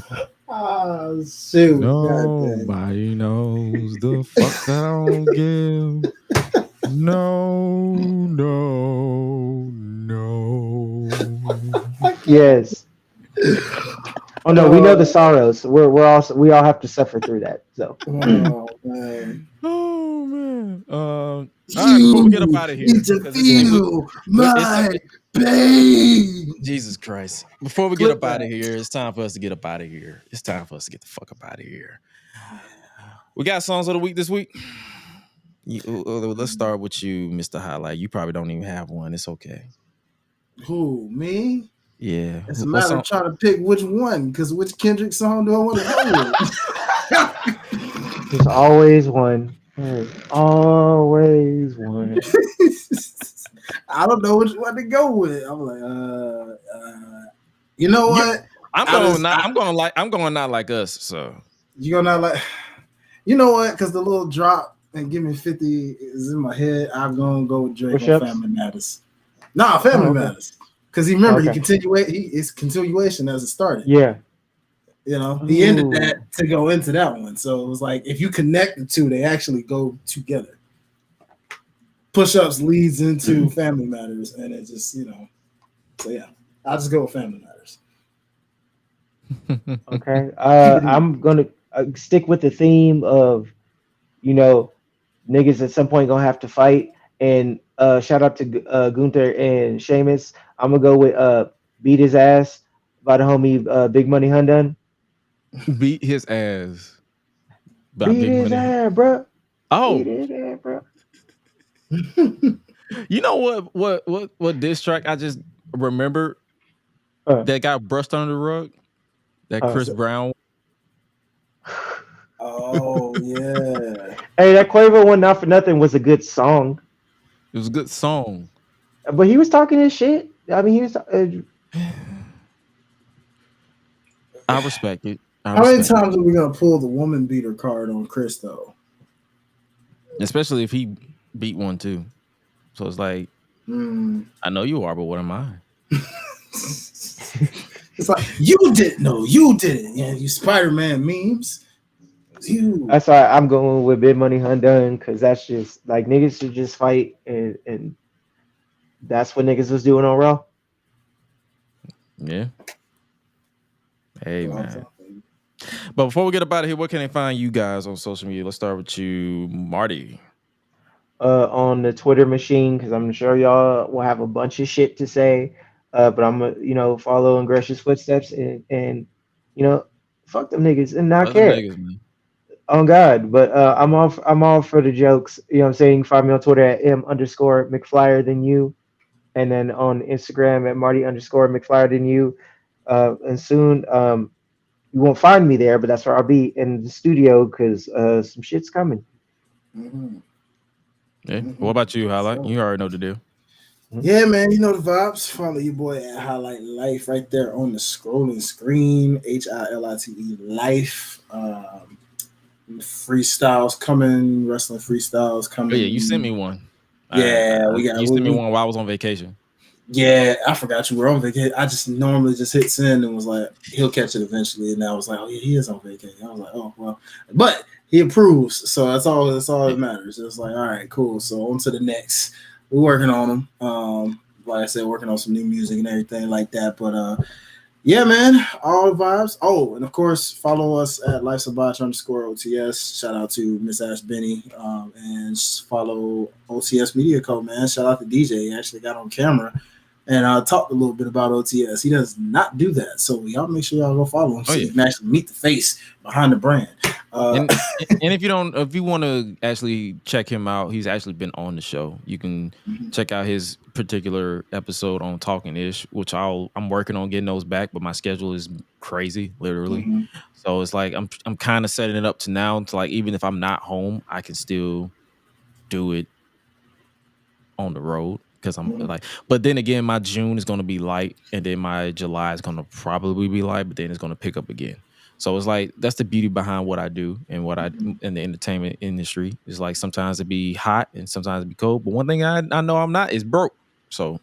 Oh, shoot. Nobody knows the fuck that I don't give. No. Yes. Oh no, we know the sorrows. We all have to suffer through that. So. Oh man. All right, before we get up out of here, feel my pain. Jesus Christ! Before we get up out of here, it's time for us to get up out of here. It's time for us to get the fuck up out of here. We got songs of the week this week. Let's start with you, Mr. Highlight. You probably don't even have one. It's okay. Who, me? Yeah. It's a matter of trying to pick which one, because which Kendrick song do I want to go with? There's always one. There's always one. I don't know which one to go with. I'm like, you know what? I'm going not like us. So you're gonna not like, you know what? Because the little drop and give me 50 is in my head. I'm gonna go with Drake on Family Matters. Nah, Family Matters. Because it's continuation as it started. Yeah. You know, he ended that to go into that one. So it was like, if you connect the two, they actually go together. Push-ups leads into Family Matters, and it just, so yeah, I'll just go with Family Matters. Okay. I'm going to stick with the theme of, niggas at some point going to have to fight. And shout out to Gunther and Sheamus. I'm going to go with Beat His Ass by the homie Big Money Hundun. Beat his ass. Beat his ass, bro. Oh. Beat his ass, bro. You know what diss track I just remembered that got brushed under the rug? That Chris Brown. Oh yeah. Hey, that Quavo one, Not For Nothing, was a good song. It was a good song. But he was talking his shit. I mean, he was. I respect it. How many times are we gonna pull the woman beater card on Chris though? Especially if he beat one too. So it's like, I know you are, but what am I? It's like you didn't know, you didn't. Yeah, you Spider-Man memes. You. That's why I'm going with Big Money Hundun because that's just like niggas should just fight, and that's what niggas was doing on Raw. Yeah. Hey man. But before we get up out of here, where can they find you guys on social media? Let's start with you, Marty. On the Twitter machine because I'm sure y'all will have a bunch of shit to say. But I'm follow in Gresh's footsteps and you know fuck them niggas and not Let them care. niggas, man. On God, but I'm all for the jokes. You know what I'm saying? Find me on Twitter at m_McFlyer than you, and then on Instagram at Marty_McFlyer than you. And soon you won't find me there, but that's where I'll be in the studio because some shit's coming. Mm-hmm. Yeah. What about you, Highlight? You already know the deal. Yeah, man, you know the vibes. Follow your boy at Highlight Life right there on the scrolling screen. HILITE Life. Freestyles coming, wrestling freestyles coming. Oh, yeah, you sent me one. Yeah, you sent me one while I was on vacation. Yeah, I forgot you were on vacation. I just normally just hit send and was like, he'll catch it eventually. And I was like, oh yeah, he is on vacation. I was like, oh well, but he approves, so that's all. That's all that matters. It's like, all right, cool. So on to the next. We're working on them. Like I said, working on some new music and everything like that. But yeah, man, all vibes. Oh, and of course, follow us at lifesabotage_OTS. Shout out to Miss Ash Benny. And follow OTS Media Co. Man. Shout out to DJ. He actually got on camera and talked a little bit about OTS. He does not do that, so y'all make sure y'all go follow him so you can actually meet the face behind the brand. And if you want to actually check him out, he's actually been on the show. You can check out his particular episode on Talking Ish, which I'm working on getting those back, but my schedule is crazy, literally. So it's like I'm kind of setting it up to now to like even if I'm not home, I can still do it on the road because I'm like. But then again, my June is going to be light, and then my July is going to probably be light, but then it's going to pick up again. So it's like that's the beauty behind what I do and what I in the entertainment industry. Is like sometimes it be hot and sometimes it be cold. But one thing I know I'm not is broke. So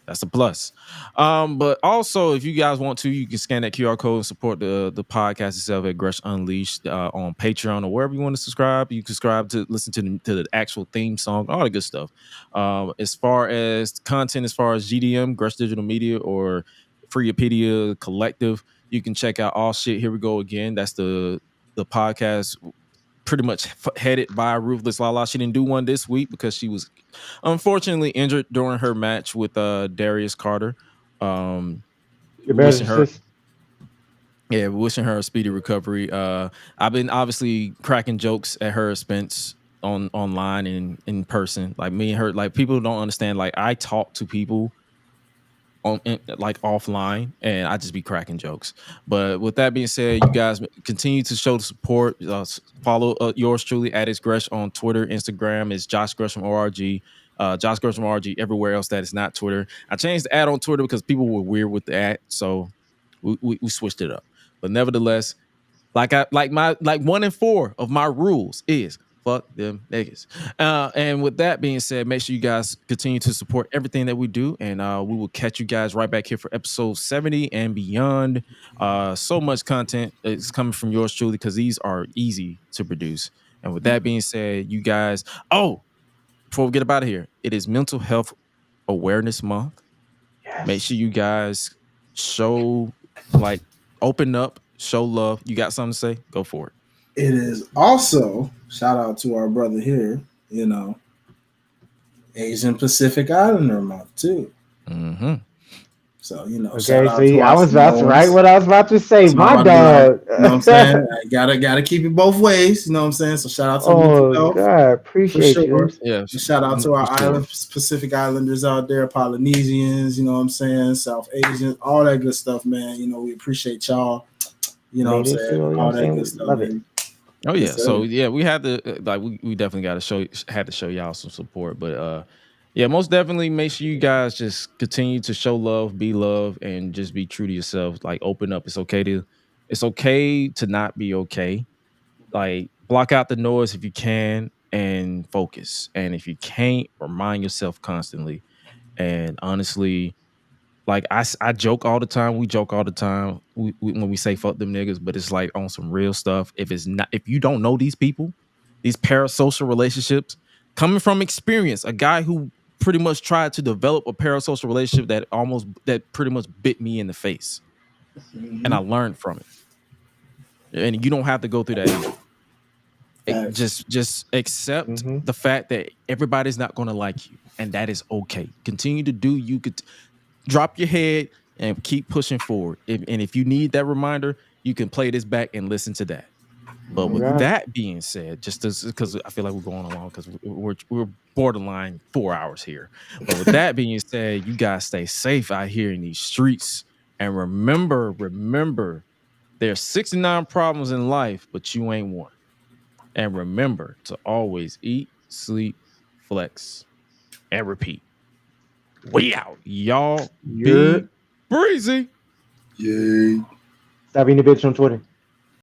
that's a plus. But also, if you guys want to, you can scan that QR code and support the podcast itself at Gresh Unleashed on Patreon or wherever you want to subscribe. You can subscribe to listen to the actual theme song, all the good stuff. As far as content, as far as GDM, Gresh Digital Media, or Freeopedia Collective, you can check out All Shit Here We Go Again. That's the podcast pretty much headed by Ruthless Lala. She didn't do one this week because she was unfortunately injured during her match with Darius Carter. Wishing her a speedy recovery. I've been obviously cracking jokes at her expense online and in person. Like me and her, like people don't understand. Like I talk to people like offline, and I just be cracking jokes. But with that being said, you guys continue to show the support. Follow yours truly at Gresh on Twitter, Instagram. It's Josh Gresham ORG. Josh Gresham ORG everywhere else that is not Twitter. I changed the ad on Twitter because people were weird with the ad, so we switched it up. But nevertheless, like 1 in 4 of my rules is fuck them niggas. And with that being said, make sure you guys continue to support everything that we do, and we will catch you guys right back here for episode 70 and beyond. So much content is coming from yours truly because these are easy to produce. And with that being said, you guys, before we get up out of here, it is Mental Health Awareness Month. Yes. Make sure you guys open up, show love. You got something to say? Go for it. It is also, shout out to our brother here, Asian Pacific Islander month too. So, okay, shout out to I was about to write what I was about to say. My dog. You know what I'm saying? I gotta keep it both ways. You know what I'm saying? So shout out to Mental God, appreciate you. Yeah. Shout out to our Pacific Islanders out there, Polynesians, you know what I'm saying? South Asians, all that good stuff, man. We appreciate y'all. You know what I'm saying? All that good stuff. Love it. Oh yeah. So yeah, we had to we definitely got to show y'all some support. But yeah, most definitely make sure you guys just continue to show love, be love, and just be true to yourself. Like open up. It's okay to not be okay. Like block out the noise if you can and focus. And if you can't, remind yourself constantly. And honestly, Like I joke all the time. We joke all the time when we say fuck them niggas, but it's like on some real stuff. If you don't know these people, these parasocial relationships, coming from experience, a guy who pretty much tried to develop a parasocial relationship that pretty much bit me in the face, and I learned from it. And you don't have to go through that either. Just accept the fact that everybody's not going to like you, and that is okay. Continue to do you could. Drop your head and keep pushing forward. If you need that reminder, you can play this back and listen to that. But with that being said, just because I feel like we're going along because we're borderline 4 hours here. But with that being said, you guys stay safe out here in these streets. And remember, there's 69 problems in life, but you ain't one. And remember to always eat, sleep, flex, and repeat. We out. Y'all be breezy. Yay. Stop being a bitch on Twitter.